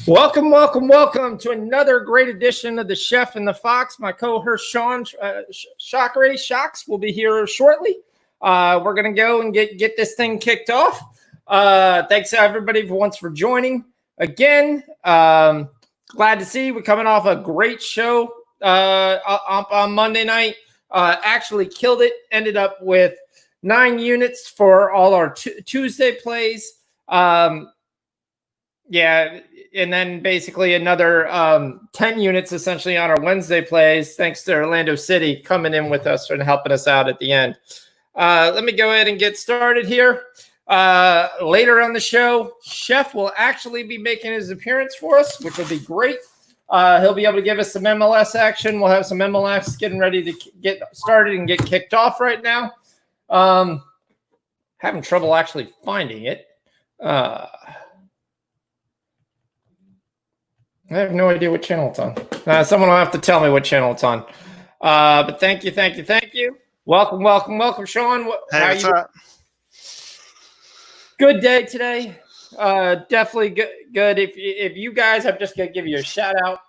Welcome to another great edition of the Chef and the Fox. My co-host Shawn Shocks will be here shortly. We're gonna go and get this thing kicked off. Thanks to everybody for joining again. Glad to see you. We're coming off a great show on Monday night. Actually killed it. Ended up with 9 units for all our Tuesday plays. Yeah, and then basically another 10 units essentially on our Wednesday plays, thanks to Orlando City coming in with us and helping us out at the end. Let me go ahead and get started here. Later on the show, Chef will actually be making his appearance for us, which will be great. He'll be able to give us some MLS action. We'll have some MLS getting ready to get started and get kicked off right now. Having trouble actually finding it. I have no idea what channel it's on. Someone will have to tell me what channel it's on. But thank you. Welcome, Shawn. Hey, what's up? Good day today. Definitely good. If you guys, I'm just gonna give you a shout out.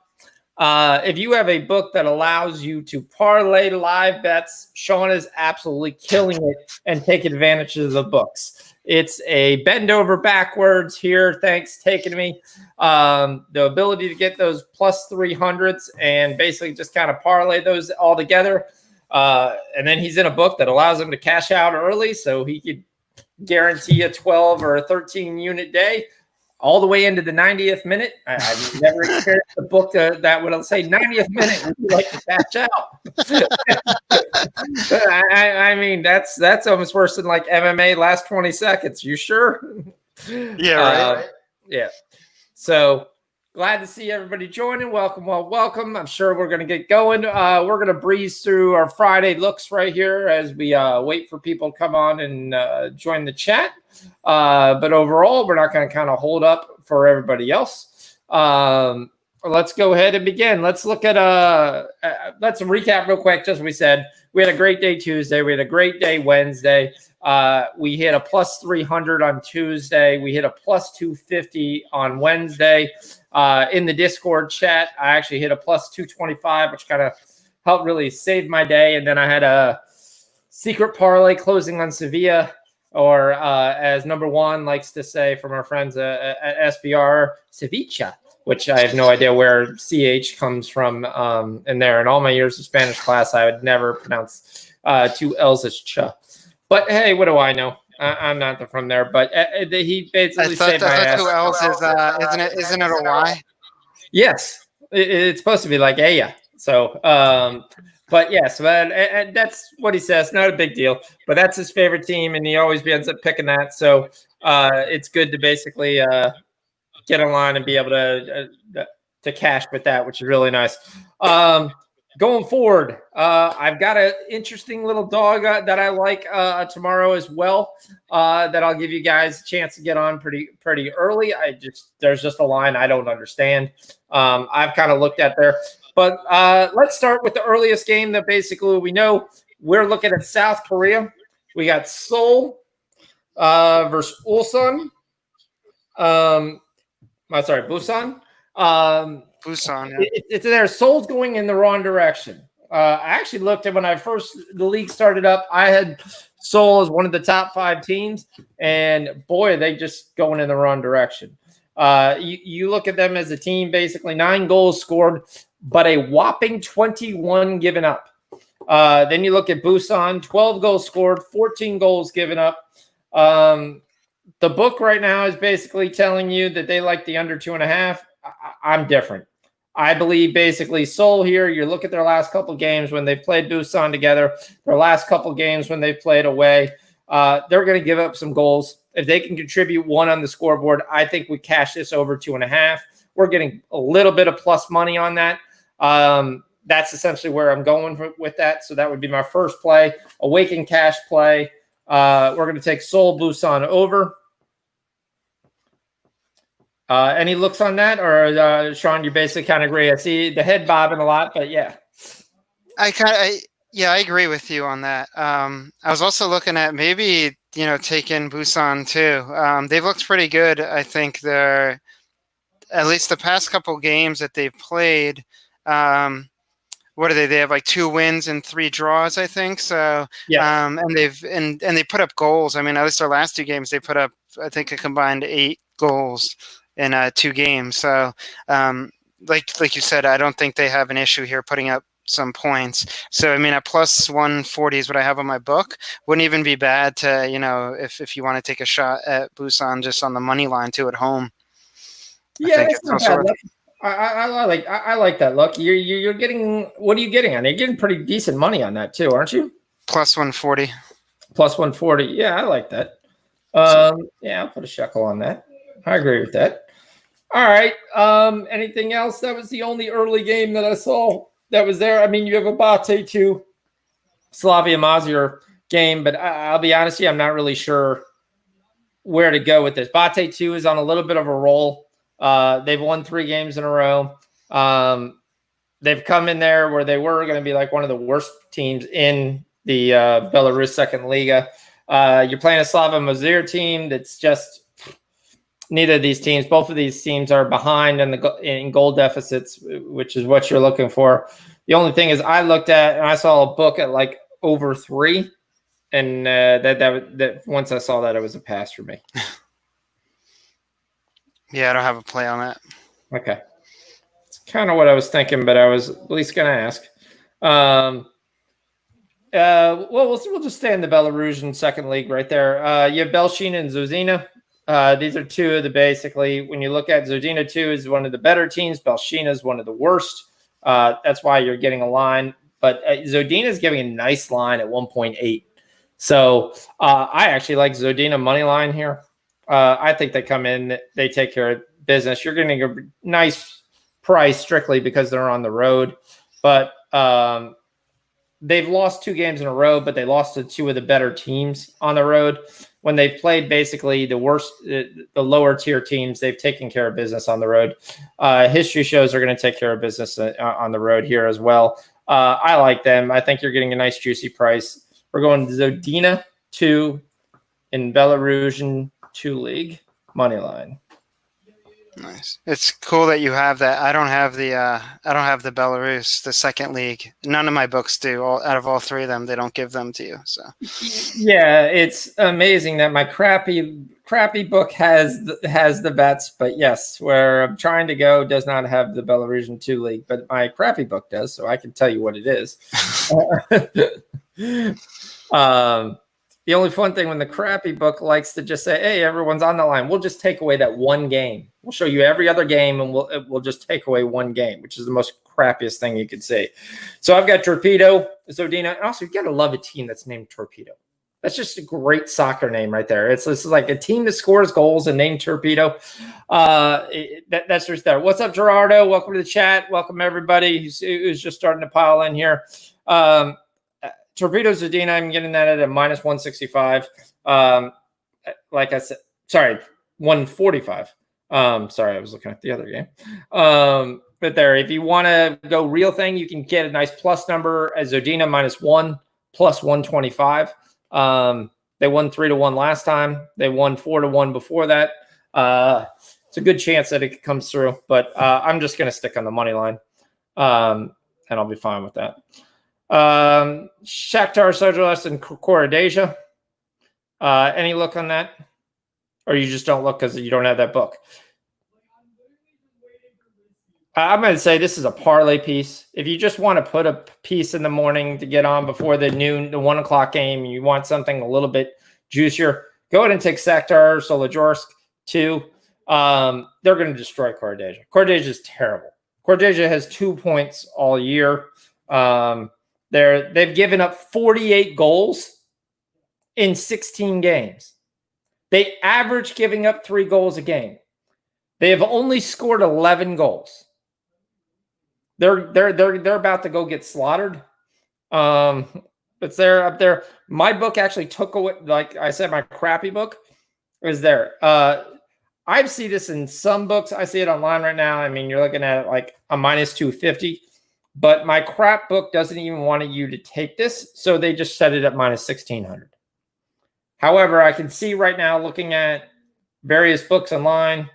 If you have a book that allows you to parlay live bets, Shawn is absolutely killing it and taking advantage of the books. It's a bend over backwards here. Thanks, taking me. The ability to get those plus 300s and basically just kind of parlay those all together. And then he's in a book that allows him to cash out early, so he could guarantee a 12 or a 13 unit day all the way into the 90th minute. I've never experienced a book that would say 90th minute would you like to cash out. I mean, that's almost worse than like MMA last 20 seconds. You sure? Yeah, right. Yeah. So glad to see everybody joining. Welcome. I'm sure we're going to get going. We're going to breeze through our Friday looks right here as we wait for people to come on and join the chat. But overall, we're not going to kind of hold up for everybody else. Let's go ahead and begin. Let's look at let's recap real quick. Just as we said, we had a great day Tuesday. We had a great day Wednesday. We hit a plus 300 on Tuesday. We hit a plus 250 on Wednesday. In the Discord chat, I actually hit a plus 225, which kind of helped really save my day. And then I had a secret parlay closing on Sevilla, or as number one likes to say from our friends at SBR, ceviche, which I have no idea where CH comes from in there. In all my years of Spanish class, I would never pronounce 2 L's as cha. But hey, what do I know? I'm not from there. But he basically saved my ass. 2 L's is, isn't it a Y? Yes. It's supposed to be like Aya. So, but yeah, so that's what he says. Not a big deal. But that's his favorite team, and he always ends up picking that. So it's good to basically get online and be able to cash with that, which is really nice. Going forward, I've got an interesting little dog that I like tomorrow as well. That I'll give you guys a chance to get on pretty early. There's just a line I don't understand. I've kind of looked at there, but let's start with the earliest game that basically we know. We're looking at South Korea. We got Seoul versus Ulsan. Busan. Busan. Yeah. It's there. Seoul's going in the wrong direction. I actually looked at when the league started up. I had Seoul as one of the top 5 teams, and boy, are they just going in the wrong direction. You look at them as a team, basically 9 goals scored, but a whopping 21 given up. Then you look at Busan, 12 goals scored, 14 goals given up. The book right now is basically telling you that they like the under 2.5. I'm different. I believe basically Seoul here, you look at their last couple games when they've played Busan together, their last couple games when they've played away, they're going to give up some goals. If they can contribute 1 on the scoreboard, I think we cash this over 2.5. We're getting a little bit of plus money on that. That's essentially where I'm going with that. So that would be my first play, Awaken cash play. We're going to take Seoul Busan over. Any looks on that, or Shawn, you basically kind of agree? I see the head bobbing a lot, but yeah. I agree with you on that. I was also looking at maybe taking Busan too. They've looked pretty good. I think at least the past couple games that they've played, what are they? They have like 2 wins and 3 draws, I think. So, Yeah. and they put up goals. I mean, at least their last 2 games, they put up, I think, a combined 8 goals in 2 games. So, like you said, I don't think they have an issue here putting up some points. So, I mean, a plus 140 is what I have on my book. Wouldn't even be bad to, if you want to take a shot at Busan just on the money line too at home. Yeah, I think that's it's not also bad. I like that look. You're getting, what are you getting on? You're getting pretty decent money on that too, aren't you? plus 140. Plus 140. Yeah, I like that. Yeah, I'll put a shekel on that. I agree with that. All right. Anything else? That was the only early game that I saw that was there. I mean, you have a Bate 2 Slavia Mazur game, but I'll be honest with you, I'm not really sure where to go with this. Bate 2 is on a little bit of a roll. They've won 3 games in a row. They've come in there where they were going to be like one of the worst teams in the Belarus second Liga. You're playing a Slavia Mazur team that's just neither of these teams. Both of these teams are behind in goal deficits, which is what you're looking for. The only thing is, I looked at and I saw a book at like over 3, and that once I saw that, it was a pass for me. Yeah, I don't have a play on that. Okay. It's kind of what I was thinking, but I was at least going to ask. Well, we'll just stay in the Belarusian second league right there. You have Belshina and Zuzina. These are 2 of the basically, when you look at Zuzina 2 is one of the better teams. Belshina is one of the worst. That's why you're getting a line. But Zodina is giving a nice line at 1.8. So I actually like Zodina money line here. I think they come in, they take care of business. You're getting a nice price strictly because they're on the road. But they've lost 2 games in a row, but they lost to 2 of the better teams on the road. When they've played basically the worst, the lower tier teams, they've taken care of business on the road. History shows they're going to take care of business on the road here as well. I like them. I think you're getting a nice juicy price. We're going to Zodina 2 in Belarusian 2 league money line. Nice. It's cool that you have that. I don't have the Belarus, the second league. None of my books do. Out of all 3 of them, they don't give them to you. So yeah, it's amazing that my crappy book has the bets, but yes, where I'm trying to go does not have the Belarusian 2 league, but my crappy book does, so I can tell you what it is. The only fun thing when the crappy book likes to just say, hey, everyone's on the line, we'll just take away that one game. We'll show you every other game, and we'll just take away one game, which is the most crappiest thing you could say. So I've got Torpedo, Zodina, and also you got to love a team that's named Torpedo. That's just a great soccer name right there. This is like a team that scores goals and named Torpedo. That's just there. What's up, Gerardo? Welcome to the chat. Welcome, everybody who's just starting to pile in here. Torpedo Zodina, I'm getting that at a minus 165. Like I said, sorry, 145. Sorry, I was looking at the other game. But there, if you want to go real thing, you can get a nice plus number as Zodina -1 plus 125. They won 3-1 last time. They won 4-1 before that. It's a good chance that it comes through, but I'm just going to stick on the money line, and I'll be fine with that. Shakhtar Sojolas and Korodeja. Any look on that? Or you just don't look because you don't have that book? I'm going to say this is a parlay piece. If you just want to put a piece in the morning to get on before the 1 o'clock game, and you want something a little bit juicier, go ahead and take Shakhtar Solojorsk 2. They're going to destroy Korodeja. Korodeja is terrible. Korodeja has 2 points all year. They've given up 48 goals in 16 games. They average giving up 3 goals a game. They have only scored 11 goals. They're about to go get slaughtered. But they're up there. My book actually took away, like I said, my crappy book is there. I see this in some books. I see it online right now. I mean, you're looking at like a minus 250. But my crap book doesn't even want you to take this, so they just set it at minus 1,600. However, I can see right now, looking at various books online,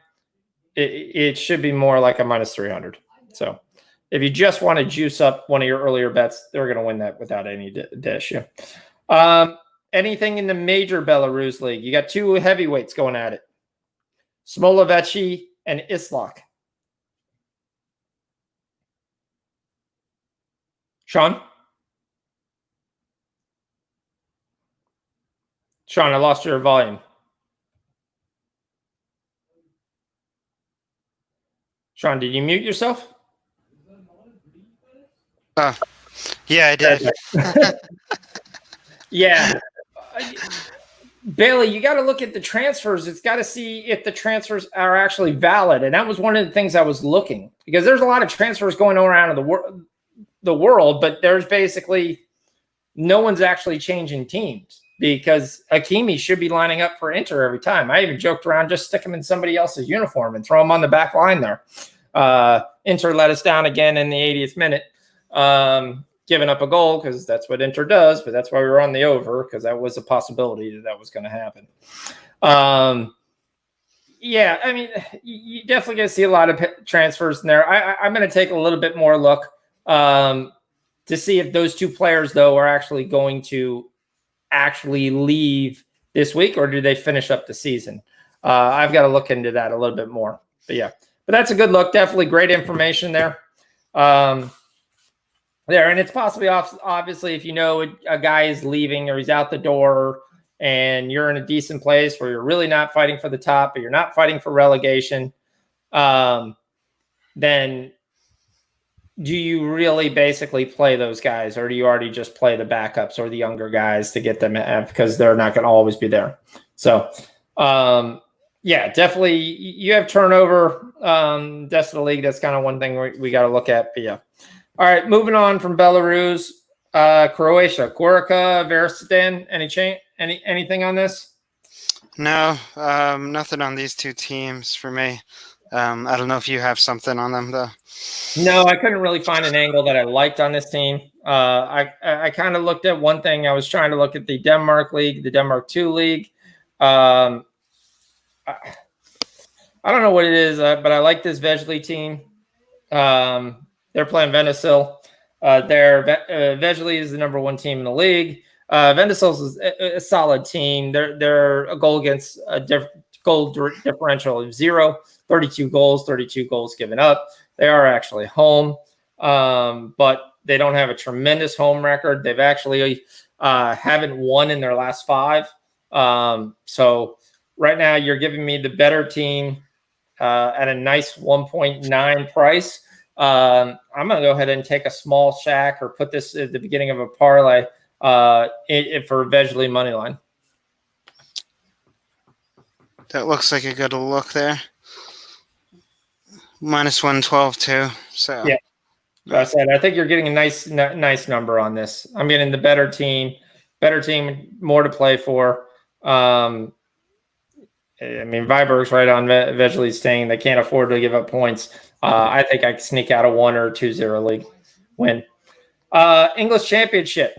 it should be more like a minus 300. So if you just want to juice up one of your earlier bets, they're going to win that without any issue. Anything in the major Belarus league? You got two heavyweights going at it. Smoloveci and Islak. Shawn? Shawn, I lost your volume. Shawn, did you mute yourself? Oh, yeah, I did. Yeah. Bailey, you got to look at the transfers. It's got to see if the transfers are actually valid. And that was one of the things I was looking, because there's a lot of transfers going on around the world, but there's basically no one's actually changing teams, because Hakimi should be lining up for Inter every time. I even joked around, just stick him in somebody else's uniform and throw him on the back line there. Inter let us down again in the 80th minute, giving up a goal, because that's what Inter does, but that's why we were on the over, because that was a possibility that was going to happen. Yeah, I mean, you definitely going to see a lot of transfers in there. I'm going to take a little bit more look to see if those two players, though, are actually going to actually leave this week, or do they finish up the season? I've got to look into that a little bit more. But yeah, but that's a good look. Definitely great information there. There, and it's possibly obviously if you know a guy is leaving or he's out the door, and you're in a decent place where you're really not fighting for the top, but you're not fighting for relegation, then do you really basically play those guys, or do you already just play the backups or the younger guys to get them, because they're not going to always be there? So, yeah, definitely you have turnover. That's the league. That's kind of one thing we got to look at. But yeah. All right, moving on from Belarus, Croatia, Gorica, Verstan. Anything on this? No, nothing on these two teams for me. I don't know if you have something on them though. No, I couldn't really find an angle that I liked on this team. I kind of looked at one thing. I was trying to look at the Denmark League, the Denmark 2 League. I don't know what it is, but I like this Vejli team. They're playing Venesil. Vejli is the number 1 team in the league. Venesil is a solid team. They're a goal against goal differential of 0, 32 goals given up. They are actually home, but they don't have a tremendous home record. They've actually haven't won in their last 5. So right now you're giving me the better team at a nice 1.9 price. I'm going to go ahead and take a small shack, or put this at the beginning of a parlay for Vejli money line. That looks like a good look there. Minus 112 too. So yeah, so I said I think you're getting a nice number on this. I'm getting the better team, more to play for. I mean, Viberg's right on Vejli saying they can't afford to give up points. I think I can sneak out a 1 or 2-0 league win. English Championship,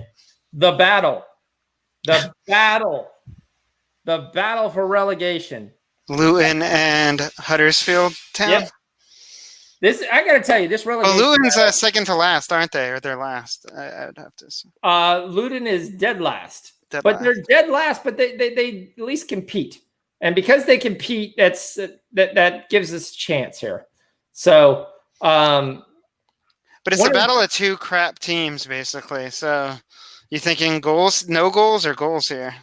the battle for relegation. Luton and Huddersfield Town. Yep. This, I got to tell you, this relegation. Well, Luton's second to last, aren't they? Or they're last? I'd have to say. Luton is dead last. They're dead last, but they at least compete. And because they compete, that gives us a chance here. So, but it's a battle of 2 crap teams, basically. So, you thinking goals, no goals, or goals here?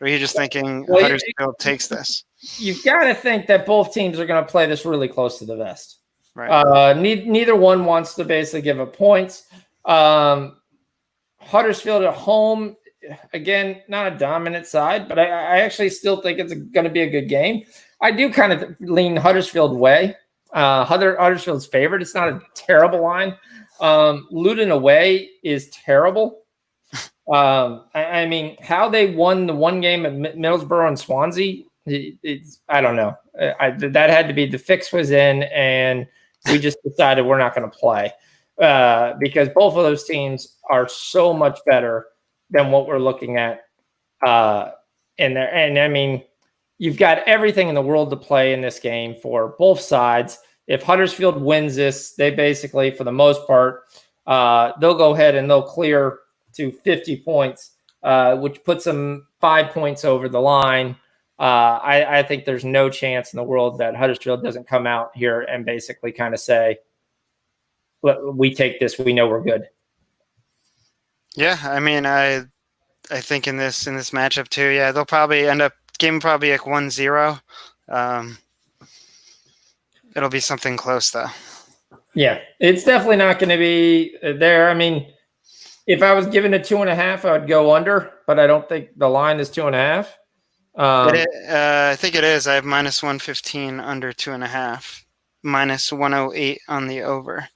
Or are you just thinking Huddersfield takes this? You've got to think that both teams are going to play this really close to the vest. Right. Neither one wants to basically give up points. Huddersfield at home, again, not a dominant side, but I actually still think it's going to be a good game. I do kind of lean Huddersfield way. Huddersfield's favored. It's not a terrible line. Luton away is terrible. I mean, how they won the one game at Middlesbrough and Swansea, I don't know. That had to be, the fix was in, and we just decided we're not going to play because both of those teams are so much better than what we're looking at in there. And I mean, you've got everything in the world to play in this game for both sides. If Huddersfield wins this, they basically, for the most part, they'll go ahead and they'll clear to 50 points, which puts them 5 points over the line. I think there's no chance in the world that Huddersfield doesn't come out here and basically kind of say, we take this, we know we're good. Yeah, I mean, I think in this matchup too, yeah, they'll probably end up game probably like 1-0. It'll be something close though. Yeah, it's definitely not going to be there. I mean, if I was given a 2.5, I would go under, but I don't think the line is 2.5. I think it is. I have -115 under 2.5, -108 on the over.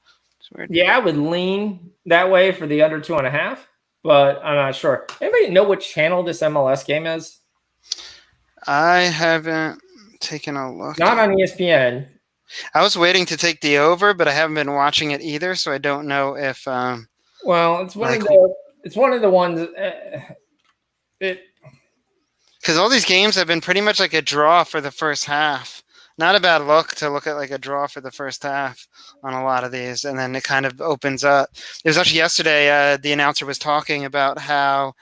Yeah, I would lean that way for the under 2.5, but I'm not sure. Anybody know what channel this MLS game is? I haven't taken a look. Not on ESPN. I was waiting to take the over, but I haven't been watching it either, so I don't know if. Well, it's one of the ones. Because all these games have been pretty much like a draw for the first half. Not a bad look to look at like a draw for the first half on a lot of these, and then it kind of opens up. It was actually yesterday. The announcer was talking about how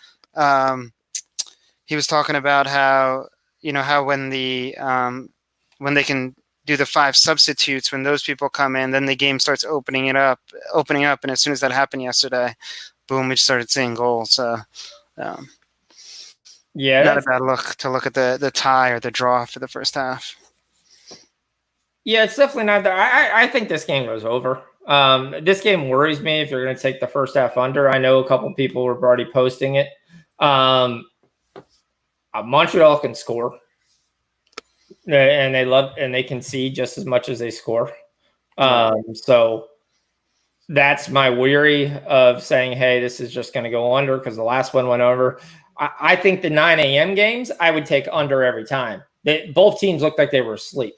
he was talking about how when they can do the 5 substitutes, when those people come in, then the game starts opening up, and as soon as that happened yesterday, boom, we started seeing goals. So. Yeah, not a bad look to look at the tie or the draw for the first half. Yeah, it's definitely not that. I think this game goes over. This game worries me if you're going to take the first half under. I know a couple people were already posting it. Montreal can score, and they can see just as much as they score. So that's my worry of saying, hey, this is just going to go under because the last one went over. I think the 9 a.m. games, I would take under every time. Both teams looked like they were asleep.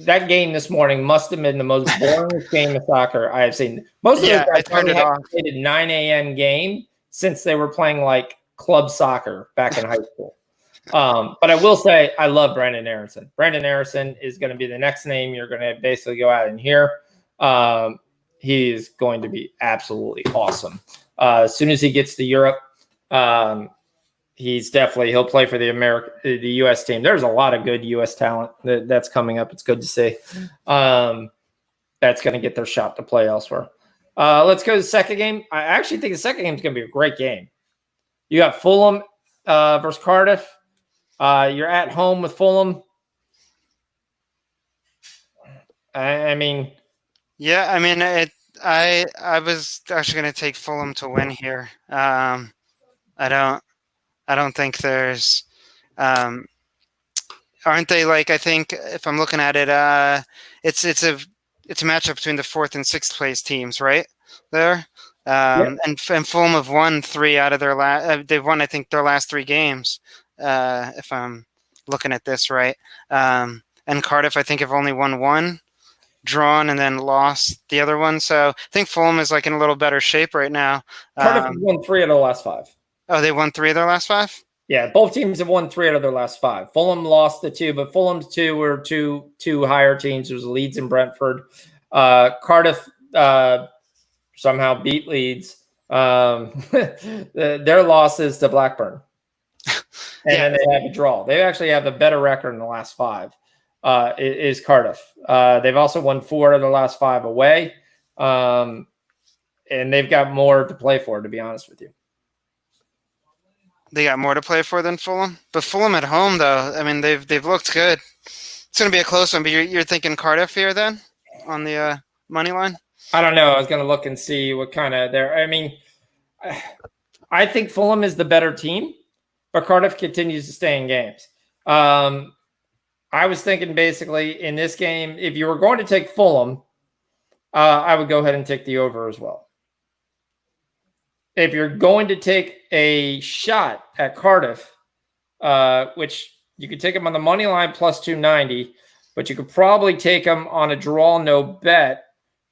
That game this morning must have been the most boring game of soccer I have seen. Most of those guys probably haven't played a 9 a.m. game since they were playing like club soccer back in high school. But I will say I love Brandon Aronson. Brandon Aronson is going to be the next name you're going to basically go out and hear. He is going to be absolutely awesome. As soon as he gets to Europe, he'll play for the U.S. team. There's a lot of good U.S. talent that's coming up. It's good to see. That's going to get their shot to play elsewhere. Let's go to the second game. I actually think the second game is going to be a great game. You got Fulham versus Cardiff. You're at home with Fulham. I mean, I was actually going to take Fulham to win here. I don't think there's, aren't they like? I think if I'm looking at it, it's a matchup between the 4th and 6th place teams, right there. And Fulham have won 3 out of their last. They've won, I think, their last 3 games. If I'm looking at this right, and Cardiff, I think, have only won 1, drawn, and then lost the other one. So I think Fulham is like in a little better shape right now. Cardiff have won 3 out of the last 5. Oh, they won 3 of their last 5? Yeah, both teams have won 3 out of their last 5. Fulham lost the 2, but Fulham's 2 were two higher teams. It was Leeds and Brentford. Cardiff somehow beat Leeds. Their losses to Blackburn. And then they have a draw. They actually have a better record in the last 5, is Cardiff. They've also won 4 out of the last 5 away. And they've got more to play for, to be honest with you. They got more to play for than Fulham, but Fulham at home, though. I mean, they've looked good. It's going to be a close one, but you're thinking Cardiff here then on the money line. I don't know. I was going to look and see what kind of there. I mean, I think Fulham is the better team, but Cardiff continues to stay in games. I was thinking basically in this game, if you were going to take Fulham, I would go ahead and take the over as well. If you're going to take a shot at Cardiff, which you could take them on the money line plus 290, but you could probably take them on a draw no bet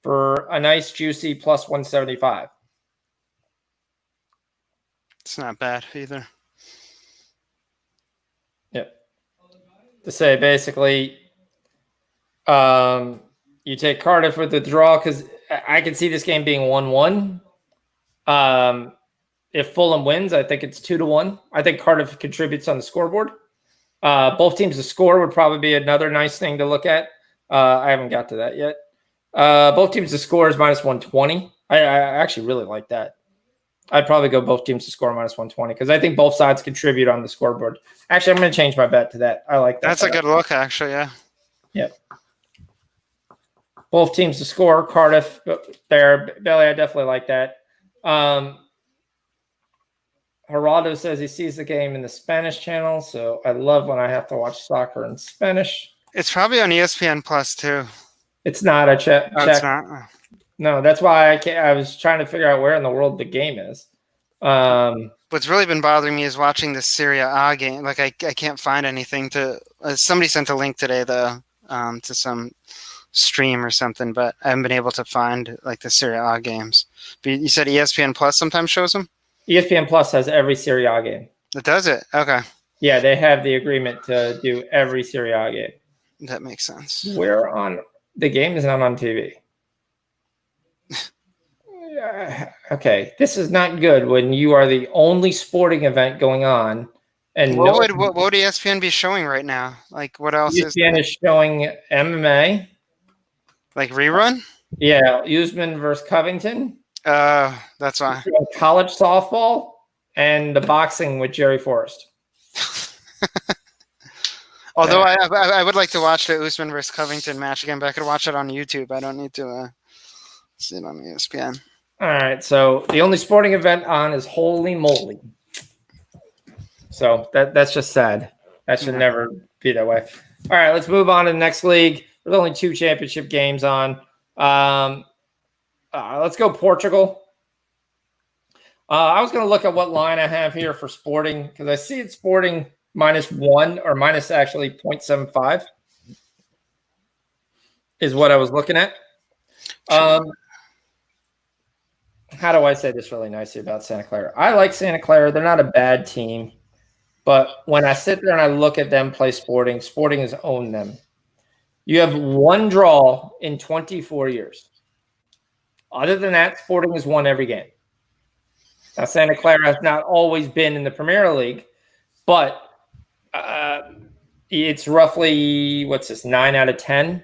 for a nice juicy plus 175. It's not bad either. Yep. to say basically you take Cardiff with the draw because I can see this game being 1-1. If Fulham wins, I think it's 2-1. I think Cardiff contributes on the scoreboard. Both teams to score would probably be another nice thing to look at. I haven't got to that yet. Both teams to score is -120. I actually really like that. I'd probably go both teams to score -120 because I think both sides contribute on the scoreboard. Actually, I'm going to change my bet to that. I like that. That's a good look, actually. Yeah. Yep. Both teams to score. Cardiff there. Bailey, I definitely like that. Geraldo says he sees the game in the Spanish channel, so I love when I have to watch soccer in Spanish. It's probably on ESPN Plus too. It's not. I checked. It's not. No, that's why I was trying to figure out where in the world the game is. What's really been bothering me is watching the Serie A game. Like I can't find anything to. Somebody sent a link today to some stream or something, but I haven't been able to find like the Serie A games. But you said ESPN Plus sometimes shows them? ESPN Plus has every Serie A game. It does it? Okay. Yeah, they have the agreement to do every Serie A game. That makes sense. Where on the game is not on TV. Okay, this is not good when you are the only sporting event going on. And what would ESPN be showing right now? Like what else ESPN is showing MMA. Like rerun? Yeah, Usman versus Covington. That's why. College softball and the boxing with Jerry Forrest. Although I would like to watch the Usman versus Covington match again, but I could watch it on YouTube. I don't need to see it on ESPN. All right, so the only sporting event on is Holy Moly. So that's just sad. That should never be that way. All right, let's move on to the next league. There's only 2 championship games on. Let's go Portugal. I was going to look at what line I have here for Sporting because I see it Sporting -1 or minus actually 0.75 is what I was looking at. How do I say this really nicely about Santa Clara? I like Santa Clara. They're not a bad team. But when I sit there and I look at them play Sporting, Sporting has owned them. You have 1 draw in 24 years. Other than that, Sporting has won every game. Now, Santa Clara has not always been in the Premier League, but it's roughly, 9 out of 10?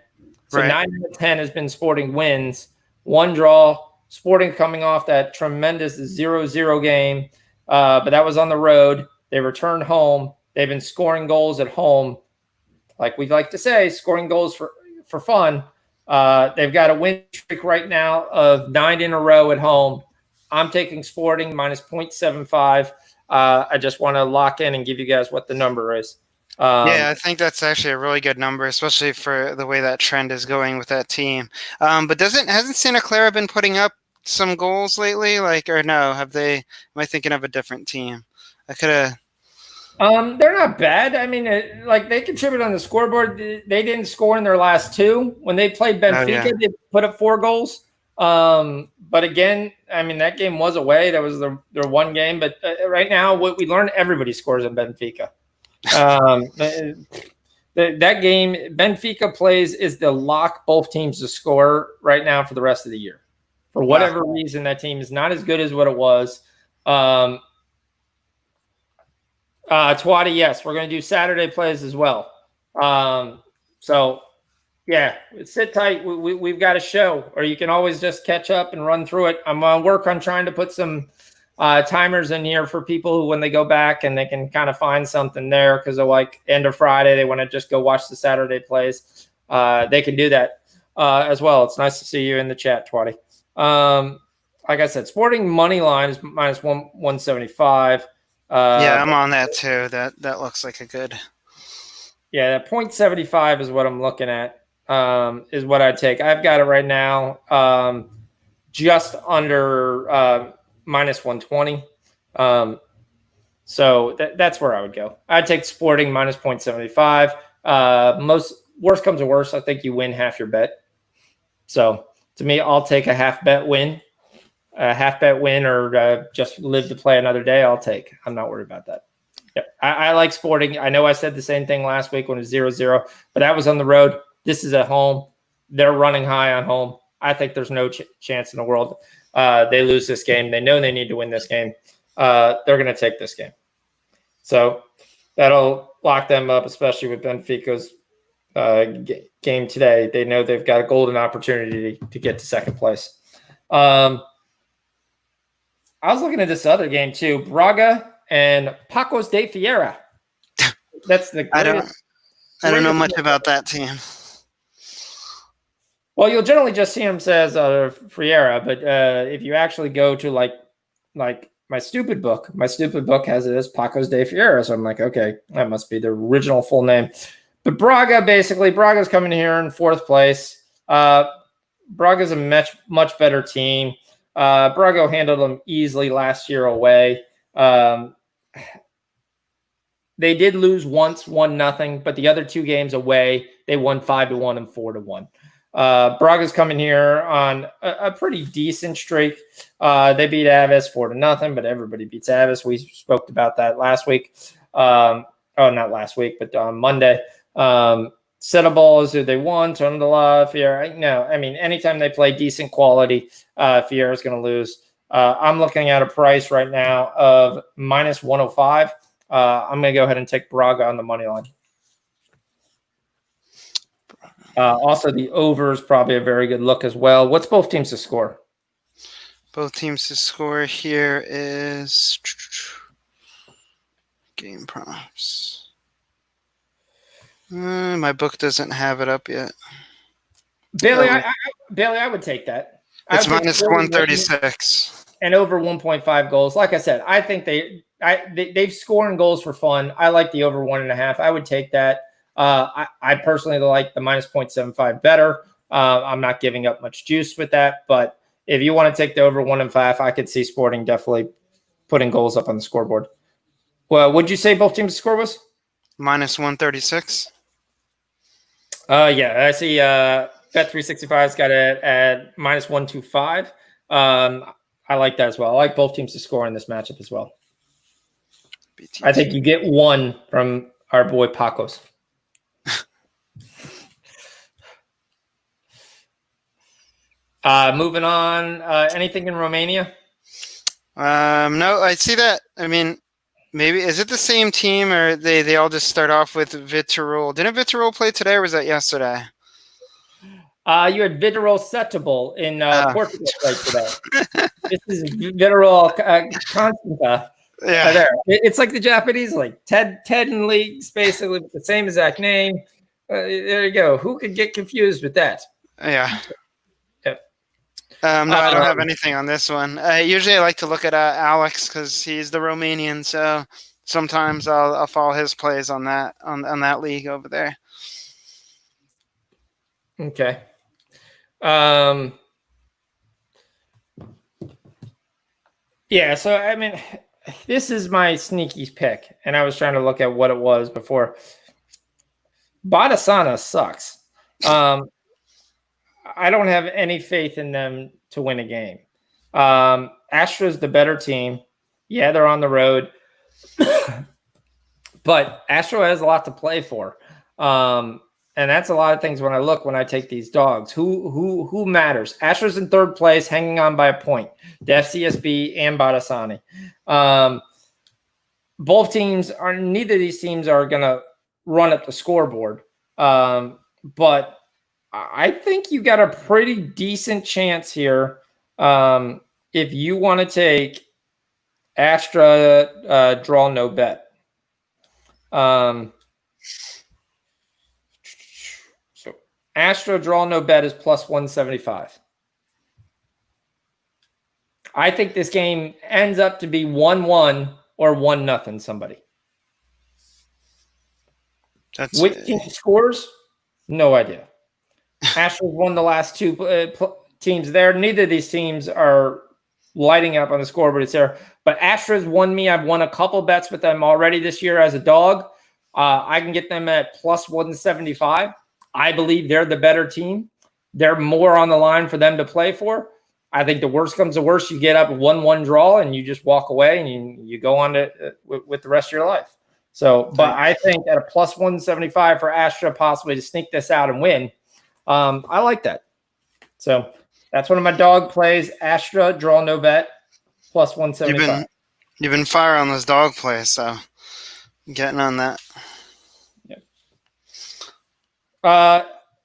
So right. 9 out of 10 has been Sporting wins. 1 draw. Sporting coming off that tremendous 0-0 game, but that was on the road. They returned home. They've been scoring goals at home. Like we like to say, scoring goals for fun. They've got a win streak right now of 9 in a row at home. I'm taking Sporting -0.75. I just want to lock in and give you guys what the number is. Yeah, I think that's actually a really good number, especially for the way that trend is going with that team. But hasn't Santa Clara been putting up some goals lately? Or no? Am I thinking of a different team? I could have. They're not bad. I mean, they contribute on the scoreboard. They didn't score in their last 2. When they played Benfica, They put up 4 goals. But again, I mean, that game was away. That was their 1 game. But right now, what we learned, everybody scores in Benfica. That game Benfica plays is to lock both teams to score right now for the rest of the year. For whatever reason, that team is not as good as what it was. Twadi, yes, we're going to do Saturday plays as well. So, yeah, sit tight. We've got a show, or you can always just catch up and run through it. I'm on work on trying to put some timers in here for people who, when they go back and they can kind of find something there because they're like end of Friday, they want to just go watch the Saturday plays. They can do that as well. It's nice to see you in the chat, Twadi. Like I said, Sporting money line is -175. Yeah, I'm on that too. That looks like a good. Yeah, 0.75 is what I'm looking at. Is what I'd take. I've got it right now, just under -120. So that's where I would go. I'd take Sporting -0.75. Worst comes to worst, I think you win half your bet. So to me, I'll take a half bet win, or just live to play another day. I'll take. I'm not worried about that. I like Sporting. I know I said the same thing last week when it was 0-0, but that was on the road. This is at home. They're running high on home. I think there's no chance in the world they lose this game. They know they need to win this game. They're going to take this game. So that'll lock them up, especially with Benfica's game today. They know they've got a golden opportunity to get to second place. I was looking at this other game too. Braga and Pacos de Fiera. That's the greatest. I don't know much about that team. Well, you'll generally just see them as Friera, but if you actually go to like my stupid book has it as Pacos de Fiera. So I'm like, okay, that must be the original full name. But Braga's coming here in fourth place. Braga's a much better team. Braga handled them easily last year away. They did lose once, 1-0, but the other two games away, they won 5-1 and 4-1. Braga's coming here on a pretty decent streak. They beat Aves 4-0, but everybody beats Aves. We spoke about that last week. Not last week, but on Monday. Settleball is who they won. Tondola, Fiera. No, I mean, anytime they play decent quality, Fiera is going to lose. I'm looking at a price right now of minus 105. I'm going to go ahead and take Braga on the money line. Also, the over is probably a very good look as well. What's both teams to score? Both teams to score here is game props. My book doesn't have it up yet. Bailey, I would take that. It's minus 136. And over 1.5 goals. Like I said, I think they've scoring goals for fun. I like the over 1.5. I would take that. I personally like the minus 0.75 better. I'm not giving up much juice with that, but if you want to take the over 1.5, I could see Sporting definitely putting goals up on the scoreboard. Well, would you say both teams' score was? Minus 136. Yeah, I see Bet365's got it at minus 125. I like that as well. I like both teams to score in this matchup as well. BTT. I think you get one from our boy Pacos. Moving on. Anything in Romania? No, I see that. I mean, maybe is it the same team or they all just start off with Viitorul? Didn't Viitorul play today or was that yesterday? You had Viitorul Setúbal in Portugal play today. This is Viitorul Constanta. Yeah, there. It's like the Japanese league. Ted and leagues basically with the same exact name. There you go. Who could get confused with that? Yeah. No, I don't have anything on this one. Usually I like to look at Alex because he's the Romanian, so sometimes I'll follow his plays on that on that league over there. Okay. Yeah, so I mean, this is my sneaky pick, and I was trying to look at what it was before. Badasana sucks. I don't have any faith in them to win a game. Astra's the better team. Yeah, they're on the road. But Astra has a lot to play for. And that's a lot of things when I take these dogs. Who matters? Astra's in third place, hanging on by a point. The FCSB and Badasani. Neither of these teams are going to run up the scoreboard. But I think you got a pretty decent chance here if you want to take Astra draw no bet. So Astra draw no bet is plus 175. I think this game ends up to be 1-1 or 1-0 somebody. Which team scores? No idea. Astra's won the last two teams there. Neither of these teams are lighting up on the scoreboard. It's there. But Astra's won me. I've won a couple bets with them already this year as a dog. I can get them at plus 175. I believe they're the better team. They're more on the line for them to play for. I think the worst comes to worst, you get up 1-1 draw and you just walk away and you go on to with the rest of your life. So, but I think at a plus 175 for Astra possibly to sneak this out and win, I like that. So that's one of my dog plays. Astra, draw no bet, plus 175. You've been fire on those dog plays, so I'm getting on that.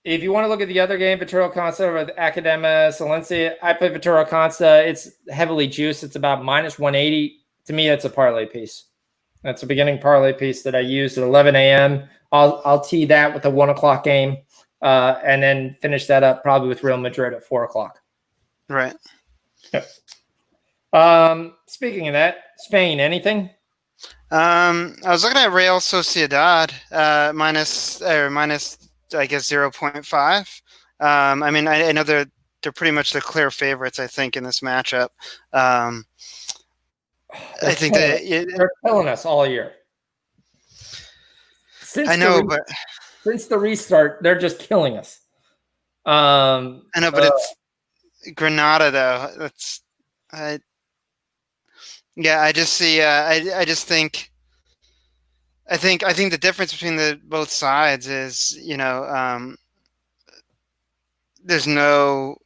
If you want to look at the other game, Vittorio Consta with Academa Silencia, I play Vittorio Consta. It's heavily juiced. It's about minus 180. To me, that's a parlay piece. That's a beginning parlay piece that I used at 11 a.m. I'll tee that with a 1 o'clock game, and then finish that up probably with Real Madrid at 4 o'clock. Right. Yep. Speaking of that, Spain, anything? I was looking at Real Sociedad minus, I guess, 0.5. I mean, I know they're pretty much the clear favorites, I think, in this matchup. I think they're killing us all year. Since the restart, they're just killing us. I know, but it's Granada though. I just see. I just think. I think the difference between both sides is, there's no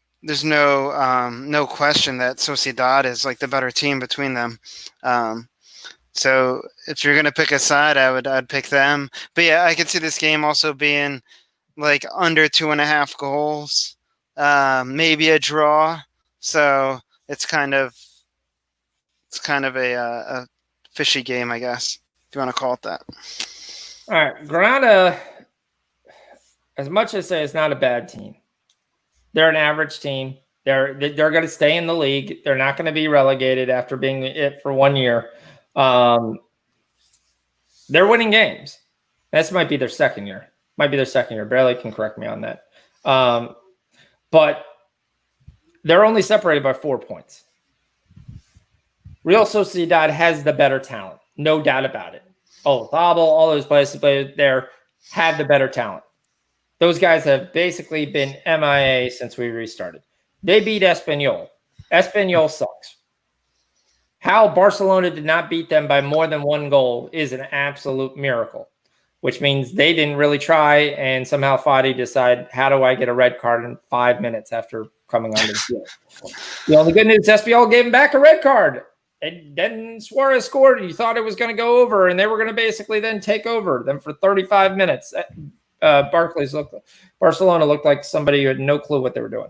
question that Sociedad is like the better team between them. So if you're gonna pick a side, I'd pick them. But yeah, I could see this game also being like under 2.5 goals, maybe a draw. So it's kind of a fishy game, I guess, if you want to call it that. All right, Granada, as much as I say it's not a bad team, they're an average team. They're going to stay in the league. They're not going to be relegated after being it for 1 year. They're winning games. This might be their second year. Barely can correct me on that. But they're only separated by 4 points. Real Sociedad has the better talent. No doubt about it. Thabo, all those players who play there have the better talent. Those guys have basically been MIA since we restarted. They beat Espanyol. Espanyol sucks. How Barcelona did not beat them by more than 1 goal is an absolute miracle, which means they didn't really try, and somehow Fadi decided, how do I get a red card in 5 minutes after coming onto the field? The only good news, Espanyol gave him back a red card. And then Suarez scored, and you thought it was going to go over, and they were going to basically then take over them for 35 minutes. Barcelona looked like somebody who had no clue what they were doing.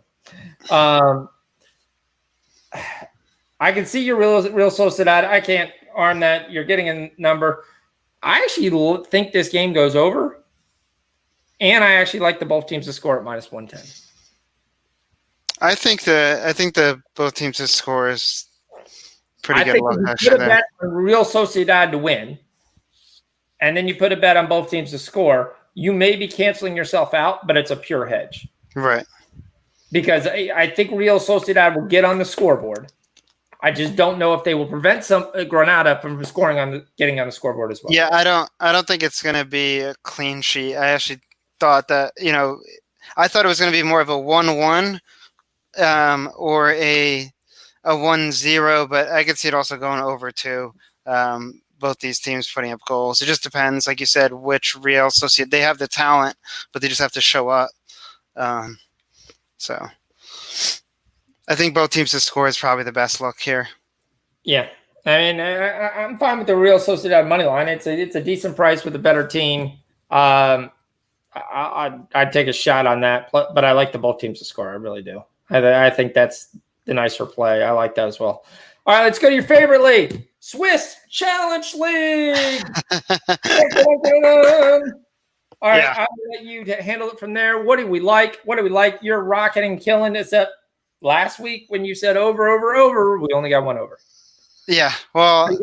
I can see your real Sociedad. I can't arm that. You're getting a number. I actually think this game goes over, and I actually like the both teams to score at minus 110. I think the both teams to score is pretty good. I think you put a bet on Real Sociedad to win, and then you put a bet on both teams to score. You may be canceling yourself out, but it's a pure hedge. Right. Because I think Real Sociedad will get on the scoreboard. I just don't know if they will prevent some Granada from getting on the scoreboard as well. Yeah, I don't think it's going to be a clean sheet. I actually thought that, I thought it was going to be more of a 1-1 or a 1-0, but I could see it also going over too. Both these teams putting up goals. It just depends, like you said, which Real Sociedad. They have the talent, but they just have to show up. So I think both teams to score is probably the best look here. Yeah. I mean, I'm fine with the Real Sociedad money line. It's a decent price with a better team. I'd take a shot on that, but I like the both teams to score. I really do. I think that's the nicer play. I like that as well. All right, let's go to your favorite league, Swiss Challenge League. All right, I'll let you handle it from there. What do we like? You're rocking and killing this up. Last week when you said over, we only got one over. Yeah, well, we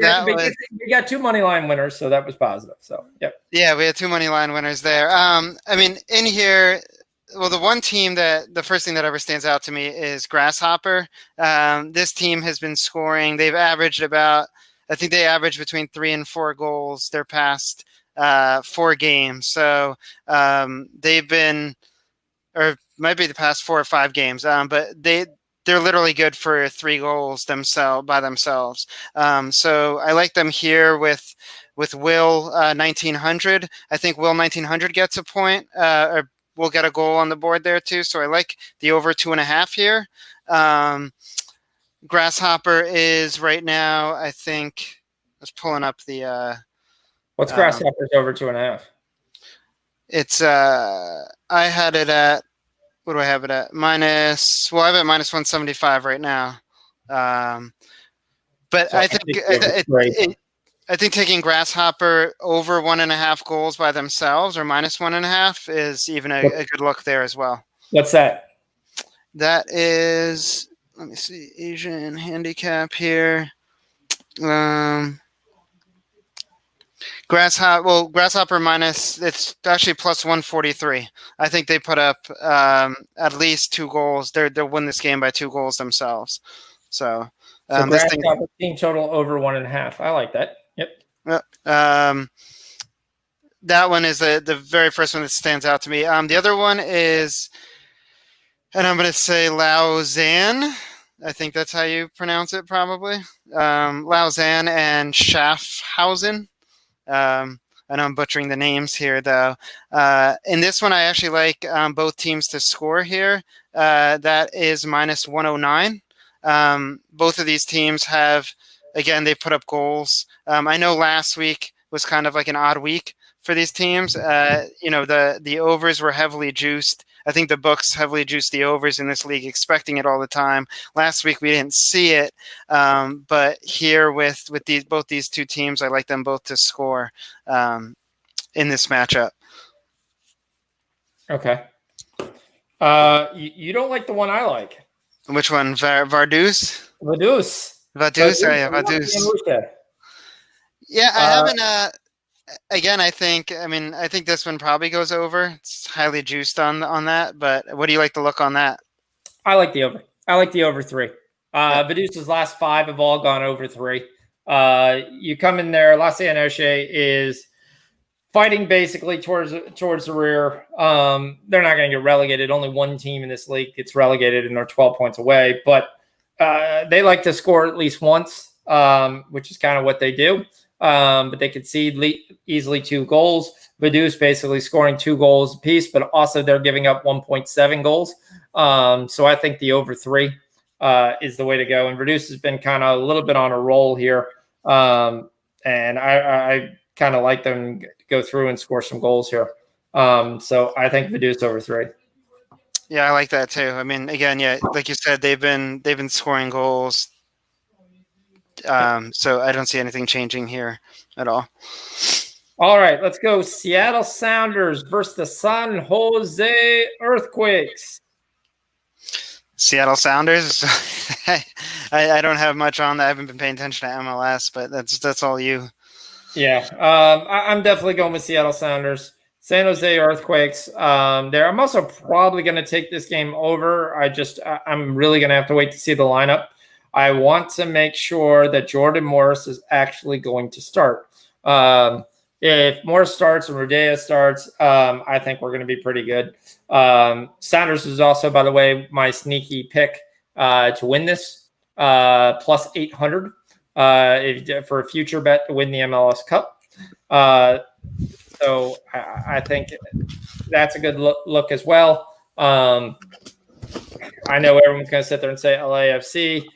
got 2 money line winners, so that was positive. So, yep. Yeah, we had 2 money line winners there. I mean, in here, well, the first thing that ever stands out to me is Grasshopper. This team has been scoring. They've averaged I think they average between 3 and 4 goals their past 4 games. So they've been, or might be the past 4 or 5 games. But they're literally good for 3 goals by themselves. So I like them here with Will 1900. I think Will 1900 gets a point, or will get a goal on the board there too. So I like the over 2.5 here. Grasshopper is right now, I think, I was pulling up the. What's Grasshopper's over 2.5? It's I had it at, what do I have it at? Minus. Well, I have it at minus 175 right now. But So I think taking Grasshopper over 1.5 goals by themselves or minus 1.5 is even a good look there as well. What's that? That is, let me see, Asian handicap here. Grasshopper minus, it's actually plus 143. I think they put up at least 2 goals. They'll win this game by 2 goals themselves. So Grasshopper team total over 1.5. I like that. Yep. That one is the very first one that stands out to me. The other one is, and I'm going to say Lausanne. I think that's how you pronounce it, probably. Lausanne and Schaffhausen. I know I'm butchering the names here, though. In this one, I actually like both teams to score here. That is minus 109. Both of these teams have, again, they put up goals. I know last week was kind of like an odd week for these teams. The overs were heavily juiced. I think the books heavily juiced the overs in this league, expecting it all the time. Last week we didn't see it, but here with both these two teams, I like them both to score in this matchup. Okay. You don't like the one I like. Which one? Vaduz? Vaduz. Vaduz. Oh, yeah, Vaduz. Yeah, I haven't. Again, I think this one probably goes over. It's highly juiced on that. But what do you like to look on that? I like the over. I like the over 3. Vaduz's last 5 have all gone over 3. You come in there. Lausanne is fighting basically towards the rear. They're not going to get relegated. Only one team in this league gets relegated, and they're 12 points away. But they like to score at least once, which is kind of what they do. But they concede easily 2 goals. Vaduz basically scoring 2 goals apiece, but also they're giving up 1.7 goals. So I think the over 3 is the way to go. And Vaduz has been kind of a little bit on a roll here. And I kind of like them to go through and score some goals here. So I think Vaduz over 3. Yeah, I like that too. I mean, again, yeah, like you said, they've been scoring goals. So I don't see anything changing here at all. All right, let's go. Seattle Sounders versus the San Jose Earthquakes. Seattle Sounders. I don't have much on that. I haven't been paying attention to MLS, but that's all you. Yeah, I'm definitely going with Seattle Sounders. San Jose Earthquakes. I'm also probably going to take this game over. I'm really going to have to wait to see the lineup. I want to make sure that Jordan Morris is actually going to start. If Morris starts and Rodea starts, I think we're going to be pretty good. Sounders is also, by the way, my sneaky pick to win this, plus 800 for a future bet to win the MLS Cup. So I think that's a good look as well. I know everyone's going to sit there and say LAFC.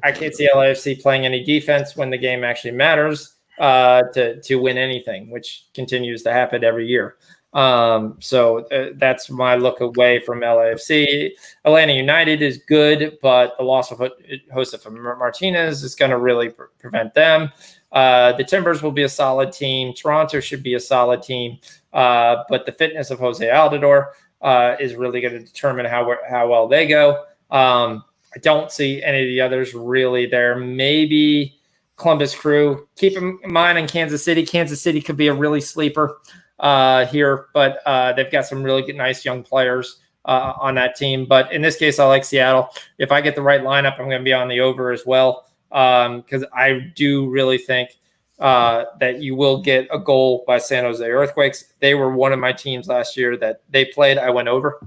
I can't see LAFC playing any defense when the game actually matters to win anything, which continues to happen every year. So that's my look away from LAFC. Atlanta United is good, but the loss of Josef Martinez is going to really prevent them. The Timbers will be a solid team. Toronto should be a solid team, but the fitness of Jose Altidore is really going to determine how well they go. I don't see any of the others really there. Maybe Columbus Crew. Keep in mind in Kansas City. Kansas City could be a really sleeper here, but they've got some really nice young players on that team. But in this case, I like Seattle. If I get the right lineup, I'm going to be on the over as well because I do really think that you will get a goal by San Jose Earthquakes. They were one of my teams last year that they played. I went over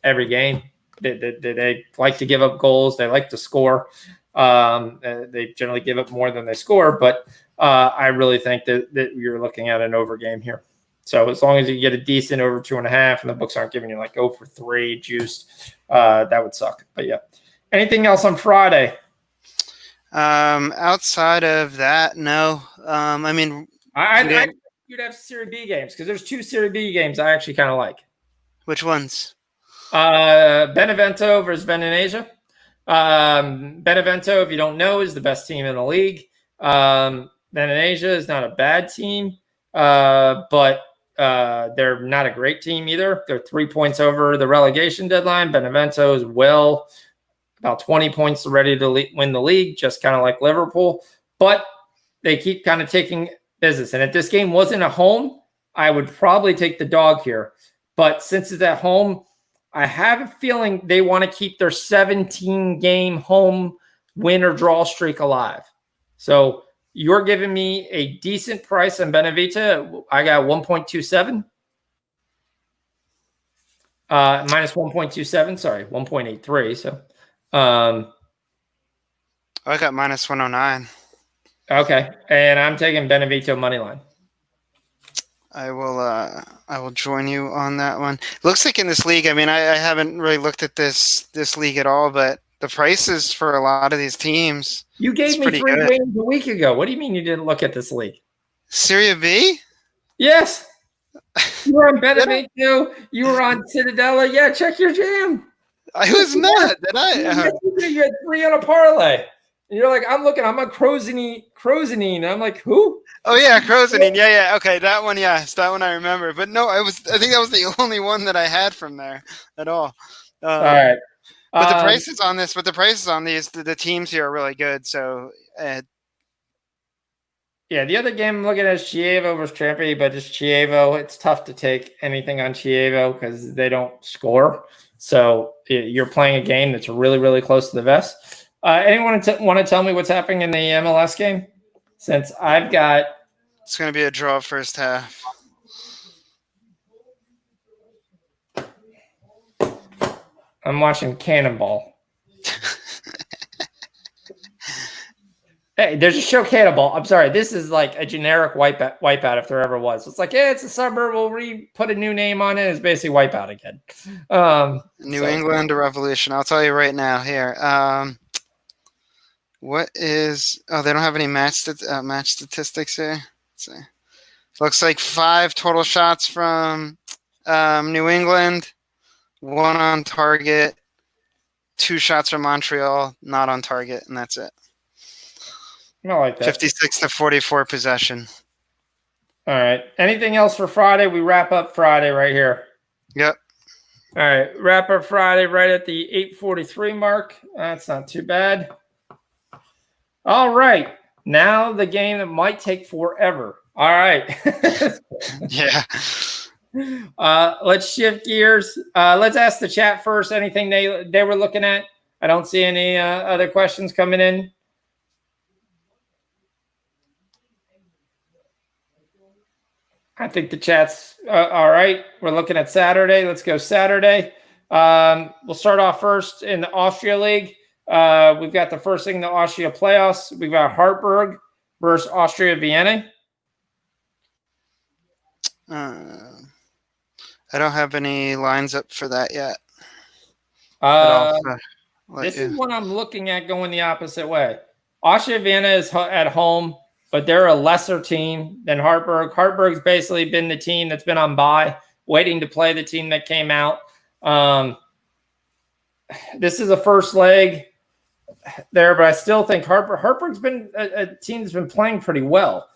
every game. They like to give up goals. They like to score. They generally give up more than they score, but I really think that you're looking at an over game here. So as long as you get a decent over 2.5 and the books aren't giving you like 0 for 3 juiced, that would suck. But yeah. Anything else on Friday? Outside of that, no. I mean, I think you'd have Serie B games because there's 2 Serie B games I actually kind of like. Which ones? Benevento versus Venezia. Benevento, if you don't know, is the best team in the league. Venezia is not a bad team, but they're not a great team either. They're 3 points over the relegation deadline. Benevento is about 20 points ready to win the league, just kind of like Liverpool. But they keep kind of taking business. And if this game wasn't at home, I would probably take the dog here. But since it's at home, I have a feeling they want to keep their 17-game home win or draw streak alive. So you're giving me a decent price on Benevita. I got 1.27. Minus 1.27. Sorry, 1.83. So I got minus 109. Okay, and I'm taking Benevito money line. I will join you on that one. Looks like in this league, I mean, I haven't really looked at this league at all, but the prices for a lot of these teams. You gave me 3 games a week ago. What do you mean you didn't look at this league? Serie B? Yes. You were on Benevento. You were on Citadella. Yeah, check your jam. I was not. Did I? You had 3 on a parlay. And you're like, I'm on Crozinine. I'm like, who? Oh yeah, Crozinine. Yeah. Okay, that one. Yes, that one I remember. But no, I think that was the only one that I had from there at all. All right. But the prices on these, the teams here are really good. So. Yeah, the other game I'm looking at is Chievo versus Trempe, but it's Chievo. It's tough to take anything on Chievo because they don't score. So you're playing a game that's really, really close to the vest. Anyone want to tell me what's happening in the MLS game? Since I've got... It's going to be a draw first half. I'm watching Cannonball. Hey, there's a show Cannonball. I'm sorry. This is like a generic wipeout if there ever was. It's like, yeah, it's a suburb. We'll put a new name on it. It's basically Wipeout again. New England Revolution. I'll tell you right now here. What is... Oh, they don't have any match statistics here. Let's see. Looks like 5 total shots from New England. 1 on target. 2 shots from Montreal. Not on target. And that's it. I like that. 56-44 possession. All right. Anything else for Friday? We wrap up Friday right here. Yep. All right. Wrap up Friday right at the 8:43 mark. That's not too bad. All right. Now the game that might take forever. All right. Yeah. Let's shift gears. Let's ask the chat first. Anything they were looking at? I don't see any other questions coming in. I think the chat's all right. We're looking at Saturday. Let's go Saturday. We'll start off first in the Austria League. We've got the first thing in the Austria playoffs. We've got Hartberg versus Austria Vienna. I don't have any lines up for that yet. This is what I'm looking at going the opposite way. Austria Vienna is at home, but they're a lesser team than Hartberg. Hartberg's basically been the team that's been on bye, waiting to play the team that came out. This is a first leg there, but I still think Hartberg's been a team that's been playing pretty well.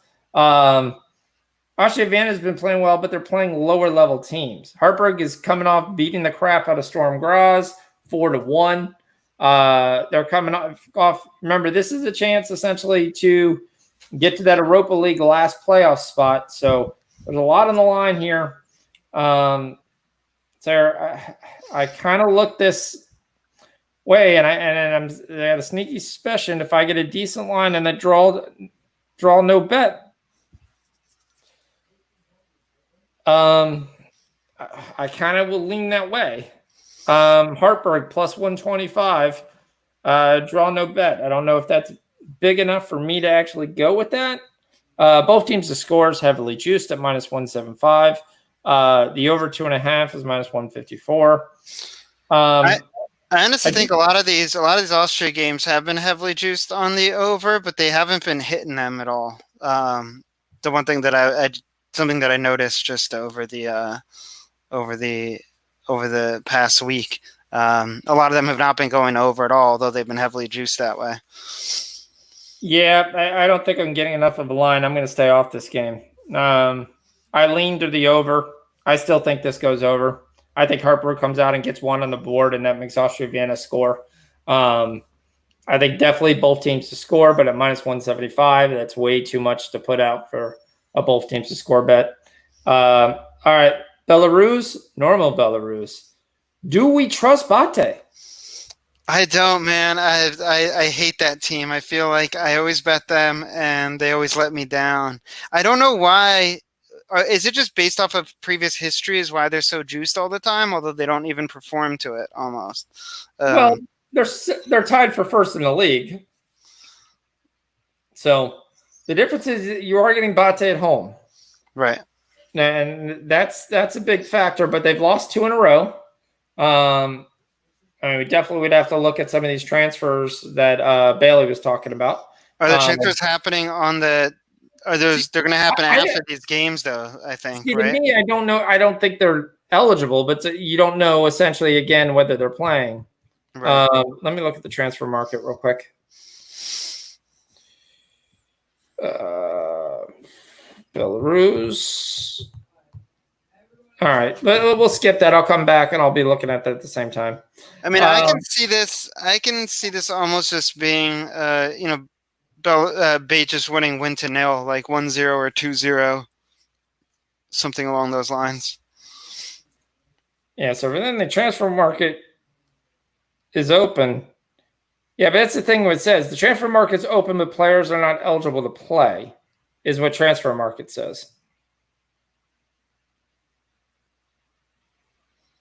Austria Vienna has been playing well, but they're playing lower level teams. Hartberg is coming off beating the crap out of Storm Graz 4-1. They're coming off. Remember, this is a chance essentially to get to that Europa League last playoff spot. So there's a lot on the line here. So I kind of look this way, and I had a sneaky suspicion if I get a decent line and that draw no bet. I kind of will lean that way. Hartberg plus 125. Draw no bet. I don't know if that's big enough for me to actually go with that. Both teams, the scores heavily juiced at minus 175. The over 2.5 is minus 154. I honestly think a lot of these Austria games have been heavily juiced on the over, but they haven't been hitting them at all. The one thing that something that I noticed just over the past week, a lot of them have not been going over at all, although they've been heavily juiced that way. Yeah, I don't think I'm getting enough of a line. I'm going to stay off this game. I lean to the over. I still think this goes over. I think Hartberg comes out and gets one on the board, and that makes Austria Vienna score. I think definitely both teams to score, but at minus 175, that's way too much to put out for a both teams to score bet. All right, Belarus, normal Belarus. Do we trust Bate? I don't, man. I hate that team. I feel like I always bet them, and they always let me down. I don't know why. Is it just based off of previous history is why they're so juiced all the time, although they don't even perform to it almost? Well, they're tied for first in the league. So the difference is you are getting Bate at home. Right. And that's a big factor, but they've lost 2 in a row. I mean, we definitely would have to look at some of these transfers that Bailey was talking about. Are the transfers happening on the? Are those? They're going to happen after these games, though. I think. To me, I don't know. I don't think they're eligible, but you don't know essentially again whether they're playing. Right. Let me look at the transfer market real quick. Belarus. All right, we'll skip that. I'll come back and I'll be looking at that at the same time. I mean, I can see this. I can see this almost just being, Bate just winning 1-0, like 1-0 or 2-0, something along those lines. Yeah. So then the transfer market is open. Yeah, but that's the thing. What it says, the transfer market's open, but players are not eligible to play, is what transfer market says.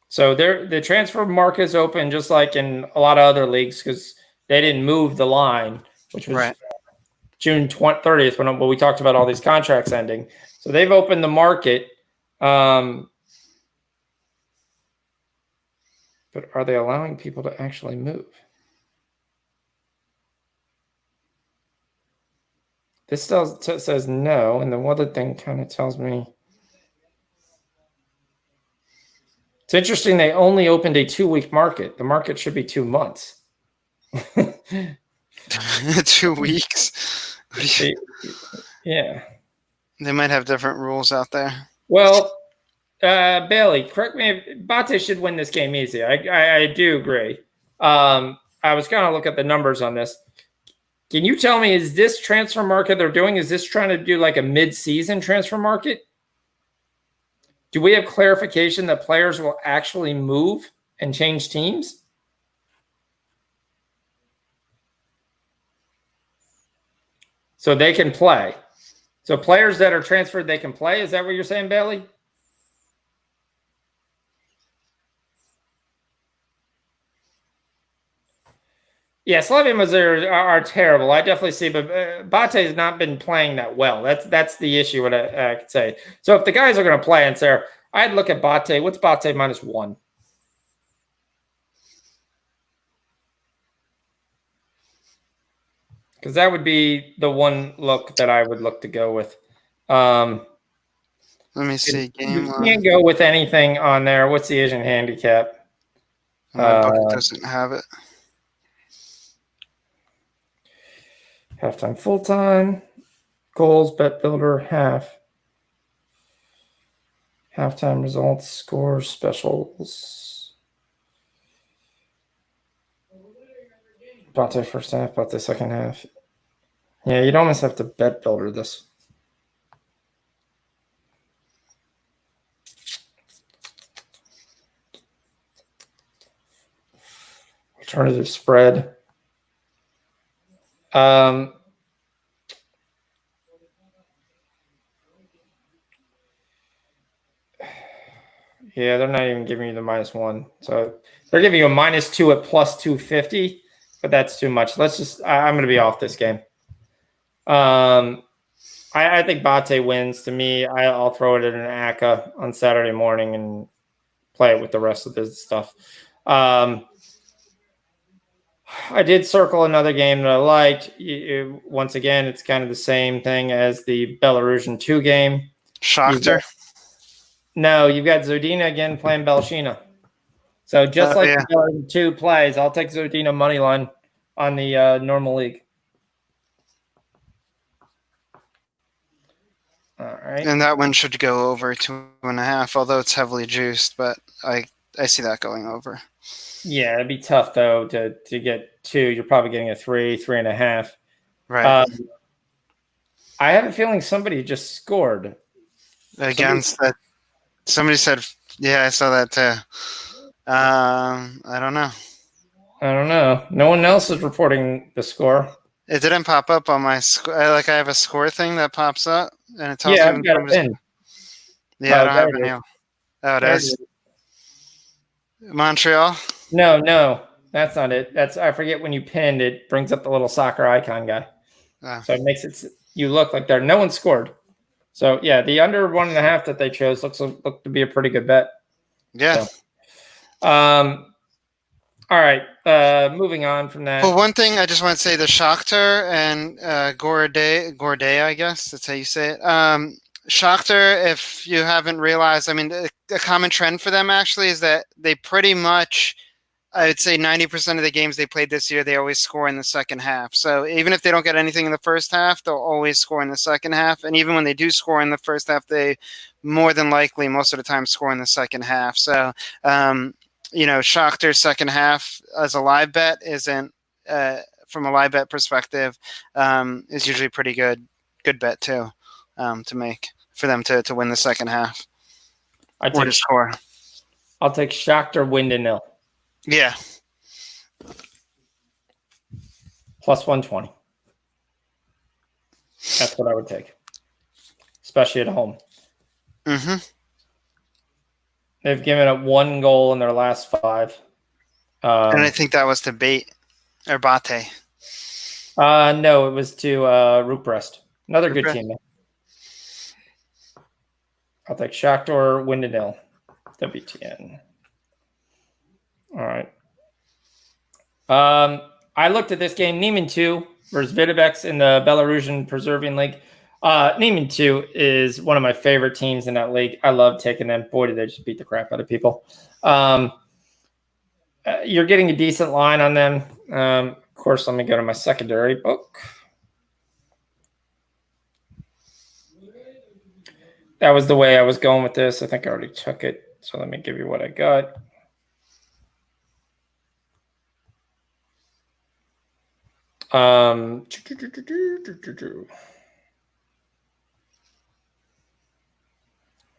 So the transfer market is open, just like in a lot of other leagues, because they didn't move the line, which was right. June 30th when we talked about all these contracts ending. So they've opened the market. But are they allowing people to actually move? This says no, and the other thing kind of tells me. It's interesting they only opened a 2-week market. The market should be 2 months. 2 weeks? Yeah. They might have different rules out there. Well, Bailey, correct me if Bate should win this game easy. I do agree. I was going to look at the numbers on this. Can you tell me, is this transfer market they're doing, is this trying to do like a mid-season transfer market? Do we have clarification that players will actually move and change teams? So they can play. So players that are transferred, they can play. Is that what you're saying, Bailey? Yeah, Slavian Mazur are terrible. I definitely see, but Bate has not been playing that well. That's the issue. What I could say. So if the guys are going to play, and Sarah, I'd look at Bate. What's Bate -1? Because that would be the one look that I would look to go with. Let me see. You can't go with anything on there. What's the Asian handicap? My book doesn't have it. Halftime, full-time, goals, bet builder, half. Halftime results, scores, specials. Bate first half, Bate second half. Yeah, you'd almost have to bet builder this. Alternative spread. Yeah, they're not even giving you the -1. So they're giving you a -2 at +250, but that's too much. I'm going to be off this game. I think Bate wins. To me, I'll throw it in an ACA on Saturday morning and play it with the rest of this stuff. I did circle another game that I liked. Once again, it's kind of the same thing as the Belarusian 2 game. Shakhtar? You've got Zodina again playing Belshina. So just like the Belarusian 2 plays, I'll take Zodina money line on the normal league. All right. And that one should go over 2.5, although it's heavily juiced, but I see that going over. Yeah, it'd be tough though to get 2. You're probably getting a 3, 3.5. Right. I have a feeling somebody just scored against that. Somebody said, yeah, I saw that too. I don't know. No one else is reporting the score. It didn't pop up on my score. I have a score thing that pops up, and it tells me. I've got a pin. Yeah, I don't have any. Oh, it is. Montreal? No, that's not it. I forget when you pinned, it brings up the little soccer icon guy. So it makes it, you look like no one scored. So yeah, the under 1.5 that they chose looked to be a pretty good bet. Yeah. So, all right. Moving on from that. Well, one thing I just want to say, the Shakhtar and Gordea, I guess that's how you say it. Shakhtar, if you haven't realized, I mean, a common trend for them actually is that they pretty much, I would say 90% of the games they played this year, they always score in the second half. So even if they don't get anything in the first half, they'll always score in the second half. And even when they do score in the first half, they more than likely, most of the time, score in the second half. So, Shakhtar's second half as a live bet isn't, from a live bet perspective, is usually pretty good bet too, to make for them to win the second half. Or to score. I'll take Shakhtar win to 0. Yeah. +120. That's what I would take, especially at home. Mm-hmm. They've given up 1 goal in their last 5. And I think that was to Bate. No, it was to Ruprecht. Another good team. I'll take Shakhtar win to 0. WTN. All right. I looked at this game, Neiman 2 versus Vidovec in the Belarusian Preserving League. Neiman 2 is one of my favorite teams in that league. I love taking them. Boy, did they just beat the crap out of people. You're getting a decent line on them. Of course, let me go to my secondary book. That was the way I was going with this. I think I already took it. So let me give you what I got.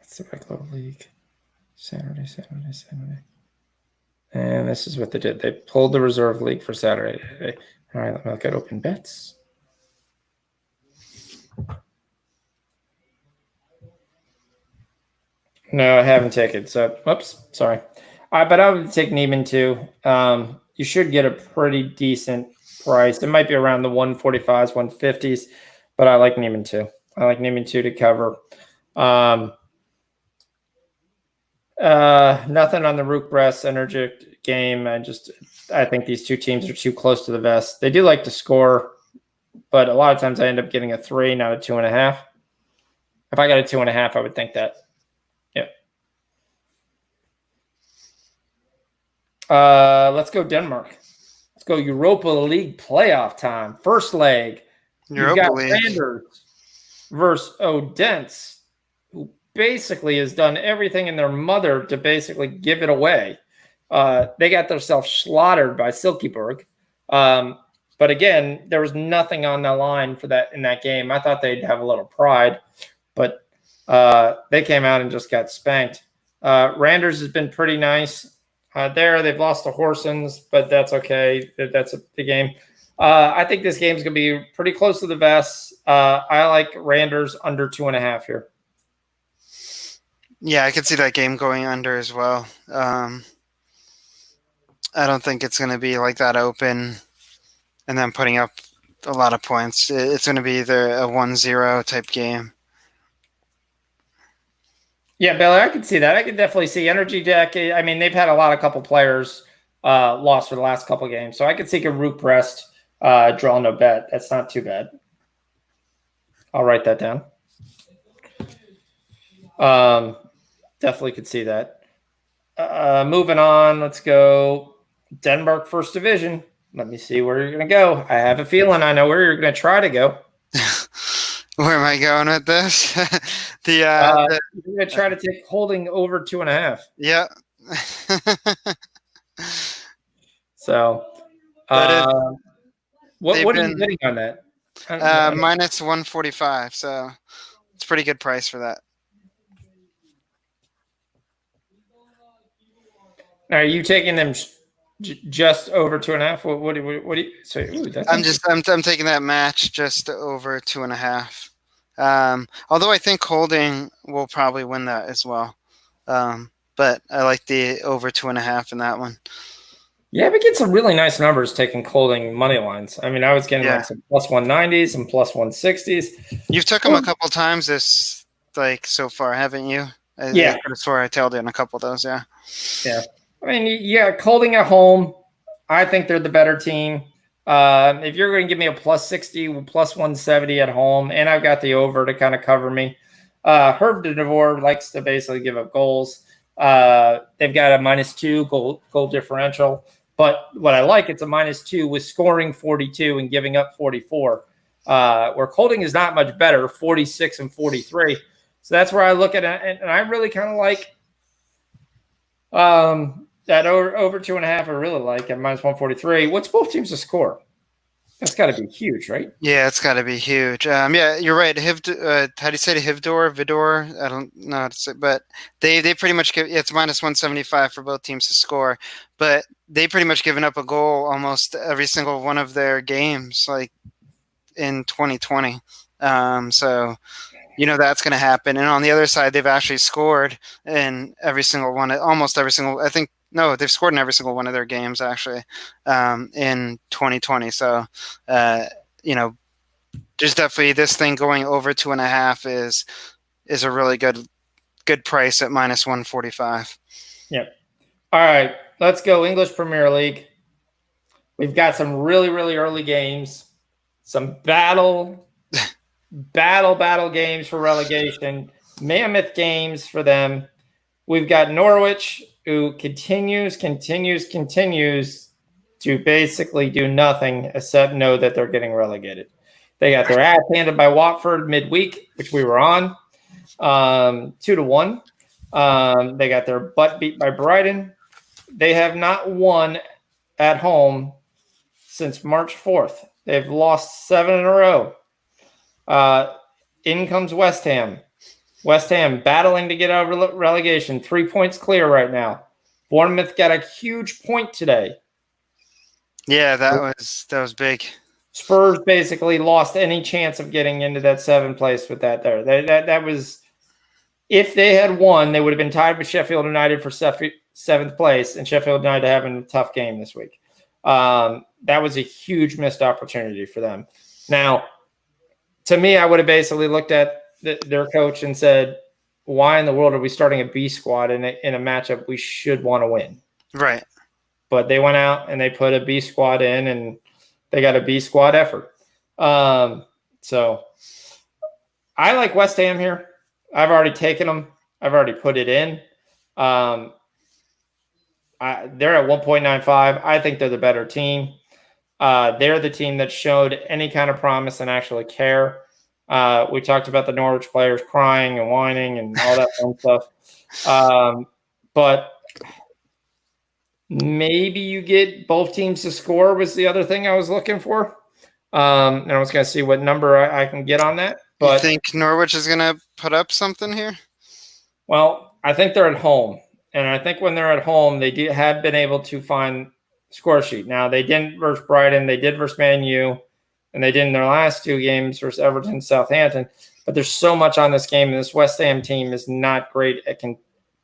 It's the regular league. Saturday. And this is what they did. They pulled the reserve league for Saturday. All right, let me look at open bets. No, I haven't taken. So, whoops, sorry. But I would take Neiman 2. You should get a pretty decent price. It might be around the 145s, 150s, but I like Neiman 2. I like Neiman 2 to cover. Nothing on the Ruprecht Energetic game. I think these two teams are too close to the vest. They do like to score, but a lot of times I end up getting a 3, not a 2.5. If I got a 2.5, I would think that. Let's go Denmark. Let's go Europa League playoff time. First leg. You've got Randers versus Odense, who basically has done everything in their mother to basically give it away. They got themselves slaughtered by Silkeborg. But again, there was nothing on the line for that in that game. I thought they'd have a little pride, but they came out and just got spanked. Randers has been pretty nice. They've lost to Horsens, but that's okay. That's the game. I think this game's going to be pretty close to the vest. I like Randers under 2.5 here. Yeah, I could see that game going under as well. I don't think it's going to be like that open and then putting up a lot of points. It's going to be either a 1-0 type game. Yeah, Billy, I could see that. I could definitely see Energy Deck. I mean, they've had a couple players lost for the last couple games, so I could see a root pressed draw no bet. That's not too bad. I'll write that down. Definitely could see that. Moving on, let's go Denmark First Division. Let me see where you're going to go. I have a feeling I know where you're going to try to go. Where am I going with this? You're going to try to take holding over 2.5. Yeah. So, what are you bidding on that? Minus 145. So it's a pretty good price for that. Are you taking them just over 2.5? What do you say? I'm taking that match just over 2.5. Although I think holding will probably win that as well. But I like the over 2.5 in that one. Yeah, we get some really nice numbers taking holding money lines. I mean, I was getting like some plus 190s and plus 160s. You've took them a couple times this so far, haven't you? Yeah, I could have swore I tailed in a couple of those. Yeah. Yeah. I mean, yeah, holding at home, I think they're the better team. If you're going to give me a plus 60, plus 170 at home, and I've got the over to kind of cover me. Herb de Devore likes to basically give up goals. They've got a -2 goal differential. But what I like, it's a -2 with scoring 42 and giving up 44. Where holding is not much better, 46 and 43. So that's where I look at it. And I really kind of like that over 2.5. I really like at -143. What's both teams to score? That's got to be huge, right? Yeah, it's got to be huge. Yeah, you're right. How do you say it? Vidor? I don't know how to say, but they pretty much give. It's -175 for both teams to score, but they pretty much given up a goal almost every single one of their games, like in 2020. So that's going to happen. And on the other side, they've actually scored in every single one, almost every single. I think. No, they've scored in every single one of their games actually in 2020. So, there's definitely this thing going over 2.5 is a really good price at -145. Yep. All right, let's go English Premier League. We've got some really, really early games, some battle games for relegation, mammoth games for them. We've got Norwich, who continues to basically do nothing except know that they're getting relegated. They got their ass handed by Watford midweek, which we were on, 2-1. They got their butt beat by Brighton. They have not won at home since March 4th. They've lost 7 in a row. In comes West Ham. West Ham battling to get out of relegation, 3 points clear right now. Bournemouth got a huge point today. Yeah, that was big. Spurs basically lost any chance of getting into that 7th place with that there. That was, if they had won, they would have been tied with Sheffield United for 7th place, and Sheffield United having a tough game this week. That was a huge missed opportunity for them. Now, to me, I would have basically looked at their coach and said, why in the world are we starting a B squad in a matchup we should want to win? Right. But they went out and they put a B squad in, and they got a B squad effort. So I like West Ham here. I've already taken them. I've already put it in. They're at 1.95. I think they're the better team. They're the team that showed any kind of promise and actually care. We talked about the Norwich players crying and whining and all that fun stuff. But maybe you get both teams to score was the other thing I was looking for. And I was going to see what number I can get on that. But you think Norwich is going to put up something here? Well, I think they're at home. And I think when they're at home, they have been able to find score sheet. Now, they didn't versus Brighton. They did versus Man U. And they did in their last 2 games versus Everton, Southampton. but there's so much on this game, and this West Ham team is not great at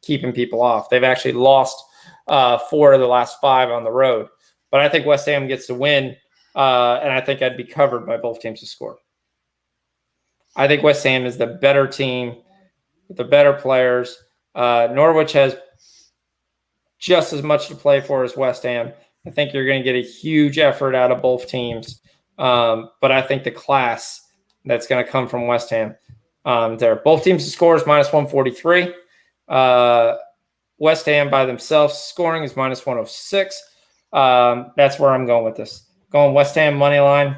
keeping people off. They've actually lost 4 of the last 5 on the road. But I think West Ham gets the win, and I think I'd be covered by both teams to score. I think West Ham is the better team, the better players. Norwich has just as much to play for as West Ham. I think you're going to get a huge effort out of both teams. But I think the class that's going to come from West Ham there. Both teams to score is minus 143. West Ham by themselves scoring is minus 106. That's where I'm going with this. Going West Ham money line.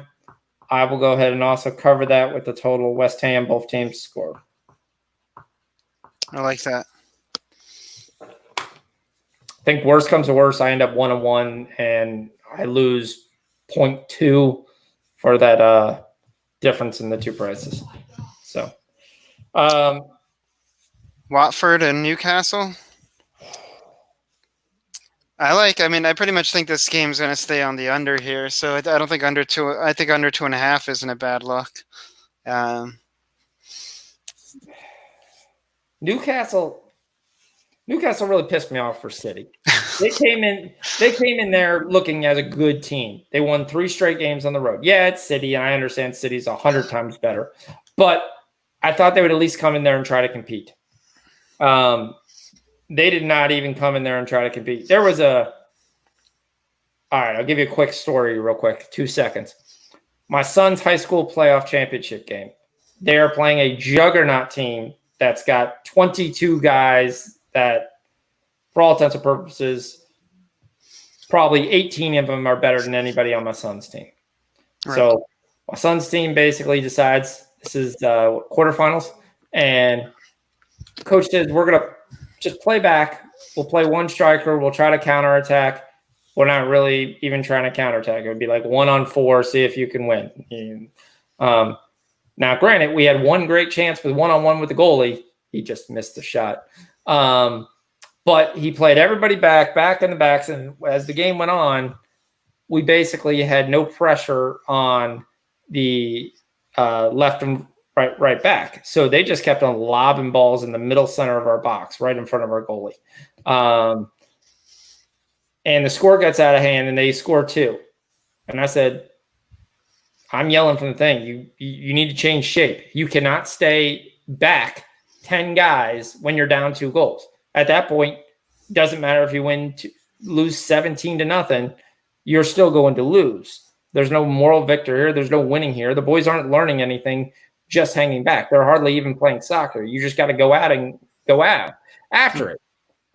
I will go ahead and also cover that with the total West Ham, both teams score. I like that. I think worst comes to worst, I end up 1-1 and I lose 0.2 for that difference in the two prices. So, Watford and Newcastle. I pretty much think this game's going to stay on the under here. So I don't think under 2. I think under 2.5 isn't a bad look. Newcastle really pissed me off for City. They came in there looking as a good team. They won 3 straight games on the road. Yeah, it's City, and I understand City's 100 times better. But I thought they would at least come in there and try to compete. They did not even come in there and try to compete. All right, I'll give you a quick story real quick, 2 seconds. My son's high school playoff championship game. They are playing a juggernaut team that's got 22 guys that, for all intents and purposes, probably 18 of them are better than anybody on my son's team. Right. So my son's team basically decides this is quarterfinals, and the coach says, we're going to just play back. We'll play one striker. We'll try to counterattack. We're not really even trying to counterattack. It would be like 1-on-4, see if you can win. Now, granted, we had one great chance with 1-on-1 with the goalie. He just missed the shot. But he played everybody back in the backs. And as the game went on, we basically had no pressure on the left and right back. So they just kept on lobbing balls in the middle center of our box, right in front of our goalie. And the score gets out of hand, and they score 2. And I said, I'm yelling from the thing. You need to change shape. You cannot stay back 10 guys when you're down 2 goals. At that point, doesn't matter if you lose 17-0, you're still going to lose. There's no moral victor here. There's no winning here. The boys aren't learning anything just hanging back. They're hardly even playing soccer. You just got to go out after it.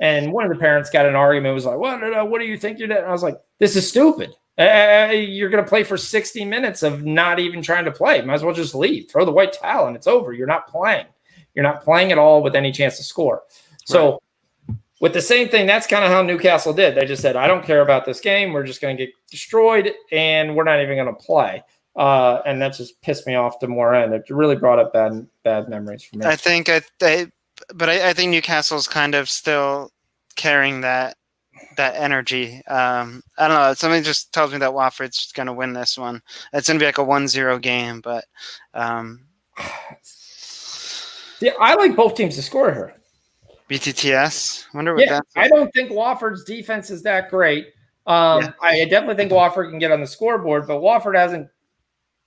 And one of the parents got an argument, was like, what do you think you're doing? I was like, this is stupid. You're going to play for 60 minutes of not even trying to play. Might as well just leave. Throw the white towel and it's over. You're not playing. You're not playing at all with any chance to score. So with the same thing, that's kind of how Newcastle did. They just said, I don't care about this game. We're just going to get destroyed, and we're not even going to play. And that just pissed me off to more end. It really brought up bad memories for me. I think Newcastle's kind of still carrying that energy. I don't know. Something just tells me that Watford's going to win this one. It's going to be like a 1-0 game, but yeah, I like both teams to score here. BTTS. Wonder what that's. I don't think Watford's defense is that great. I definitely think Watford can get on the scoreboard, but Watford hasn't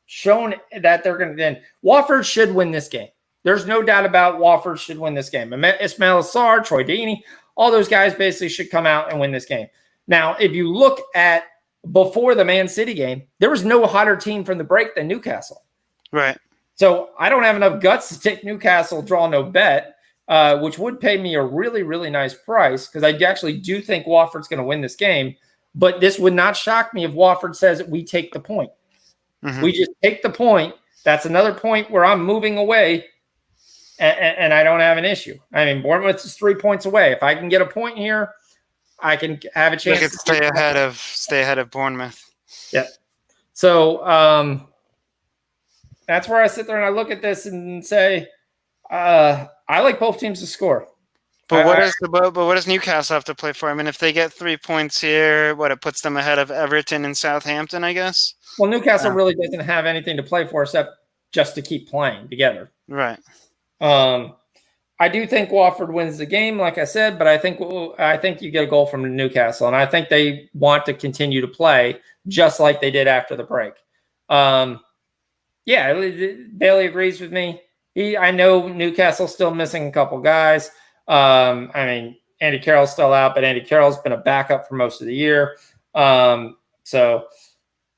shown that they're going to win. Watford should win this game. There's no doubt about Watford should win this game. Ismail Assar, Troy Deeney, all those guys basically should come out and win this game. Now, if you look at before the Man City game, there was no hotter team from the break than Newcastle. Right. So I don't have enough guts to take Newcastle draw no bet, which would pay me a really, really nice price because I actually do think Watford's going to win this game. But this would not shock me if Watford says we take the point. Mm-hmm. We just take the point. That's another point where I'm moving away, and I don't have an issue. I mean, Bournemouth is 3 points away. If I can get a point here, I can have a chance to stay ahead of Bournemouth. Yeah. So that's where I sit there and I look at this and say, I like both teams to score. But what does Newcastle have to play for? I mean, if they get 3 points here, it puts them ahead of Everton and Southampton, I guess. Well, Newcastle really doesn't have anything to play for except just to keep playing together. Right. I do think Watford wins the game, like I said, but I think you get a goal from Newcastle, and I think they want to continue to play just like they did after the break. Yeah, Bailey agrees with me. I know Newcastle's still missing a couple guys. I mean, Andy Carroll's still out, but Andy Carroll's been a backup for most of the year. So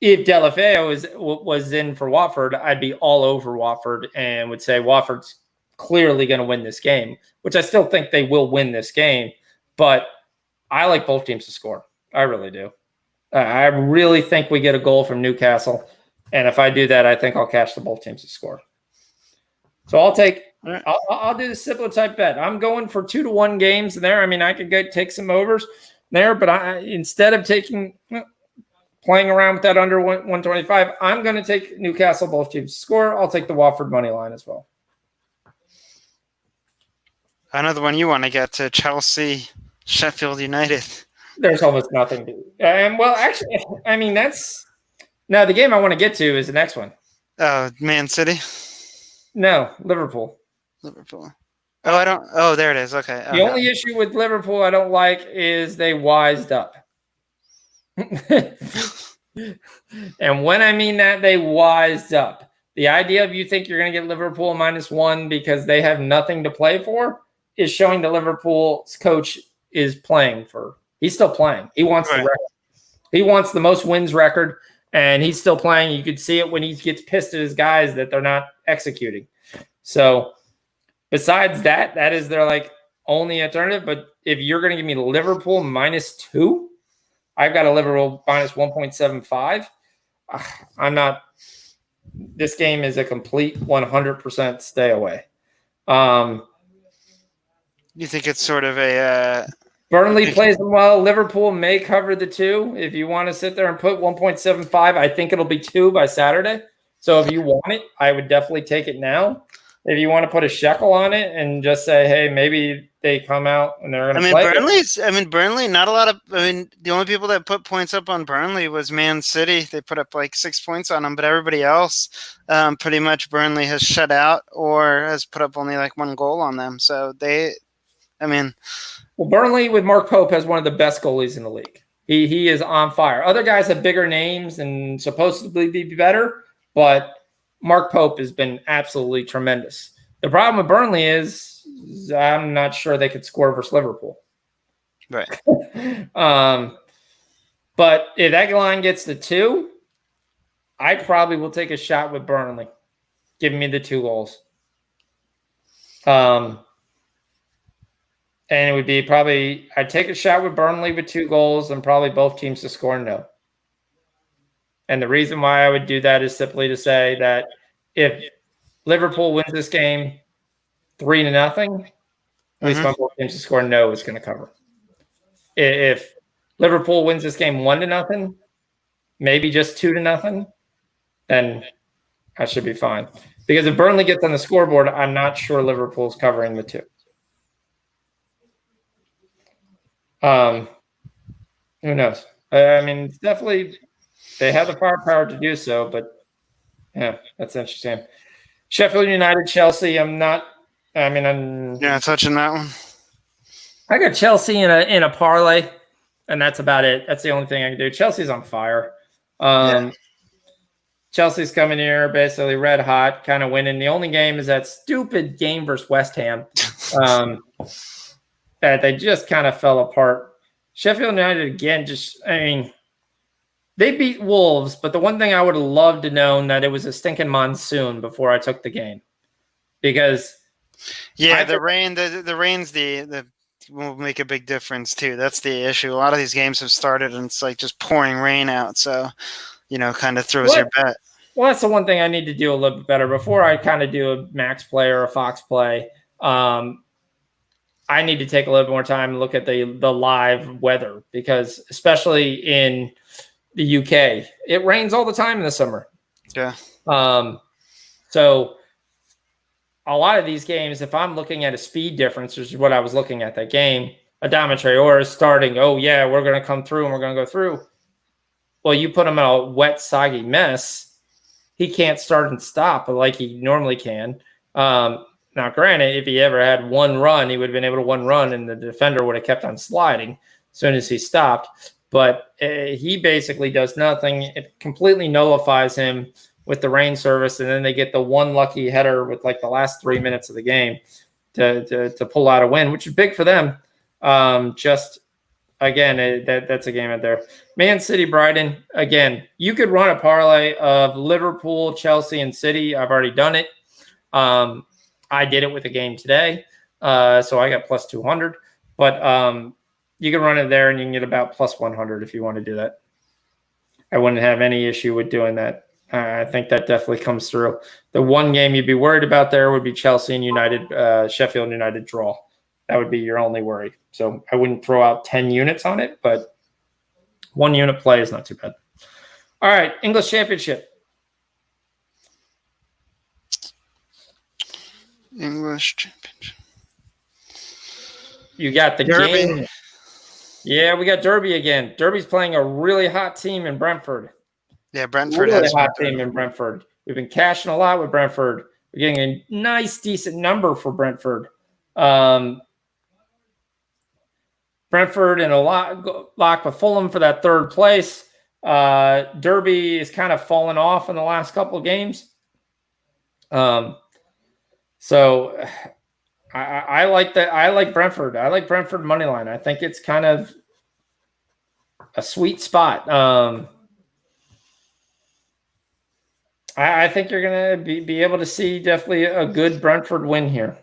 if Delafeu was in for Watford, I'd be all over Watford and would say Watford's clearly going to win this game, which I still think they will win this game. But I like both teams to score. I really do. I really think we get a goal from Newcastle. And if I do that, I think I'll cash the both teams to score. So I'll do the simpler type bet. I'm going for 2-1 games there. I mean, I could take some overs there, but instead of playing around with that under 125, I'm going to take Newcastle both teams to score. I'll take the Watford money line as well. Another one you want to get to Chelsea, Sheffield United. There's almost nothing to. And well, actually, I mean now the game I want to get to is the next one. Man City. No, Liverpool. Oh, there it is. Okay. The only issue with Liverpool I don't like is they wised up. And when I mean that, they wised up. The idea of you think you're going to get Liverpool -1 because they have nothing to play for is showing the Liverpool's coach is playing for. He's still playing. He wants the record. He wants the most wins record, and he's still playing. You could see it when he gets pissed at his guys that they're not executing. So besides that is their only alternative. But if you're going to give me Liverpool -2, I've got a Liverpool -1.75. I'm not. This game is a complete 100% stay away. You think it's sort of a Burnley plays them well. Liverpool may cover the 2. If you want to sit there and put 1.75, I think it'll be 2 by Saturday. So if you want it, I would definitely take it now. If you want to put a shekel on it and just say, hey, maybe they come out and they're going to play. Burnley, not a lot of – the only people that put points up on Burnley was Man City. They put up 6 points on them, but everybody else pretty much Burnley has shut out or has put up only 1 goal on them. So well, Burnley with Mark Pope has one of the best goalies in the league. He is on fire. Other guys have bigger names and supposedly be better, but Mark Pope has been absolutely tremendous. The problem with Burnley is I'm not sure they could score versus Liverpool. Right. But if that line gets to 2, I probably will take a shot with Burnley, giving me the 2 goals. And it would be probably I'd take a shot with Burnley with 2 goals and probably both teams to score no. And the reason why I would do that is simply to say that if Liverpool wins this game 3-0, at least my both teams to score no is going to cover. If Liverpool wins this game 1-0, maybe just 2-0, then I should be fine. Because if Burnley gets on the scoreboard, I'm not sure Liverpool's covering the 2. Who knows? I mean, it's definitely they have the firepower to do so, but yeah, that's interesting. Sheffield United, Chelsea. I'm not touching that one. I got Chelsea in a parlay, and that's about it. That's the only thing I can do. Chelsea's on fire. Chelsea's coming here basically red hot, kind of winning. The only game is that stupid game versus West Ham. That they just kind of fell apart. Sheffield United, again, they beat Wolves, but the one thing I would have loved to know that it was a stinking monsoon before I took the game. Because the rain's will make a big difference too. That's the issue. A lot of these games have started and it's just pouring rain out, so kind of throws your bet. Well, that's the one thing I need to do a little bit better before I kind of do a max play or a fox play. I need to take a little bit more time and look at the live weather because especially in the UK, it rains all the time in the summer. Yeah. So a lot of these games, if I'm looking at a speed difference, which is what I was looking at that game, Adama Traore is starting, oh yeah, we're going to come through and we're going to go through. Well, you put them in a wet, soggy mess. he can't start and stop like he normally can. Now, granted, if he ever had one run, he would have been able to one run, and the defender would have kept on sliding as soon as he stopped. But he basically does nothing. It completely nullifies him with the rain service, and then they get the one lucky header with like the last 3 minutes of the game to pull out a win, which is big for them. Just again, that's a game out there. Man City, Brighton. Again, you could run a parlay of Liverpool, Chelsea, and City. I've already done it. I did it with a game today, so I got plus 200. But you can run it there, and you can get about plus 100 if you want to do that. I wouldn't have any issue with doing that. I think that definitely comes through. The one game you'd be worried about there would be Chelsea and United, Sheffield United draw. That would be your only worry. So I wouldn't throw out 10 units on it, but 1 unit play is not too bad. All right, English Championship. English Championship. You got the Derby. game. Yeah, we got Derby again. Derby's playing a really hot team in Brentford. Yeah, Brentford really has hot team in Brentford. We've been cashing a lot with Brentford. We're getting a nice, decent number for Brentford. Brentford and a lock with Fulham for that third place. Derby is kind of fallen off in the last couple of games. So I like that. I like Brentford. I like Brentford money line. I think it's kind of a sweet spot. I think you're going to be able to see definitely a good Brentford win here.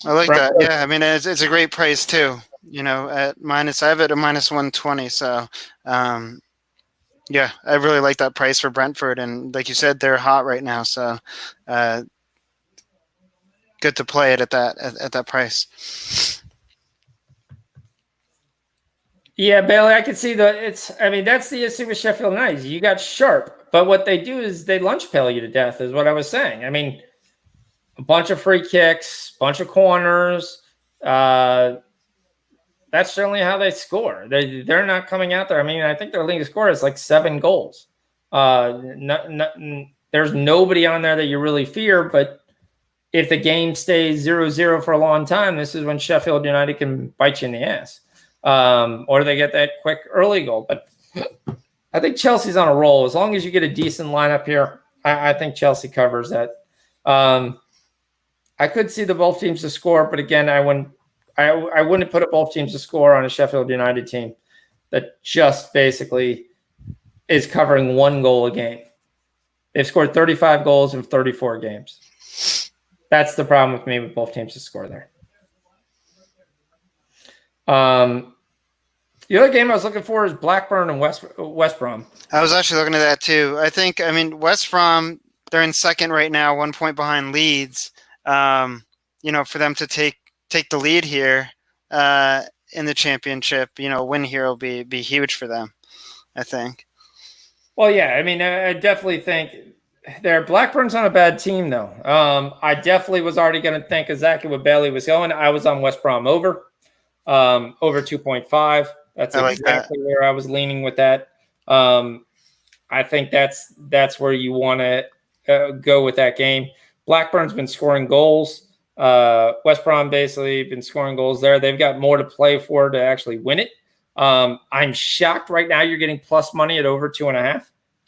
I like Brentford. that. Yeah, I mean, it's a great price too. At minus, I have it at minus 120. So, yeah, I really like that price for Brentford. And like you said, they're hot right now. So, good to play it at that price. Yeah, Bailey, I can see that's the issue with Sheffield United. You got sharp, but what they do is they lunch pail you to death, is what I was saying. I mean, a bunch of free kicks, bunch of corners. That's certainly how they score. They're not coming out there. I mean, I think their leading score is like 7 goals. There's nobody on there that you really fear, but if the game stays 0-0 for a long time, this is when Sheffield United can bite you in the ass. Or they get that quick early goal. But I think Chelsea's on a roll. As long as you get a decent lineup here, I think Chelsea covers that. I could see the both teams to score, but again, I wouldn't put up both teams to score on a Sheffield United team that just basically is covering 1 goal a game. They've scored 35 goals in 34 games. That's the problem with me with both teams to score there. The other game I was looking for is Blackburn and West Brom. I was actually looking at that too. West Brom, they're in second right now, 1 point behind Leeds. For them to take the lead here in the championship, a win here will be huge for them, I think. Well, yeah, I mean, I definitely think Blackburn's on a bad team, though. I definitely was already going to think exactly what Bailey was going. I was on West Brom over 2.5. That's exactly where I was leaning with that. I think that's where you want to go with that game. Blackburn's been scoring goals. West Brom basically been scoring goals there. They've got more to play for to actually win it. I'm shocked right now you're getting plus money at over 2.5.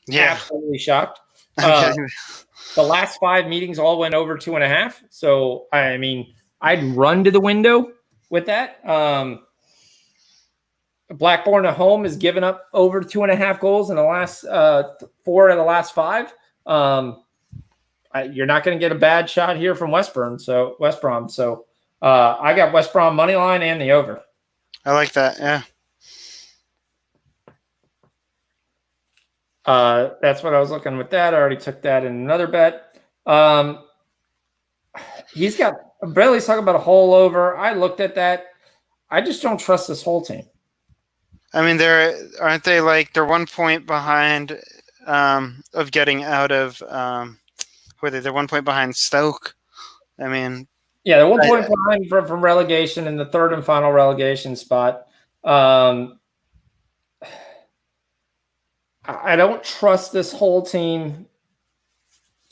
Yeah. Absolutely shocked. The last 5 meetings all went over 2.5. So, I mean, I'd run to the window with that. Blackburn at home has given up over 2.5 goals in the last 4 of the last 5. You're not going to get a bad shot here from West Brom. So I got West Brom money line and the over. I like that. Yeah. That's what I was looking with that. I already took that in another bet. He's got Bradley's talking about a hole over. I looked at that. I just don't trust this whole team. I mean, they're 1 point behind of getting out of they're 1 point behind Stoke. I mean, yeah, they're 1 point behind from relegation in the third and final relegation spot. I don't trust this whole team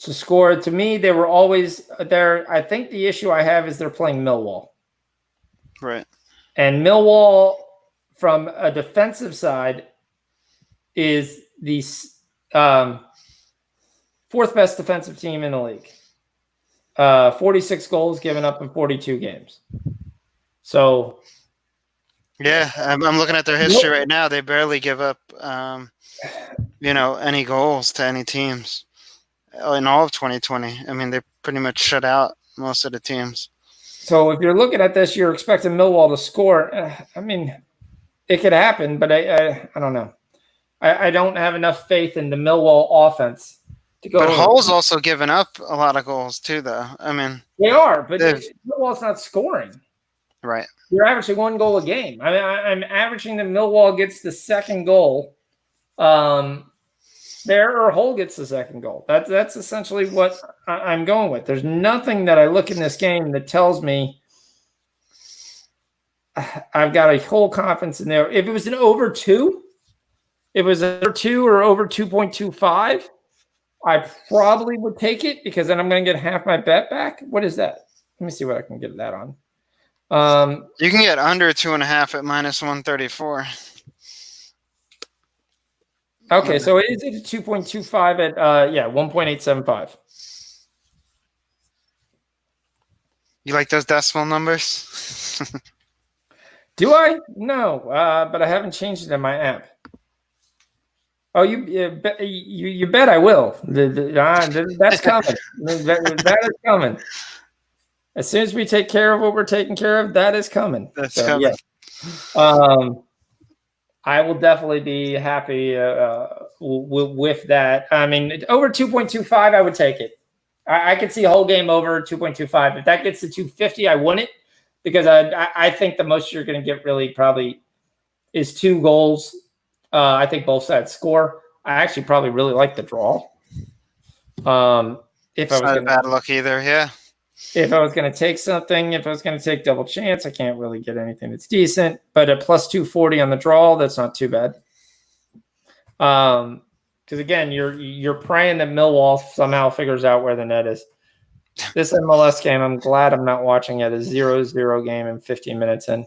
to score. To me, they were always there. I think the issue I have is they're playing Millwall. Right. And Millwall, from a defensive side, is the fourth best defensive team in the league. 46 goals given up in 42 games. So, yeah, I'm looking at their history right now. They barely give up, any goals to any teams in all of 2020. I mean, they pretty much shut out most of the teams. So if you're looking at this, you're expecting Millwall to score. I mean, it could happen, but I don't know. I don't have enough faith in the Millwall offense to go. But Hull's also given up a lot of goals too, though. I mean, they are, but Millwall's not scoring. Right. You're averaging 1 goal a game. I mean, I'm averaging that Millwall gets the second goal. There or Hull gets the second goal. That's essentially what I'm going with. There's nothing that I look in this game that tells me I've got a whole confidence in there. If it was an over 2, if it was over 2 or over 2.25, I probably would take it because then I'm going to get half my bet back. What is that? Let me see what I can get that on. You can get under 2.5 at minus 134. Okay, so it is at 2.25 at 1.875. You like those decimal numbers? Do I? No, but I haven't changed it in my app. Oh, you bet I will. That's coming. That is coming. As soon as we take care of what we're taking care of, that is coming. That's coming. Yeah. I will definitely be happy with that. I mean, over 2.25, I would take it. I could see a whole game over 2.25. If that gets to 250, I wouldn't, because I think the most you're going to get really probably is 2 goals. I think both sides score. I actually probably really like the draw. If I was not a bad look either, yeah. If I was going to take something, if I was going to take double chance, I can't really get anything that's decent. But at plus 240 on the draw, that's not too bad. Because again, you're praying that Millwall somehow figures out where the net is. This MLS game, I'm glad I'm not watching it a 0-0 game and 15 minutes in.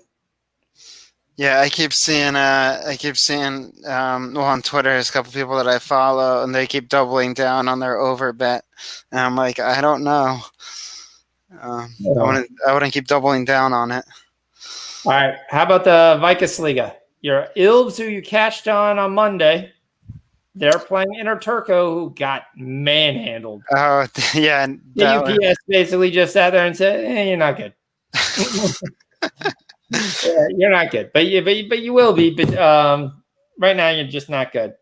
Yeah, I keep seeing on Twitter, there's a couple people that I follow, and they keep doubling down on their over bet. And I'm like, I don't know. I wouldn't keep doubling down on it. All right. How about the Vicusliga? Your Ilves, who you catched on Monday, they're playing Interturco, who got manhandled. Oh, yeah. The UPS basically just sat there and said, you're not good. You're not good. But you will be. But right now, you're just not good.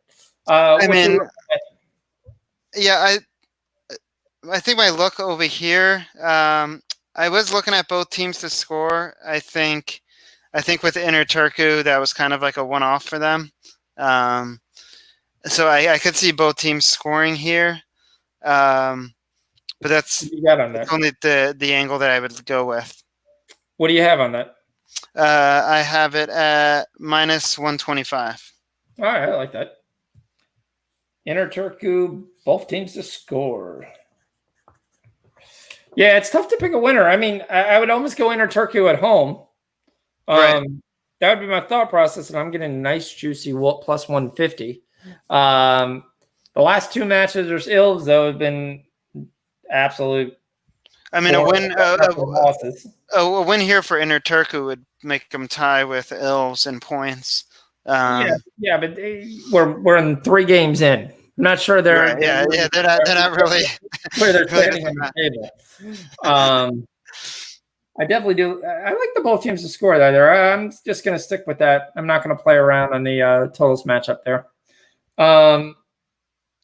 I think my look over here, I was looking at both teams to score. I think with Interturku, that was kind of like a one-off for them. So I could see both teams scoring here. But that's only the angle that I would go with. What do you have on that? I have it at minus 125. All right, I like that. Interturku, both teams to score. Yeah, it's tough to pick a winner. I mean, I would almost go Interturku at home. Right. That would be my thought process, and I'm getting a nice, juicy plus 150. The last 2 matches versus Ilves, though, have been absolute. I mean, a win here for Interturku would make them tie with Ilves in points. But we're in 3 games in. I'm not sure they're. Right, they're not really where they're standing on the table. I definitely do. I like the both teams to score there. I'm just going to stick with that. I'm not going to play around on the totals matchup there.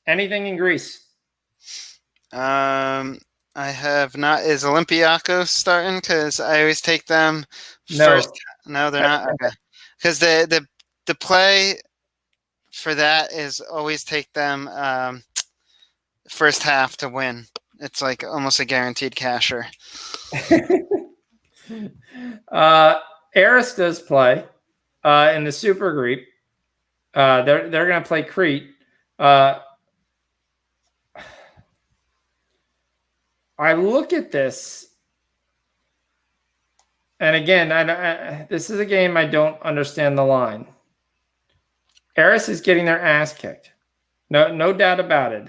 Anything in Greece? I have not. Is Olympiacos starting? Because I always take them first. No, they're not. Okay. Because the play for that is always take them first half to win. It's like almost a guaranteed casher. Aris does play in the Super Group. They're going to play Crete. I look at this, and again, this is a game I don't understand the line. Eris is getting their ass kicked. No doubt about it.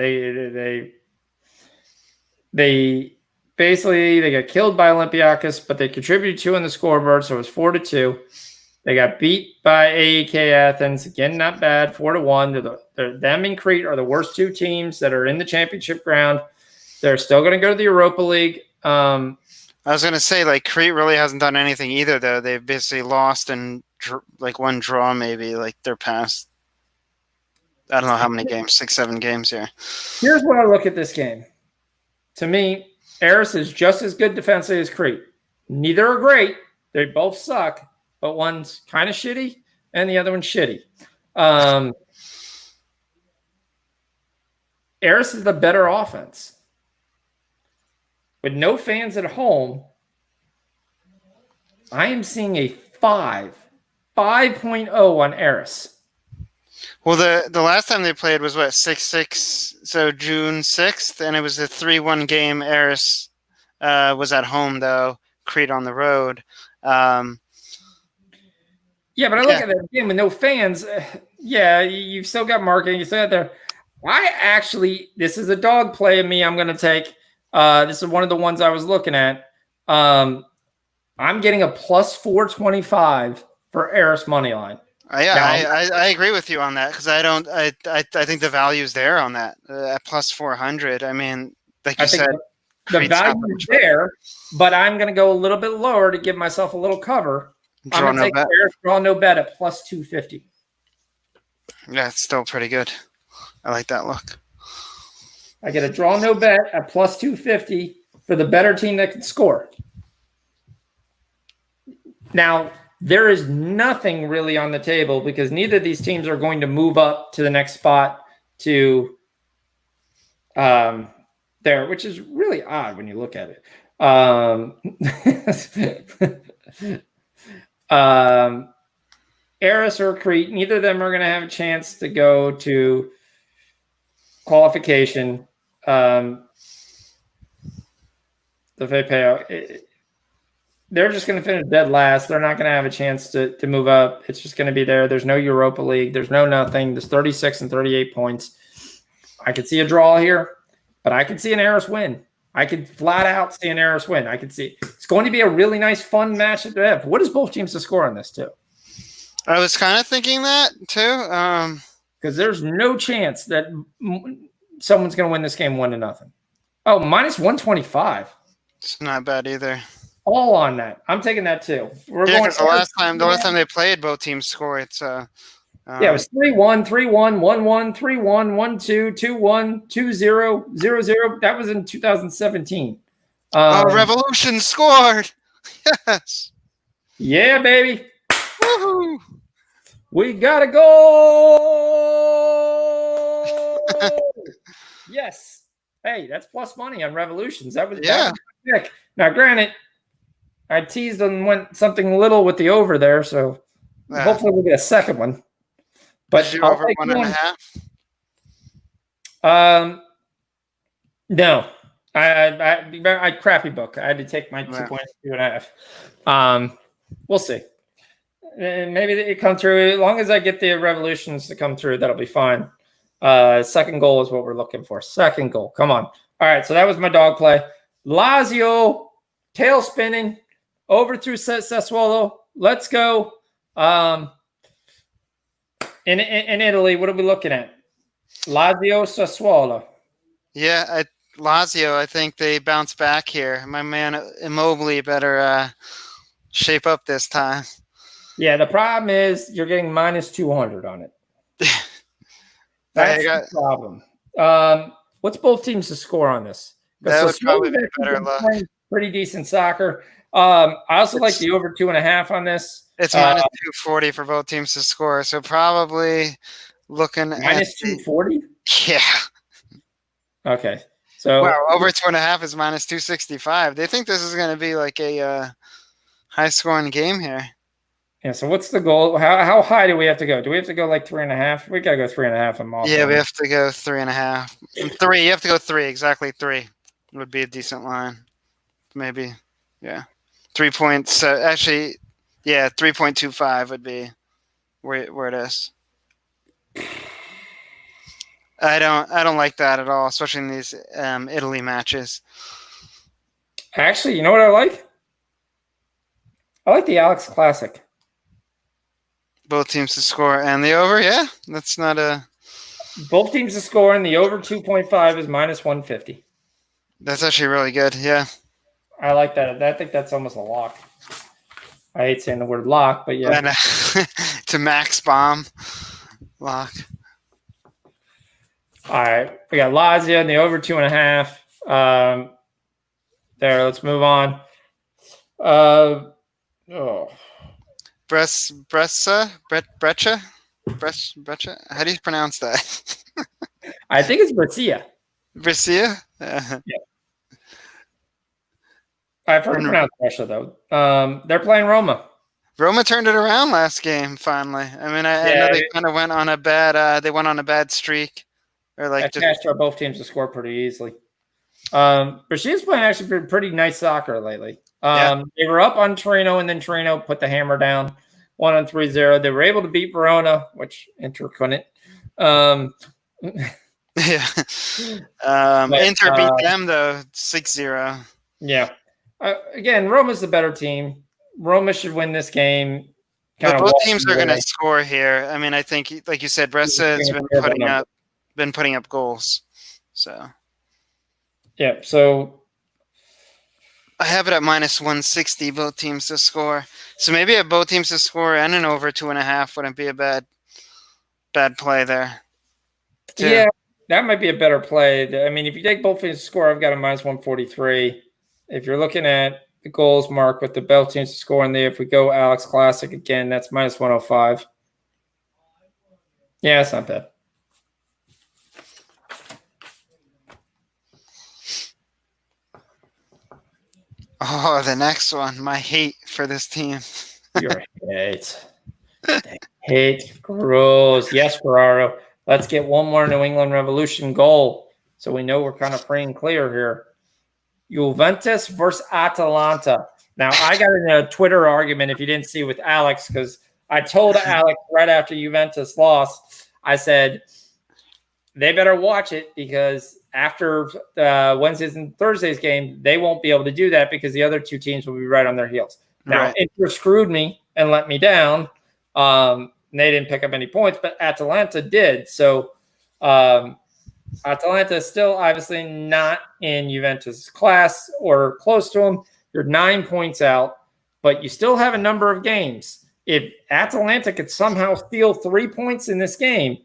They basically they got killed by Olympiacos, but they contributed 2 on the scoreboard, so it was 4-2. They got beat by AEK Athens. Again, not bad. 4-1. Them and Crete are the worst 2 teams that are in the championship ground. They're still going to go to the Europa League. I was going to say, like, Crete really hasn't done anything either, though. They've basically lost and, like, 1 draw maybe. Like, they're past, I don't know how many games, 6, 7 games here. Here's what I look at this game. To me, Eris is just as good defensively as Crete. Neither are great. They both suck, but one's kind of shitty and the other one's shitty. Eris is the better offense. With no fans at home, I am seeing a 5.0 on Eris. Well, the last time they played was, what, 6-6, so June 6th, and it was a 3-1 game. Eris was at home, though. Crete on the road. Yeah, but I look at that game with no fans. Yeah, you've still got marketing. You still got there. This is a dog play of me I'm going to take. This is one of the ones I was looking at. I'm getting a plus 425 for Eris money line. I agree with you on that because I think the value's there on that at plus 400. I mean, like you said, the value is there, but I'm going to go a little bit lower to give myself a little cover. I'm going to take Eris draw no bet at plus 250. Yeah, it's still pretty good. I like that look. I get a draw no bet at plus 250 for the better team that can score. Now, there is nothing really on the table because neither of these teams are going to move up to the next spot to there, which is really odd when you look at it. Eris or Crete, neither of them are going to have a chance to go to qualification. The payout. They're just going to finish dead last. They're not going to have a chance to move up. It's just going to be there. There's no Europa League. There's no nothing. There's 36 and 38 points. I could see a draw here, but I could see an Eris win. I could flat out see an Eris win. I could see it's going to be a really nice, fun match at the end. What is both teams to score on this too? I was kind of thinking that too. Because there's no chance that someone's going to win this game 1-0. Oh, minus 125. It's not bad either. All on that. I'm taking that too. Because the last time they played, both teams scored. So it was 3-1, 3-1, 1-1, 3-1, 1-2, 2-1, 2-0, 0-0. That was in 2017. Revolution scored. Yes. Yeah, baby. Woohoo. We gotta go. Yes. Hey, that's plus money on Revolutions. That was pick. Now, granted, I teased and went something little with the over there, so hopefully we'll get a second one. But you over 1.5? No. I crappy book. I had to take my 2.5. We'll see. Maybe it come through. As long as I get the Revolutions to come through, that'll be fine. Second goal is what we're looking for. Second goal. Come on. All right, so that was my dog play. Lazio, tail spinning, over through Sassuolo. Let's go. In Italy, what are we looking at? Lazio, Sassuolo. Yeah, Lazio, I think they bounce back here. My man Immobile better shape up this time. Yeah, the problem is you're getting minus 200 on it. That's the problem. What's both teams to score on this? That would probably be better luck. Pretty decent soccer. I also like the over 2.5 on this. It's minus 240 for both teams to score, so probably looking minus 240. Yeah. Okay. So over 2.5 is minus 265. They think this is going to be like a high-scoring game here. Yeah. So what's the goal? How high do we have to go? Do we have to go like 3.5? We gotta go 3.5 and off. Yeah, we have to go 3.5. And 3. You have to go 3. Exactly 3 would be a decent line. Maybe. Yeah. 3 points. Actually, yeah, 3.25 would be where it is. I don't like that at all, especially in these Italy matches. Actually, you know what I like? I like the Alex Classic. Both teams to score and the over. Yeah, that's not a. Both teams to score and the over 2.5 is minus 150. That's actually really good. Yeah. I like that. I think that's almost a lock. I hate saying the word lock, but yeah. And, to max bomb lock. All right. We got Lazio and the over 2.5. There, let's move on. Breccia? How do you pronounce that? I think it's Brescia. Brescia? Yeah. I've heard it pronounced Brescia, though. They're playing Roma. Roma turned it around last game, finally. I mean, I know they kind of went on a bad streak. Or like Castro, both teams to score pretty easily. Brescia's playing actually pretty nice soccer lately. They were up on Torino, and then Torino put the hammer down 1-3-0. They were able to beat Verona, which Inter couldn't. Yeah. Inter beat them though 6-0. Yeah. Again, Roma's the better team. Roma should win this game. But both teams are going to score here. I mean, I think, like you said, Brescia has been putting up goals. So. Yeah. So. I have it at minus 160. Both teams to score. So maybe at both teams to score and an over 2.5 wouldn't be a bad play there. Too. Yeah, that might be a better play. I mean, if you take both teams to score, I've got a minus 143. If you're looking at the goals mark with the both teams to score, and if we go Alex Classic again, that's minus 105. Yeah, it's not bad. Oh, the next one. My hate for this team. Your hate. Hate. Gross. Yes, Ferraro. Let's get one more New England Revolution goal so we know we're kind of free and clear here. Juventus versus Atalanta. Now, I got in a Twitter argument, if you didn't see, with Alex, because I told Alex right after Juventus lost, I said, they better watch it because after Wednesday's and Thursday's game, they won't be able to do that because the other two teams will be right on their heels. Now, Inter screwed me and let me down. They didn't pick up any points, but Atalanta did. So Atalanta is still obviously not in Juventus' class or close to them. You're 9 points out, but you still have a number of games. If Atalanta could somehow steal 3 points in this game,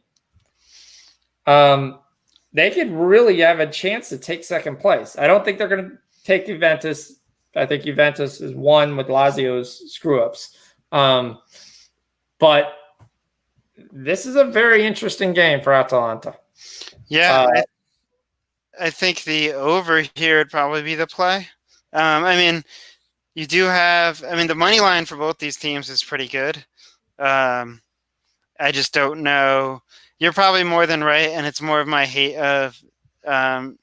they could really have a chance to take second place. I don't think they're going to take Juventus. I think Juventus is one with Lazio's screw-ups. But this is a very interesting game for Atalanta. Yeah, I think the over here would probably be the play. I mean, you do have – I mean, the money line for both these teams is pretty good. I just don't know. You're probably more than right, and it's more of my hate of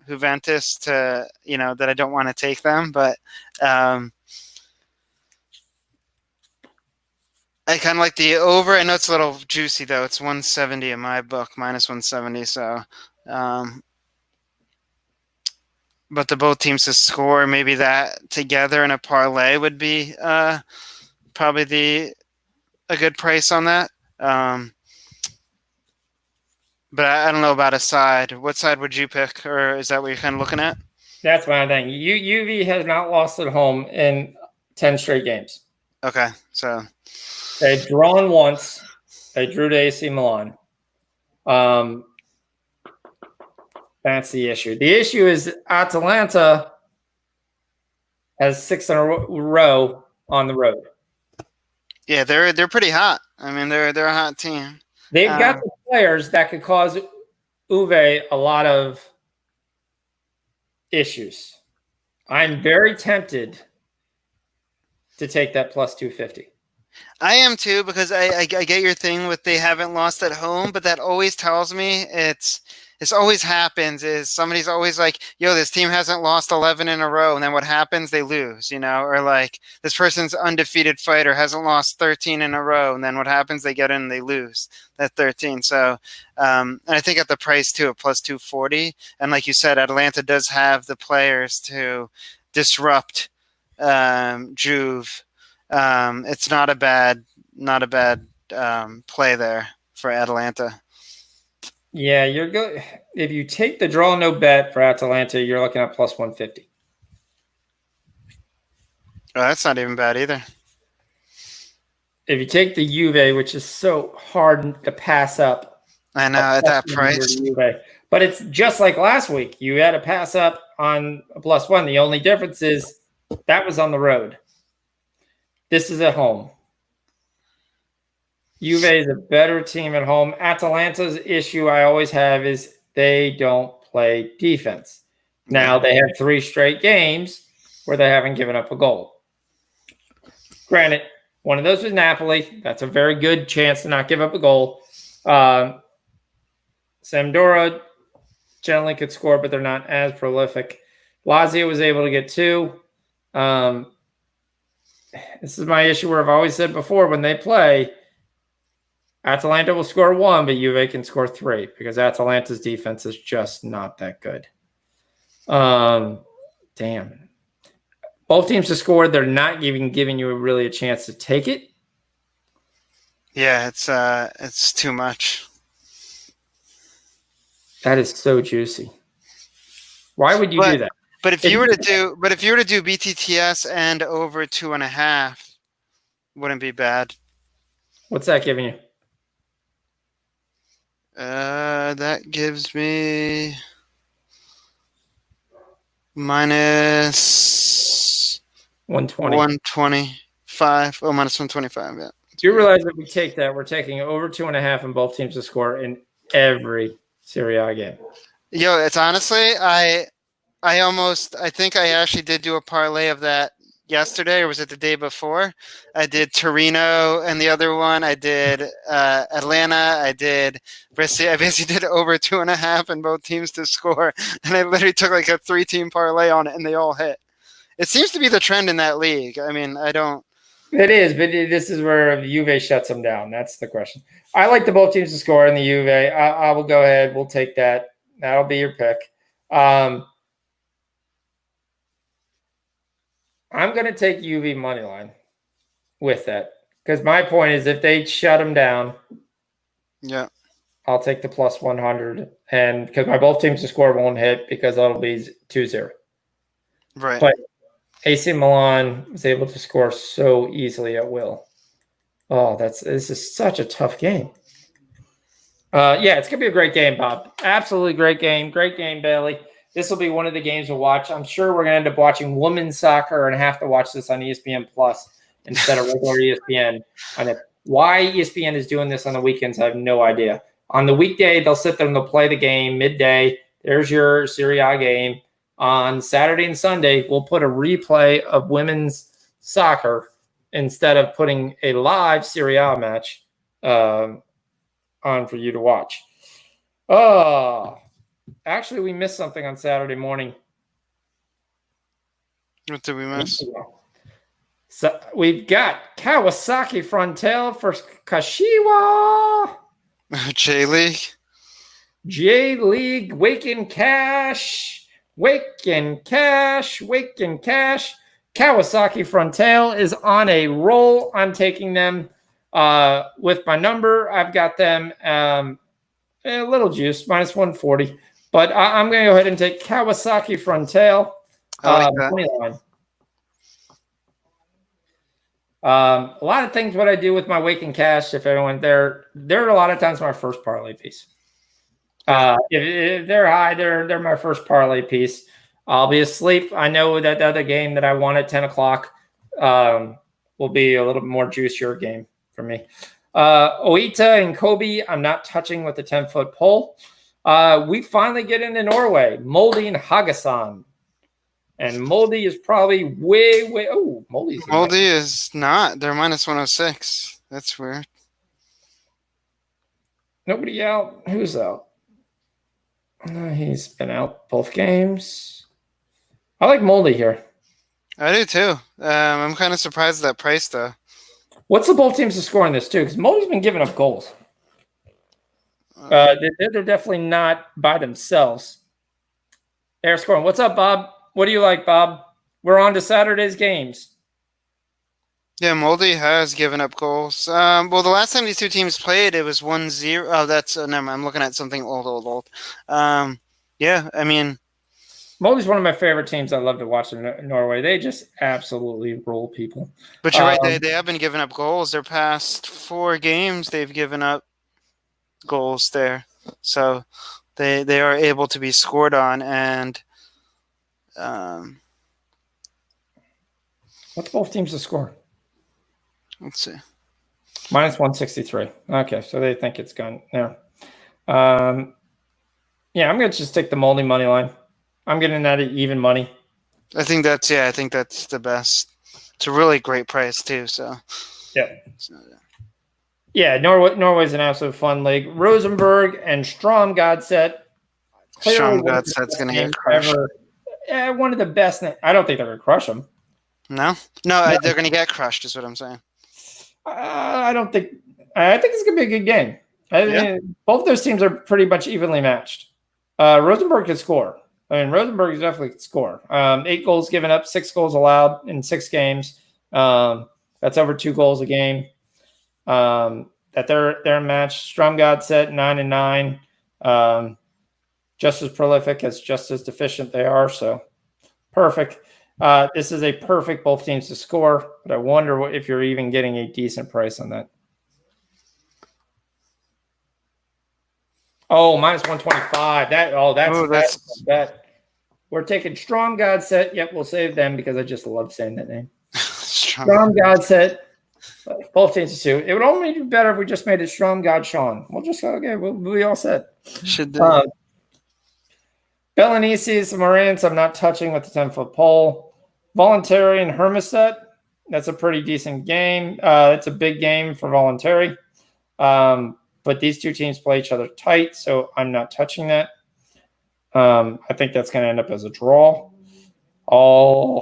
Juventus to, that I don't want to take them. But I kind of like the over. I know it's a little juicy, though. It's 170 in my book, minus 170. So, but the both teams to score, maybe that together in a parlay would be probably a good price on that. But I don't know about a side. What side would you pick, or is that what you're kind of looking at? That's my thing. UV has not lost at home in 10 straight games. Okay, so they've drawn once. They drew to AC Milan. That's the issue. The issue is Atalanta has 6 in a row on the road. Yeah, they're pretty hot. I mean, they're a hot team. They've got the players that could cause Uwe a lot of issues. I'm very tempted to take that plus 250. I am too, because I get your thing with they haven't lost at home, but that always tells me it's always happens is somebody's always like, yo, this team hasn't lost 11 in a row. And then what happens? They lose, or like this person's undefeated fighter hasn't lost 13 in a row. And then what happens? They get in and they lose that 13. So, and I think at the price too, at plus 240. And like you said, Atlanta does have the players to disrupt Juve. It's not a bad play there for Atalanta. Yeah, you're good. If you take the draw no bet for Atalanta, you're looking at plus 150. Oh, that's not even bad either. If you take the Juve, which is so hard to pass up. I know, at that price. But it's just like last week. You had to pass up on a plus one. The only difference is that was on the road. This is at home. Juve is a better team at home. Atalanta's issue I always have is they don't play defense. Now they have 3 straight games where they haven't given up a goal. Granted, one of those was Napoli. That's a very good chance to not give up a goal. Sampdoria generally could score, but they're not as prolific. Lazio was able to get 2. This is my issue where I've always said before, when they play, Atalanta will score 1, but Juve can score 3 because Atalanta's defense is just not that good. Damn. Both teams to score, they're not even giving you really a chance to take it. Yeah, it's too much. That is so juicy. Why would you do that? But if you were to do BTTS and over 2.5, wouldn't be bad. What's that giving you? That gives me minus 120. 125. Oh, minus 125. Yeah. Do you realize that we take that? We're taking over 2.5 and both teams to score in every Serie A game. Yo, it's honestly, I think I actually did do a parlay of that yesterday, or was it the day before? I did Torino and the other one. I did Atlanta. I did Brescia. I basically did over 2.5 and both teams to score. And I literally took like a 3-team parlay on it and they all hit. It seems to be the trend in that league. I mean, I don't. It is, but this is where Juve shuts them down. That's the question. I like the both teams to score in the Juve. I will go ahead. We'll take that. That'll be your pick. I'm going to take Juve money line with that because my point is if they shut them down, yeah, I'll take the plus 100, and because my both teams to score won't hit because that'll be 2-0. Right. But AC Milan was able to score so easily at will. Oh, this is such a tough game. Yeah, it's going to be a great game, Bob. Absolutely great game. Great game, Bailey. This will be one of the games we'll watch. I'm sure we're going to end up watching women's soccer and have to watch this on ESPN Plus instead of regular ESPN. Why ESPN is doing this on the weekends, I have no idea. On the weekday, they'll sit there and they'll play the game midday. There's your Serie A game. On Saturday and Sunday, we'll put a replay of women's soccer instead of putting a live Serie A match on for you to watch. Oh, actually, we missed something on Saturday morning. What did we miss? So we've got Kawasaki Frontale for Kashiwa. J-League. J-League, Waking Cash. Kawasaki Frontale is on a roll. I'm taking them with my number. I've got them a little juice, minus 140. But I'm going to go ahead and take Kawasaki Frontale. I like that. A lot of things what I do with my Waking Cash, if everyone they're a lot of times my first parlay piece. If they're high, they're my first parlay piece. I'll be asleep. I know that the other game that I won at 10 o'clock will be a little bit more juicier game for me. Oita and Kobe, I'm not touching with the 10-foot pole. We finally get into Norway. Molde and Haugesund. And Moldy is probably way. Oh, Moldy's Moldy is not. They're minus 106. That's weird. Nobody out. Who's out? He's been out both games. I like Moldy here. I do too. I'm kind of surprised at that price though. What's the both teams to score in this too? Because Moldy's been giving up goals. They're definitely not by themselves. They're scoring. What's up, Bob? What do you like, Bob? We're on to Saturday's games. Yeah, Moldy has given up goals. Well, the last time these two teams played, it was 1-0. Oh, that's never mind. I'm looking at something old. Yeah, I mean, Moldy's one of my favorite teams. I love to watch in Norway. They just absolutely roll people. But you're right. They have been giving up goals. Their past 4 games, they've given up goals there. So they are able to be scored on. And what's both teams to score? Let's see. Minus 163. Okay, so they think it's gone there. Yeah, I'm going to just take the Moldy money line. I'm getting that at even money. I think that's the best. It's a really great price too. So yeah, Norway's an absolute fun league. Rosenborg and Strom Godset. Strom Godset's going to get crushed. Yeah, one of the best. I don't think they're going to crush them. No, they're going to get crushed. Is what I'm saying. I don't think. I think it's going to be a good game. Both those teams are pretty much evenly matched. Rosenborg can score. I mean, Rosenborg definitely can score. 8 goals given up, 6 goals allowed in 6 games. That's over 2 goals a game. That they're matched. Strom Godset 9-9. Just as prolific as just as deficient they are. So perfect. This is a perfect both teams to score, but I wonder if you're even getting a decent price on that. Oh, minus 125. That's that. We're taking Strom Godset. Yep, we'll save them because I just love saying that name. Strom Godset. Both teams to 2. It would only be better if we just made it Strom God Shawn. We'll just we'll be all set. Should do. Belenices, Morantz, I'm not touching with the 10-foot pole. Voluntary and Hermistet, that's a pretty decent game. It's a big game for Voluntary. But these two teams play each other tight, so I'm not touching that. I think that's going to end up as a draw. You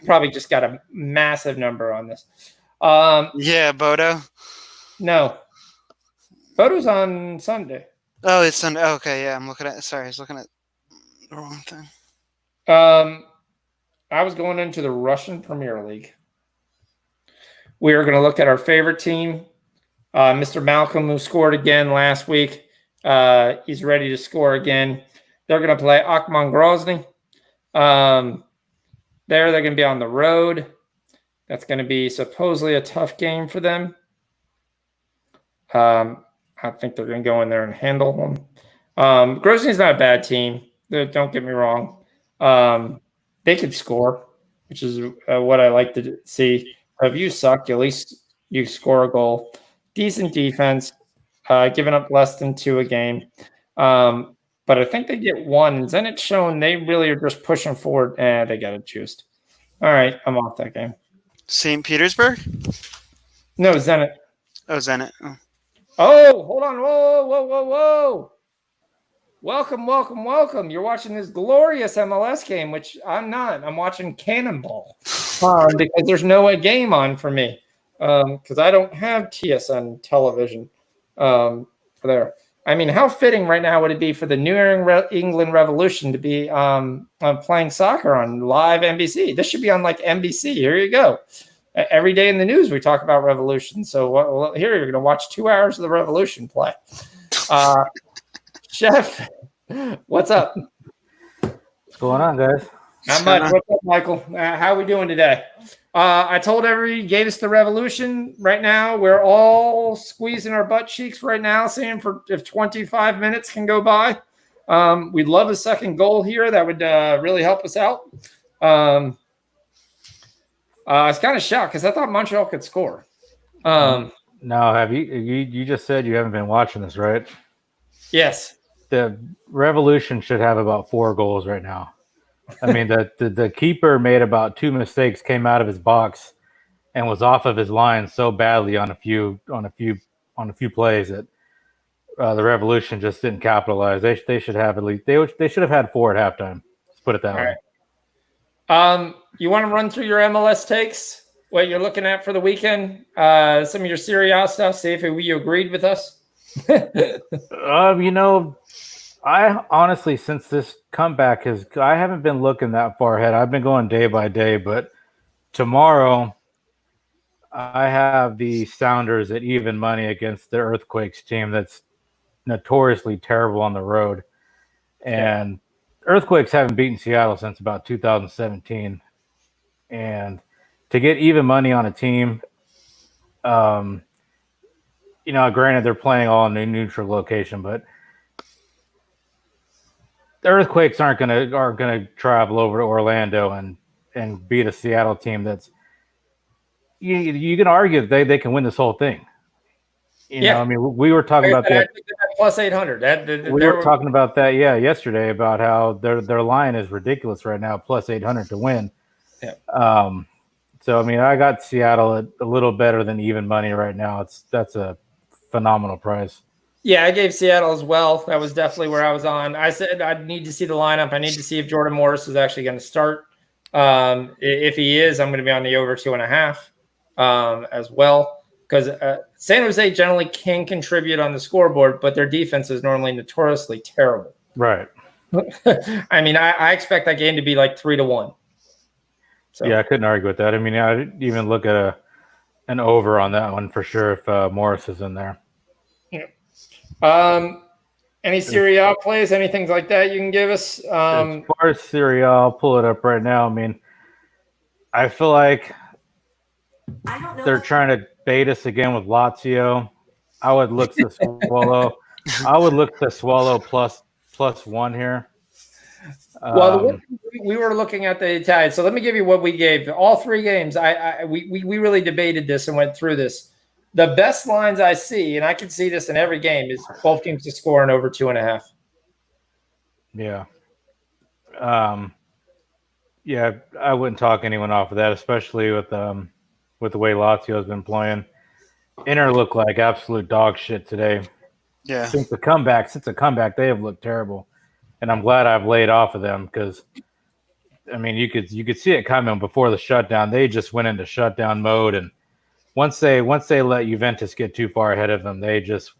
probably just got a massive number on this. Bodo? No. Bodo's on Sunday. Oh, it's Sunday. Oh, okay, yeah. I was looking at the wrong thing. I was going into the Russian Premier League. We are going to look at our favorite team. Mr. Malcolm, who scored again last week. He's ready to score again. They're going to play Akman Grozny. They're going to be on the road. That's going to be supposedly a tough game for them. I think they're going to go in there and handle them. Grozny's not a bad team. Don't get me wrong. They could score, which is what I like to see. If you suck, at least you score a goal. Decent defense, giving up less than 2 a game. But I think they get 1. And Zenit's shown they really are just pushing forward. They got it juiced. All right, I'm off that game. St. Petersburg? No, Zenit. Oh, Zenit. Oh, hold on. Whoa. Welcome. You're watching this glorious MLS game, which I'm not. I'm watching Cannonball because there's no game on for me because I don't have TSN television there. I mean, how fitting right now would it be for the New England Revolution to be playing soccer on live NBC? This should be on like NBC. Here you go. Every day in the news, we talk about Revolution. So here you're going to watch 2 hours of the Revolution play. Chef, what's up? What's going on, guys? Not much. What's up, Michael? How are we doing today? I told everybody, gave us the Revolution. Right now, we're all squeezing our butt cheeks right now, seeing if 25 minutes can go by. We'd love a second goal here. That would really help us out. I was kind of shocked because I thought Montreal could score. No, have you just said you haven't been watching this, right? Yes. The Revolution should have about 4 goals right now. I mean, the keeper made about 2 mistakes, came out of his box, and was off of his line so badly on a few plays that the Revolution just didn't capitalize. They should have at least they should have had 4 at halftime. Let's put it that way. Right. You want to run through your MLS takes? What you're looking at for the weekend? Some of your Serie A stuff. See if you agreed with us. I honestly, since this comeback I haven't been looking that far ahead. I've been going day by day, but tomorrow I have the Sounders at even money against the Earthquakes team that's notoriously terrible on the road. And Earthquakes haven't beaten Seattle since about 2017. And to get even money on a team, granted they're playing all in a neutral location, but the Earthquakes aren't gonna travel over to Orlando and beat a Seattle team that's you can argue that they can win this whole thing. I mean, we were talking about that plus 800. We were talking about that yesterday about how their line is ridiculous right now, plus 800 to win. Yeah. So I mean, I got Seattle at a little better than even money right now. That's a phenomenal price. Yeah, I gave Seattle as well. That was definitely where I was on. I said I need to see the lineup. I need to see if Jordan Morris is actually going to start. If he is, I'm going to be on the over 2.5 as well, because San Jose generally can contribute on the scoreboard, but their defense is normally notoriously terrible. Right. I mean, I expect that game to be like 3-1. So. Yeah, I couldn't argue with that. I mean, I'd even look at an over on that one for sure if Morris is in there. Yeah. Any Serie A plays, anything like that you can give us? As far as Serie A, I'll pull it up right now. I mean, I feel like they're trying to bait us again with Lazio. I would look to swallow. I would look to swallow plus 1 here. Well, we were looking at the Italian. So let me give you what we gave. All 3 games, we really debated this and went through this. The best lines I see, and I can see this in every game, is both teams to score in over 2.5. Yeah. Yeah, I wouldn't talk anyone off of that, especially with the way Lazio has been playing. Inter looked like absolute dog shit today. Yeah. Since the comeback, they have looked terrible. And I'm glad I've laid off of them because, I mean, you could see it coming before the shutdown. They just went into shutdown mode, and once they let Juventus get too far ahead of them, they just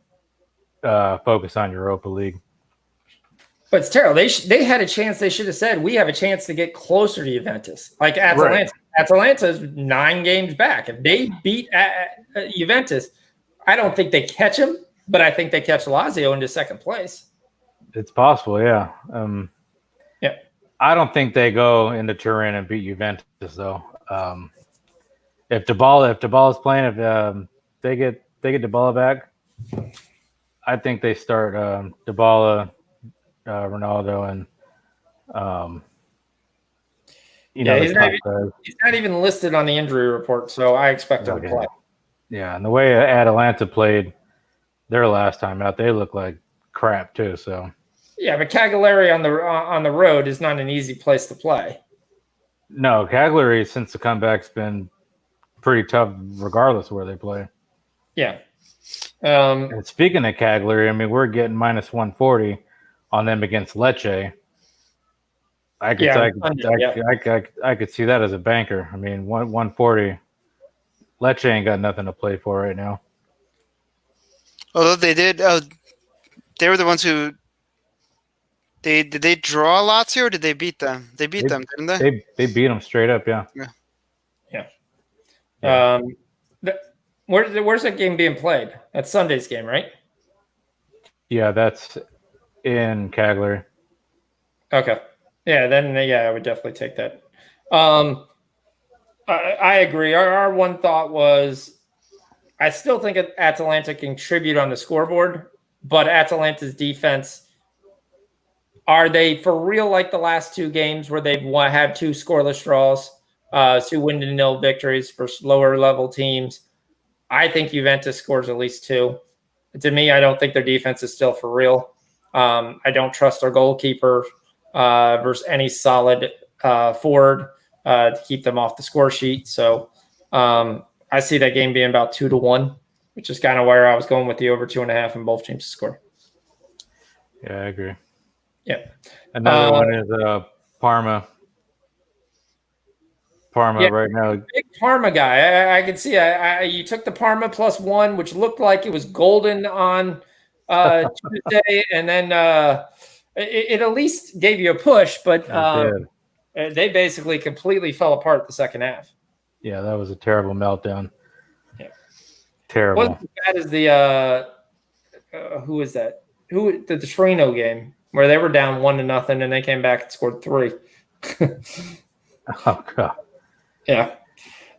focus on Europa League. But it's terrible. They had a chance. They should have said, we have a chance to get closer to Juventus. Like Atalanta. Right. Atalanta's 9 games back. If they beat Juventus, I don't think they catch them, but I think they catch Lazio into second place. It's possible, yeah. Yeah. I don't think they go into Turin and beat Juventus, though. If Dybala's playing, if they get Dybala back, I think they start Dybala, Ronaldo, and he's not even listed on the injury report, so I expect him to play. Yeah, and the way Atalanta played their last time out, they look like crap too. So. Yeah, but Cagliari on the road is not an easy place to play. No, Cagliari since the comeback's been pretty tough, regardless of where they play. Yeah. And speaking of Cagliari, I mean, we're getting minus 140 on them against Lecce. I could see that as a banker. I mean, 140. Lecce ain't got nothing to play for right now. Although they did, they were the ones who. Did they draw Lazio or did they beat them? They beat them, didn't they? They beat them straight up, yeah. Yeah. Where's that game being played? That's Sunday's game, right? Yeah, that's in Cagliari. Okay. Yeah, then I would definitely take that. I agree. Our one thought was, I still think Atalanta can contribute on the scoreboard, but Atalanta's defense. Are they for real like the last 2 games where they've had 2 scoreless draws, 2 1-0 victories for lower level teams? I think Juventus scores at least 2. To me, I don't think their defense is still for real. I don't trust their goalkeeper. versus any solid forward to keep them off the score sheet. So I see that game being about 2-1, which is kind of where I was going with the over 2.5 in both teams to score. Yeah, I agree. Yeah. Another one is Parma. Parma right now. Big Parma guy. I can see. You took the Parma +1, which looked like it was golden on Tuesday, and then it at least gave you a push, but they basically completely fell apart the second half. Yeah, that was a terrible meltdown. Yeah, terrible. Wasn't as bad as the who is that? The Torino game where they were down 1-0 and they came back and scored 3. Oh God. Yeah.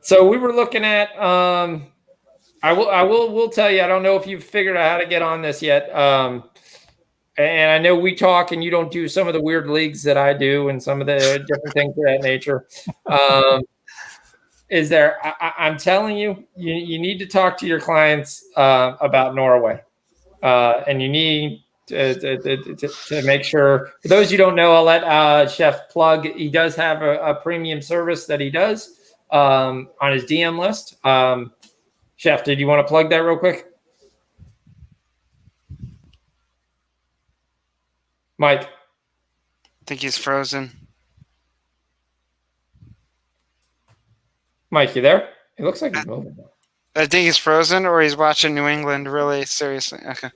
So we were looking at I will tell you, I don't know if you've figured out how to get on this yet. And I know we talk and you don't do some of the weird leagues that I do and some of the different things of that nature. I'm telling you, you need to talk to your clients about Norway. And you need to make sure. For those you don't know, I'll let Chef plug. He does have a premium service that he does on his DM list. Chef, did you want to plug that real quick? Mike. I think he's frozen. Mike, you there? It looks like he's moving. I think he's frozen or he's watching New England really seriously. Okay.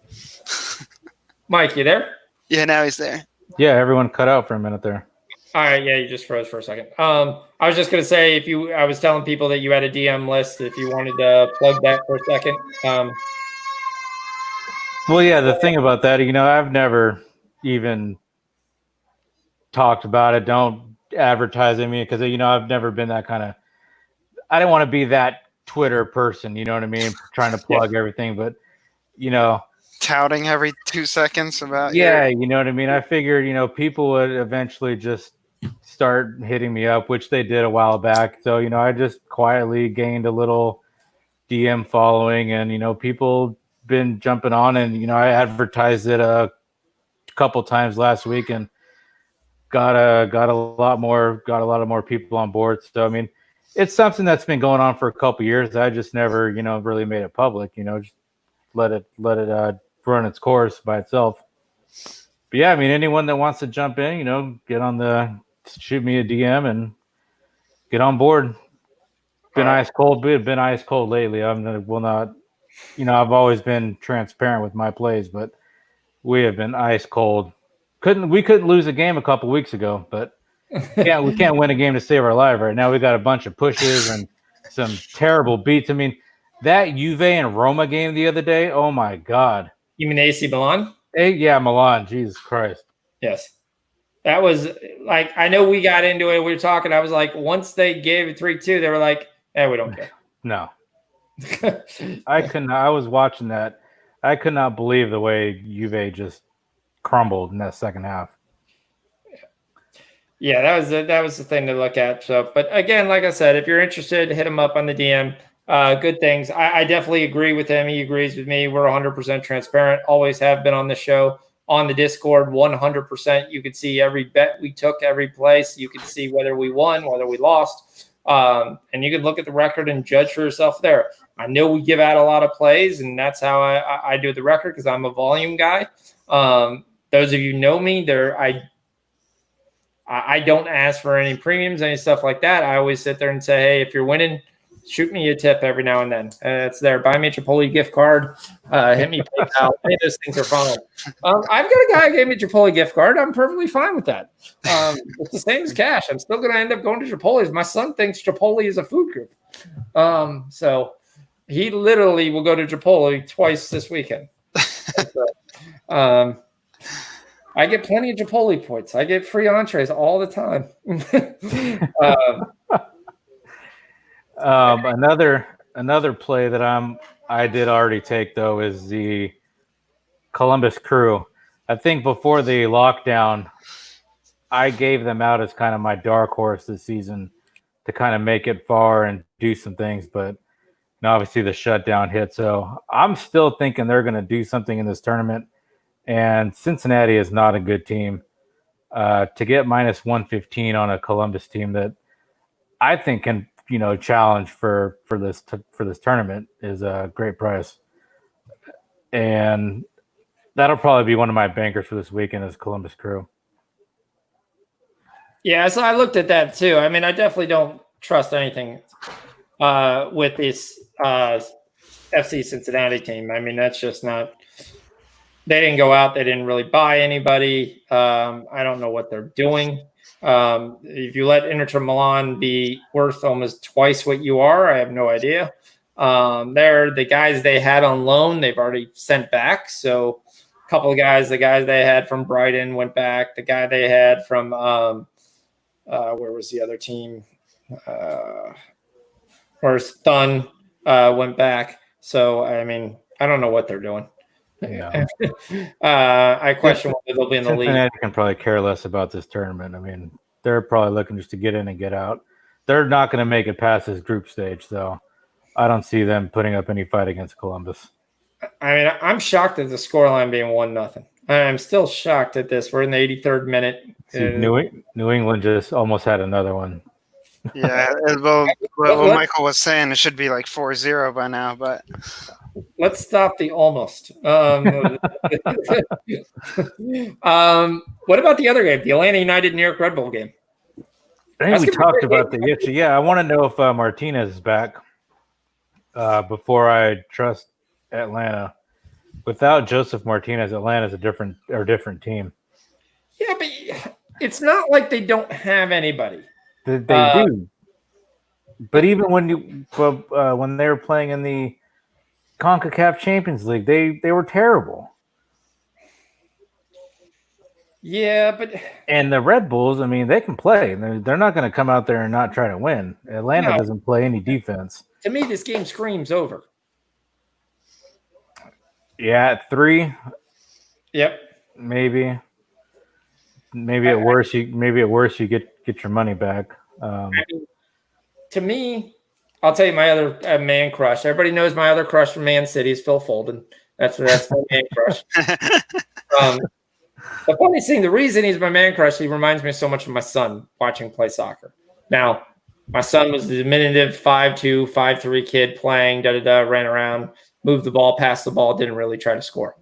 Mike, you there? Yeah, now he's there. Yeah, everyone cut out for a minute there. All right, yeah, you just froze for a second. I was just gonna say I was telling people that you had a DM list. If you wanted to plug that for a second. Well, yeah, the thing about that, I've never even talked about it. Don't advertise me because I've never been that kind of. I don't want to be that Twitter person. You know what I mean? Trying to plug everything, but touting every 2 seconds about you know what I mean. I figured people would eventually just start hitting me up, which they did a while back. So I just quietly gained a little DM following, and people been jumping on, and I advertised it a couple times last week, and got a lot more people on board. So I mean, it's something that's been going on for a couple years. I just never really made it public. Just let it run its course by itself. But yeah, I mean, anyone that wants to jump in, shoot me a DM and get on board. Been ice cold lately. Will not. I've always been transparent with my plays, but we have been ice cold. We couldn't lose a game a couple weeks ago, but we can't win a game to save our life right now. We got a bunch of pushes and some terrible beats. I mean, that Juve and Roma game the other day, oh my God. You mean AC Milan? Yeah, Milan. Jesus Christ. Yes. That was like, I know we got into it. We were talking. I was like, once they gave it 3-2, they were like, we don't care. No. I was watching that. I could not believe the way Juve just crumbled in that second half. Yeah, that was the thing to look at. So, but again, like I said, if you're interested, hit him up on the DM. Good things. I definitely agree with him. He agrees with me. We're 100% transparent. Always have been on the show, on the Discord, 100%. You could see every bet we took, every place. You could see whether we won, whether we lost. And you can look at the record and judge for yourself there. I know we give out a lot of plays, and that's how I do the record because I'm a volume guy. Those of you know me, I don't ask for any premiums, any stuff like that. I always sit there and say, hey, if you're winning, shoot me a tip every now and then. It's there. Buy me a Chipotle gift card. Hit me PayPal. Any of those things are fine. I've got a guy who gave me a Chipotle gift card. I'm perfectly fine with that. It's the same as cash. I'm still going to end up going to Chipotle's. My son thinks Chipotle is a food group. So he literally will go to Chipotle twice this weekend. I get plenty of Chipotle points. I get free entrees all the time. Another play that I did already take though is the Columbus Crew. I think before the lockdown, I gave them out as kind of my dark horse this season to kind of make it far and do some things, but obviously the shutdown hit. So I'm still thinking they're going to do something in this tournament. And Cincinnati is not a good team. To get minus 115 on a Columbus team that I think can challenge for this tournament is a great price, and that'll probably be one of my bankers for this weekend is Columbus Crew. Yeah, so I looked at that too. I mean, I definitely don't trust anything with this FC Cincinnati team. I mean, that's just not. They didn't go out. They didn't really buy anybody. I don't know what they're doing. If you let Inter Milan be worth almost twice what you are, I have no idea. They're the guys they had on loan. They've already sent back. So a couple of guys, the guys they had from Brighton went back. The guy they had from where was the other team? Or Thun went back. So I mean, I don't know what they're doing. Yeah. I question whether they'll be in the league. Cincinnati can probably care less about this tournament. I mean, they're probably looking just to get in and get out. They're not going to make it past this group stage, so I don't see them putting up any fight against Columbus. I mean, I'm shocked at the scoreline being 1-0. I'm still shocked at this. We're in the 83rd minute. See, New England just almost had another one. Yeah, well, what Michael was saying, it should be like 4-0 by now, but let's stop the almost. What about the other game, the Atlanta United New York Red Bull game? I think we talked about that yesterday. Yeah, I want to know if Martinez is back before I trust Atlanta. Without Joseph Martinez, Atlanta's a different team. Yeah, but it's not like they don't have anybody. They do. But even when they were playing in the CONCACAF Champions League, they were terrible. Yeah, but and the Red Bulls, I mean, they can play. They're not going to come out there and not try to win. Atlanta doesn't play any defense. To me, this game screams over. Yeah, at 3. Yep. Maybe at worst you get your money back. I mean, to me, I'll tell you my other man crush. Everybody knows my other crush from Man City is Phil Foden. That's my man crush. The funny thing, the reason he's my man crush, he reminds me so much of my son watching play soccer. Now, my son was a diminutive 5'2", 5'3" kid playing, ran around, moved the ball, passed the ball, didn't really try to score.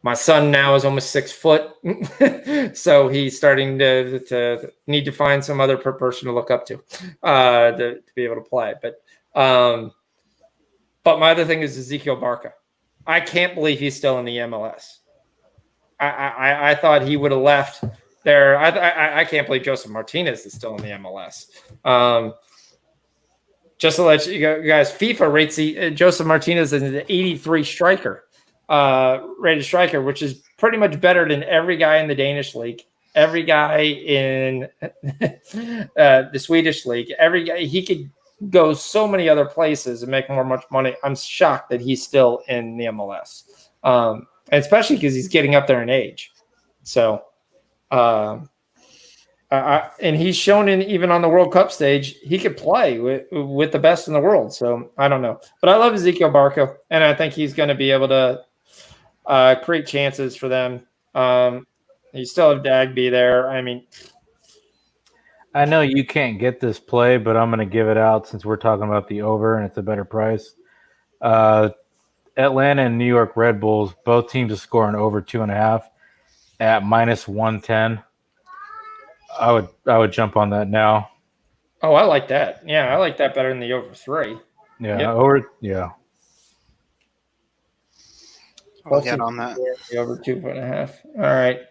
My son now is almost 6 foot, so he's starting to need to find some other person to look up to be able to play. But my other thing is Ezekiel Barca. I can't believe he's still in the MLS. I thought he would have left there. I can't believe Joseph Martinez is still in the MLS. Just to let you guys, FIFA rates Joseph Martinez as an 83 striker. Rated striker, which is pretty much better than every guy in the Danish league, every guy in the Swedish league, every guy. He could go so many other places and make much money. I'm shocked that he's still in the MLS, and especially because he's getting up there in age. So, and he's shown even on the World Cup stage, he could play with the best in the world. So I don't know, but I love Ezekiel Barca, and I think he's going to be able to create chances for them. You still have Dagby there. I mean, I know you can't get this play, but I'm going to give it out since we're talking about the over and it's a better price. Atlanta and New York Red Bulls, both teams are scoring over 2.5 at -110. I would jump on that now. Oh, I like that. Yeah, I like that better than the over 3. Yeah, Yep. I'll get on that. The over 2.5. All right.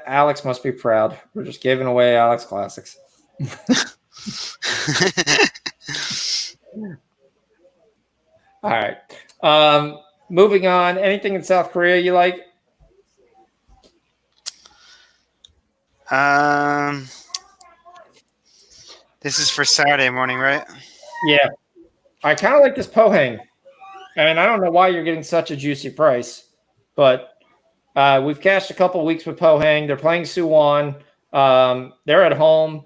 Alex must be proud. We're just giving away Alex Classics. All right. Moving on. Anything in South Korea you like? This is for Saturday morning, right? Yeah. I kind of like this Pohang. I mean, I don't know why you're getting such a juicy price, but we've cashed a couple weeks with Pohang. They're playing Suwon. They're at home.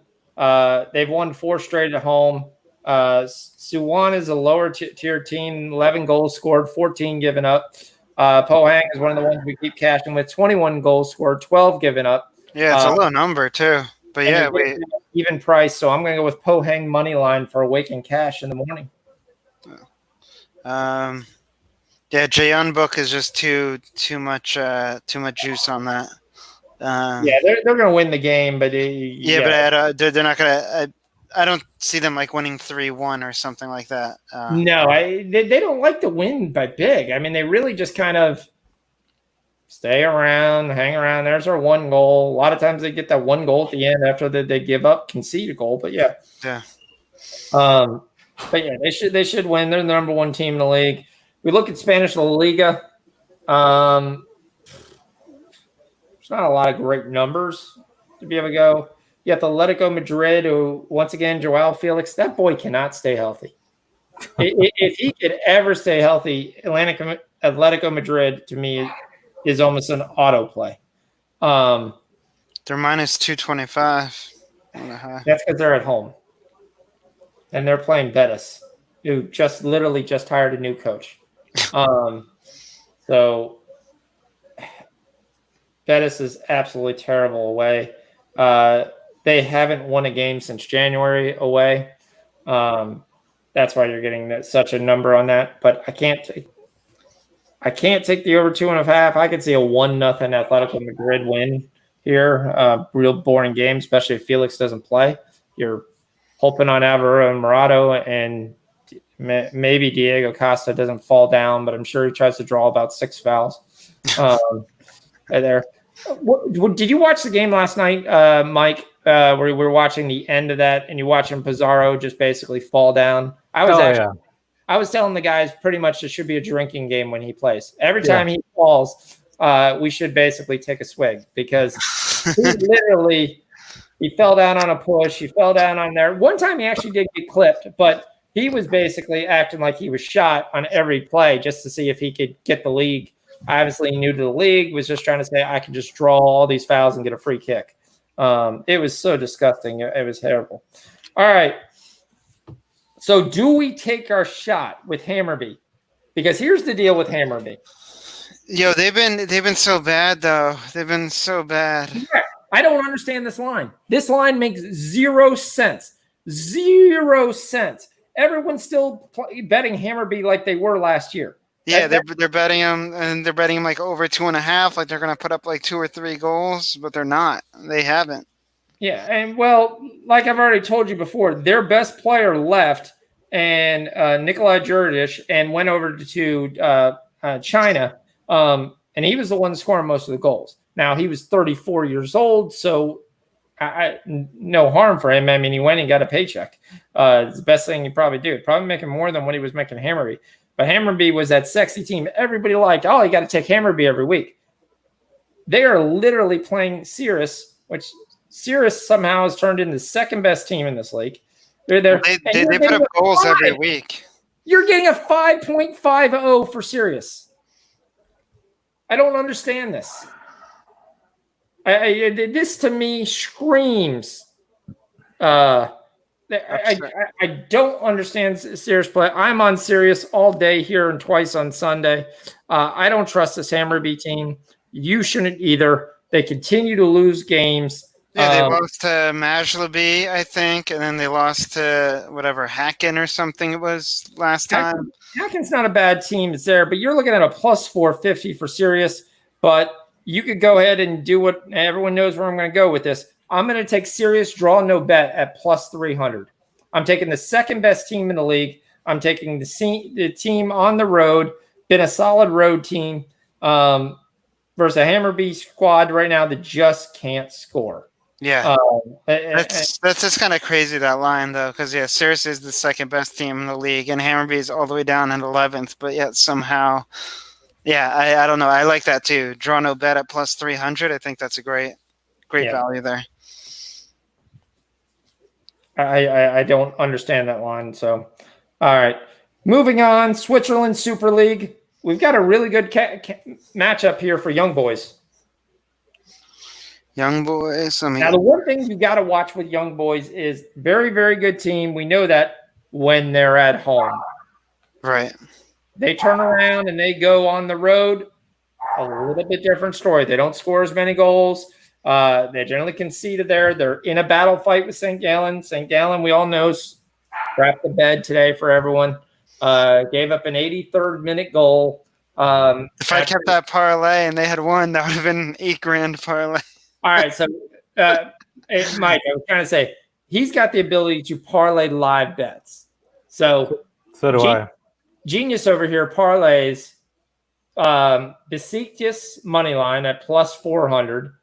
They've won 4 straight at home. Suwon is a lower tier team, 11 goals scored, 14 given up. Pohang is one of the ones we keep cashing with. 21 goals scored, 12 given up. Yeah, it's a low number too. But yeah, even price. So I'm going to go with Pohang money line for Awaken Cash in the morning. Yeah, Jayon book is just too much juice on that. Yeah, they're going to win the game, but but they're not going to. I don't see them like winning 3-1 or something like that. No, they don't like to win by big. I mean, they really just kind of stay around, hang around. There's our one goal. A lot of times they get that one goal at the end after they give up, concede a goal. But yeah. But yeah, they should win. They're the number one team in the league. We look at Spanish La Liga. There's not a lot of great numbers to be able to go. You have Atletico Madrid, who, once again, Joao Felix, that boy cannot stay healthy. If he could ever stay healthy, Atletico Madrid, to me, is almost an autoplay. They're minus 225. That's because they're at home. And they're playing Betis, who literally just hired a new coach. So Betis is absolutely terrible away. They haven't won a game since January away. That's why you're getting such a number on that. But I can't take the over 2.5. I could see a 1-0 Atletico Madrid win here. Real boring game, especially if Felix doesn't play. You're hoping on Alvaro and Morado, and maybe Diego Costa doesn't fall down, but I'm sure he tries to draw about 6 fouls. There. Did you watch the game last night, Mike? Where we were watching the end of that, and you watching Pizarro just basically fall down. I was telling the guys pretty much it should be a drinking game when he plays. Every time he falls, we should basically take a swig because he fell down on a push. He fell down on there. One time he actually did get clipped, but he was basically acting like he was shot on every play just to see if he could get the league. Obviously new to the league, was just trying to say, I can just draw all these fouls and get a free kick. It was so disgusting. It was terrible. All right. So do we take our shot with Hammarby? Because here's the deal with Hammarby. Yo, they've been so bad, though. They've been so bad. Yeah, I don't understand this line. This line makes 0 sense. 0 sense. Everyone's still betting Hammarby like they were last year. Yeah, they're betting them, and they're betting them like over 2.5, like they're going to put up like 2 or 3 goals, but they're not. They haven't. Yeah, and well, like I've already told you before, their best player left, and Nikolai Jurdic, and went over to China, and he was the one scoring most of the goals. Now he was 34 years old, so no harm for him. I mean, he went and got a paycheck. It's the best thing he probably do. Probably making more than what he was making Hammarby. But Hammarby was that sexy team. Everybody liked, you got to take Hammarby every week. They are literally playing Sirius, which Sirius somehow has turned into the second best team in this league. They're there. They put up goals every week. You're getting a 5.50 for Sirius. I don't understand this. This to me screams. I don't understand Sirius play. I'm on Sirius all day here and twice on Sunday. I don't trust this Hammarby team. You shouldn't either. They continue to lose games. Yeah, they lost to Majlaby, I think, and then they lost to whatever Hacken or something it was last time. Hacken's not a bad team. It's there, but you're looking at a plus 450 for Sirius. But you could go ahead and do what everyone knows where I'm going to go with this. I'm going to take Sirius draw no bet at plus 300. I'm taking the second best team in the league. I'm taking the team on the road, been a solid road team versus a Hammarby squad right now that just can't score. Yeah, that's just kind of crazy, that line, though, because, Sirius is the second best team in the league, and Hammarby is all the way down in 11th, but yet somehow, I don't know. I like that, too. Draw no bet at plus 300. I think that's a great value there. I don't understand that line. So, all right. Moving on, Switzerland Super League. We've got a really good matchup here for Young Boys. Young Boys. Now, the one thing you got to watch with Young Boys is very, very good team. We know that when they're at home. Right. They turn around and they go on the road. A little bit different story. They don't score as many goals. They generally conceded there. They're in a battle fight with St. Gallen. St. Gallen, we all know, crapped the bed today for everyone. Gave up an 83rd minute goal. If I kept that parlay and they had won, that would have been an $8,000 parlay. All right, so Mike, I was trying to say he's got the ability to parlay live bets. So do I. Genius over here parlays Besiktas money line at plus 400,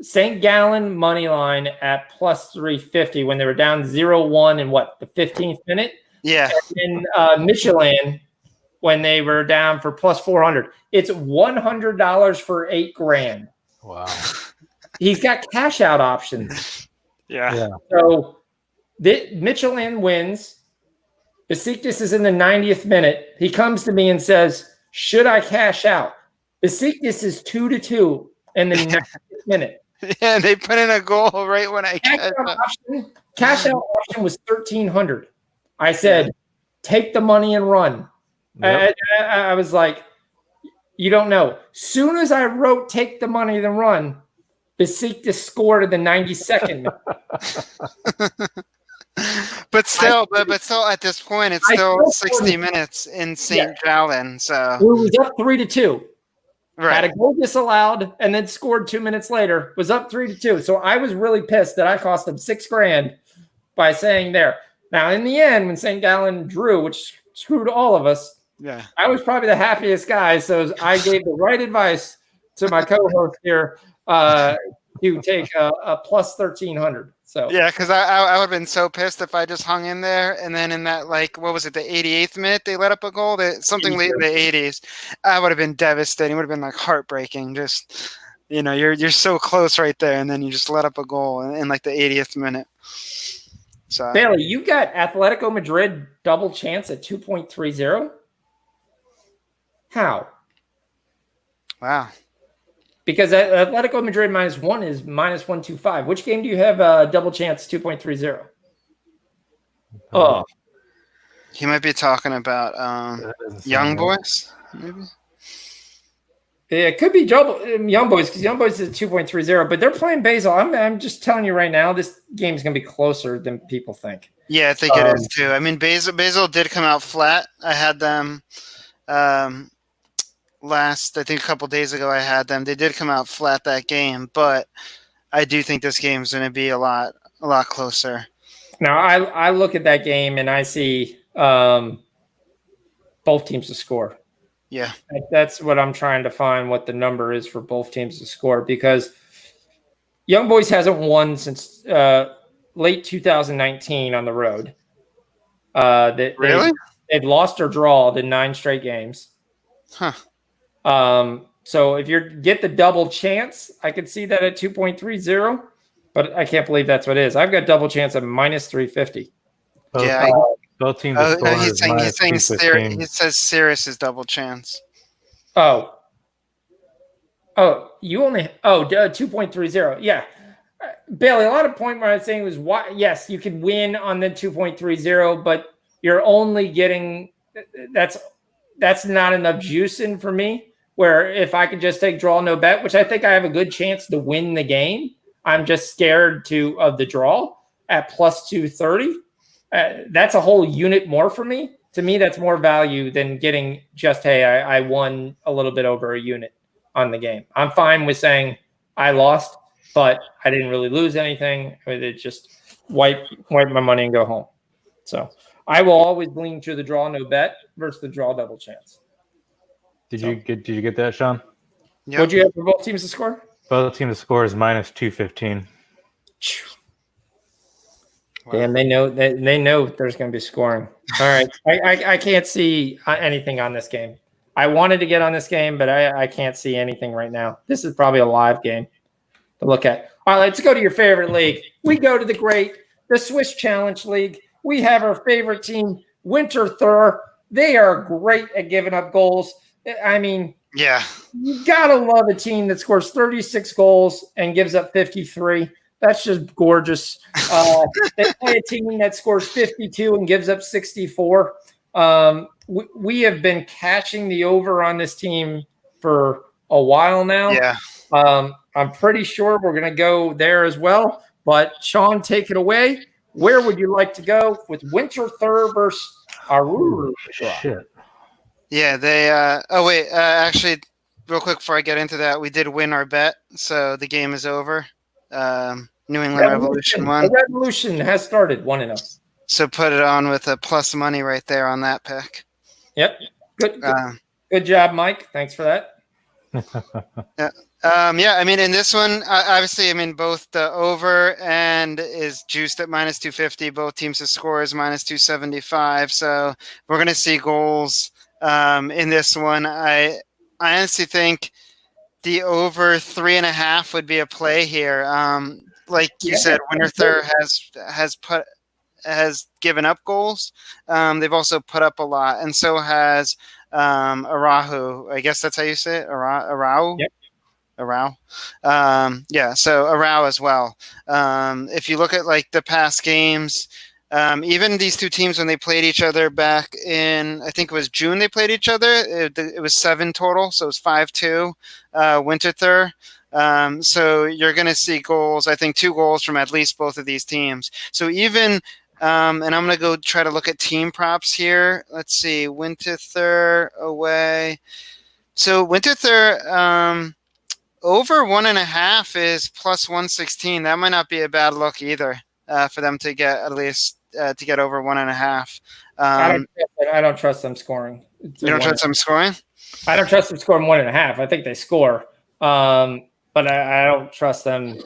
St. Gallen money line at plus 350 when they were down 0-1 in the 15th minute. Yeah, and then Michelin when they were down for plus 400. It's $100 for $8,000. Wow. He's got cash out options. Yeah. So Michelin wins. Besiktas is in the 90th minute. He comes to me and says, should I cash out? Besiktas is 2-2 in the 90th minute. Yeah, they put in a goal right when I cash out option was $1,300. I said, take the money and run. Yep. I was like, you don't know. Soon as I wrote take the money and run, Besiktas scored in the 92nd minute. But still at this point, it's still 60 minutes in St. Gallen. So it was up 3-2. Right. Had a goal disallowed and then scored 2 minutes later. Was up 3-2. So I was really pissed that I cost him $6,000 by saying there. Now in the end, when St. Gallen drew, which screwed all of us, I was probably the happiest guy. So I gave the right advice to my co-host here to take a plus 1,300. So yeah, because I would have been so pissed if I just hung in there, and then in that what was it, the 88th minute they let up a goal, something late in the 80s. I would have been devastating. It would have been heartbreaking. Just you're so close right there, and then you just let up a goal in the 80th minute. So Bailey, you got Atletico Madrid double chance at 2.30. How? Wow. Because Atletico Madrid -1 is -125. Which game do you have double chance 2.30? Oh. He might be talking about Young Boys, maybe? Yeah, it could be Young Boys because Young Boys is 2.30, but they're playing Basel. I'm just telling you right now, this game is going to be closer than people think. Yeah, I think it is too. I mean, Basel did come out flat. I had them I think a couple days ago I had them. They did come out flat that game, but I do think this game is going to be a lot closer. Now, I look at that game and I see both teams to score. Yeah. That's what I'm trying to find, what the number is for both teams to score, because Young Boys hasn't won since late 2019 on the road. Really? They've lost or drawn in 9 straight games. Huh. So if you get the double chance, I could see that at 2.30, but I can't believe that's what it is. I've got double chance at -350. Yeah. Both teams. He's saying he says Sirius is double chance. Oh, you only 2.30. Yeah. Bailey, a lot of point where I was saying was why, yes, you could win on the 2.30, but you're only getting that's not enough juice in for me. Where if I could just take draw no bet, which I think I have a good chance to win the game, I'm just scared of the draw at plus 230. That's a whole unit more for me. To me, that's more value than getting just, hey, I won a little bit over a unit on the game. I'm fine with saying I lost, but I didn't really lose anything. It just wipe my money and go home. So I will always lean to the draw no bet versus the draw double chance. Did you get that, Shawn? Yep. What'd you have for both teams to score? Both teams to score is -215. Wow. Damn, they know there's going to be scoring. All right, I can't see anything on this game. I wanted to get on this game, but I can't see anything right now. This is probably a live game to look at. All right, let's go to your favorite league. We go to the Swiss Challenge League. We have our favorite team, Winter Thur. They are great at giving up goals. I mean, yeah, you gotta love a team that scores 36 goals and gives up 53. That's just gorgeous. They play a team that scores 52 and gives up 64. we have been catching the over on this team for a while now. Yeah. I'm pretty sure we're going to go there as well. But Shawn, take it away. Where would you like to go with Winter Thur versus Aruru? Shit. Yeah, they. Actually, real quick before I get into that, we did win our bet, so the game is over. New England Revolution won. The Revolution has started 1-0. So put it on with a plus money right there on that pick. Yep. Good job, Mike. Thanks for that. Yeah. I mean, in this one, obviously, I mean, both the over and is juiced at minus 250. Both teams' score is minus 275. So we're going to see goals in this one. I honestly think the over 3.5 would be a play here. Like you said, Winter Thur has given up goals. They've also put up a lot, and so has Arahu. I guess that's how you say it. Arau. Yep. Arau. So Arau as well. If you look at like the past games, even these two teams when they played each other back in, I think it was June they played each other. It was 7 total, so it was 5-2 Winter Thur. So you're going to see goals. I think 2 goals from at least both of these teams. So even and I'm going to go try to look at team props here. Let's see, Winter Thur away. So Winter Thur over 1.5 is plus 116. That might not be a bad look either for them to get at least to get over 1.5. I don't trust them scoring. You don't trust them scoring? I don't trust them scoring 1.5. I think they score, but I don't trust them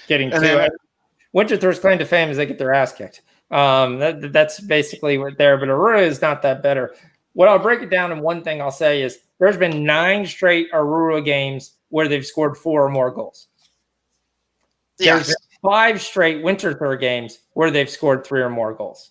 getting to it. Winter Thur's claim to fame is they get their ass kicked. That's basically what they're. But Aurora is not that better. What I'll break it down in one thing I'll say is there's been 9 straight Aurora games where they've scored 4 or more goals. Yes. There's 5 straight Winter Thur games where they've scored 3 or more goals.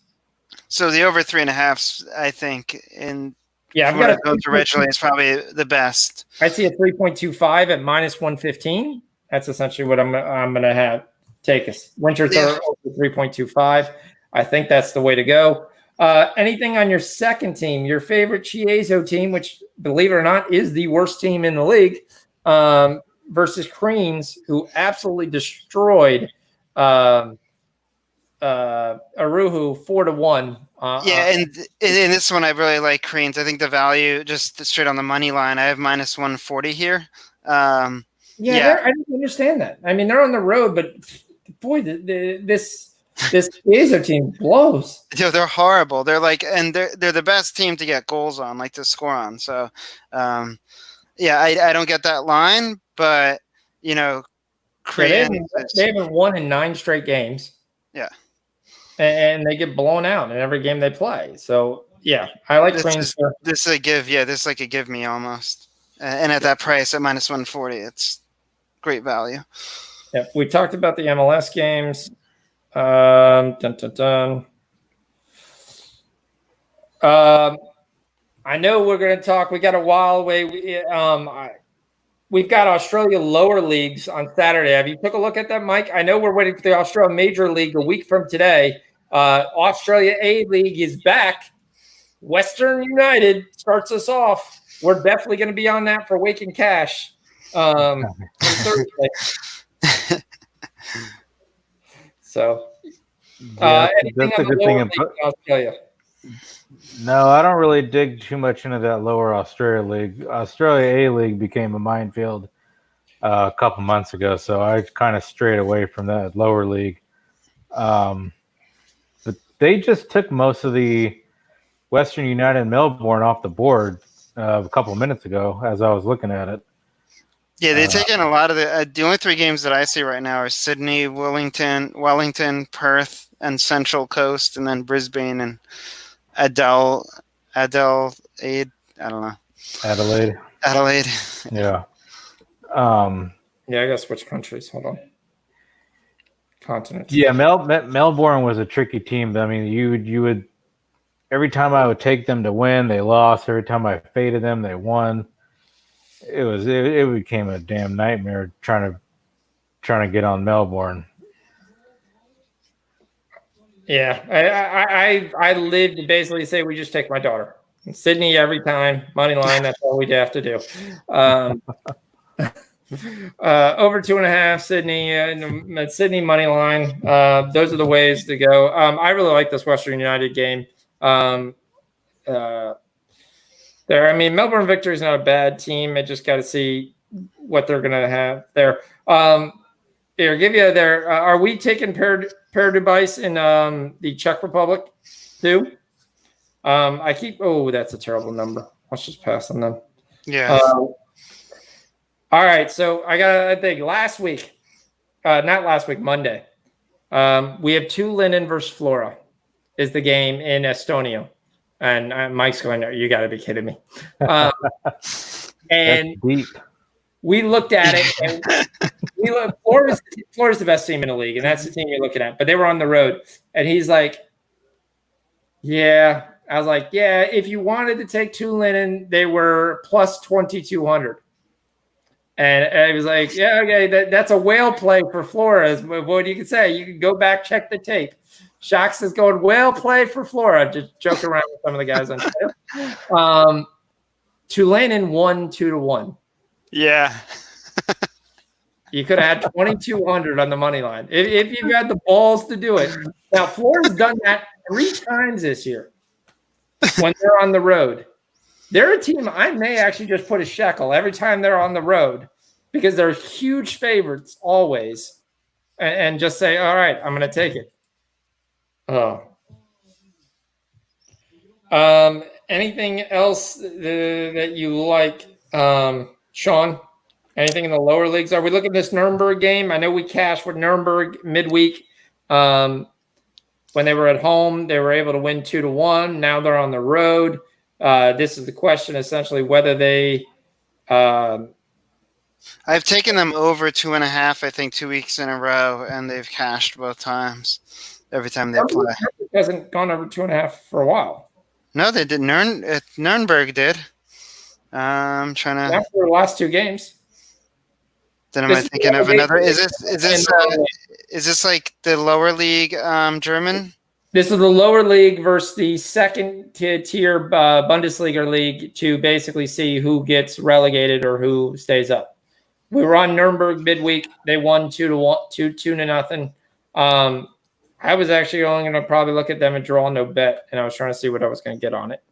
So the over 3.5, I think, in I've got originally is probably the best. I see a 3.25 at minus 115. That's essentially what I'm going to have take us. Winter Thur over 3.25. I think that's the way to go. Anything on your second team, your favorite Chiezo team, which, believe it or not, is the worst team in the league, versus Creams, who absolutely destroyed Aruhu 4-1. And in this one, I really like Creams. I think the value, just straight on the money line, I have minus 140 here. I don't understand that. I mean, they're on the road, but boy, this Chiezo team blows. They're horrible. They're like, and they're the best team to get goals on, like to score on. So, I don't get that line, but they haven't won in 9 straight games. Yeah, and they get blown out in every game they play. So I like Creams. This is a give. Yeah, this is like a give me almost. And at that price, at minus 140, it's great value. Yeah, we talked about the MLS games. I know we're going to talk. We got a while away. We've got Australia lower leagues on Saturday. Have you took a look at that, Mike? I know we're waiting for the Australia Major League a week from today. Australia A League is back. Western United starts us off. We're definitely going to be on that for Waking Cash Thursday. So, anything on the lower league in Australia? No, I don't really dig too much into that lower Australia league. Australia A League became a minefield a couple months ago, so I kind of strayed away from that lower league. But they just took most of the Western United Melbourne off the board a couple of minutes ago as I was looking at it. Yeah, they've taken a lot of the only 3 games that I see right now are Sydney, Wellington, Perth, and Central Coast, and then Brisbane and Adelaide. I don't know. Adelaide. Yeah. I gotta switch countries. Hold on. Continents. Yeah, Melbourne was a tricky team. I mean, you would every time I would take them to win, they lost. Every time I faded them, they won. It became a damn nightmare trying to get on Melbourne. Yeah, I lived to basically say we just take my daughter. Sydney every time. Money line, that's all we'd have to do. Over 2.5, Sydney, Sydney money line. Those are the ways to go. I really like this Western United game. I mean, Melbourne Victory is not a bad team. I just got to see what they're going to have there. Here, give you there. Are we taking Paradise in the Czech Republic too? That's a terrible number. Let's just pass on them. Yeah. All right. So I think Monday. We have 2 Linen versus Flora is the game in Estonia. And Mike's going, you got to be kidding me. And deep. We looked at it, and Florida's the best team in the league, and that's the team you're looking at. But they were on the road, and he's like, yeah. I was like, yeah, if you wanted to take 2 Linen, they were plus 2,200. And I was like, yeah, okay, that's a whale play for Flora. What you can say. You can go back, check the tape. Shocks is going whale play for Flora. Just joke around with some of the guys on Twitter. Tulane won 2-1. Yeah. You could have had 2,200 on the money line if you had the balls to do it. Now, Florida's done that 3 times this year when they're on the road. They're a team I may actually just put a shekel every time they're on the road because they're huge favorites always and just say, all right, I'm going to take it. Oh. Anything else that you like, Shawn? Anything in the lower leagues? Are we looking at this Nuremberg game? I know we cashed with Nuremberg midweek. When they were at home, they were able to win 2-1. Now they're on the road. This is the question, essentially, whether they. I've taken them over 2.5, I think, 2 weeks in a row, and they've cashed both times. Every time they play. It hasn't gone over 2.5 for a while. No, they did. Nuremberg did. I'm trying to. After the last 2 games. Then am I thinking of another? Is this like the lower league German? This is the lower league versus the second tier Bundesliga league to basically see who gets relegated or who stays up. We were on Nuremberg midweek. They won 2-0. I was actually only going to probably look at them and draw no bet, and I was trying to see what I was going to get on it.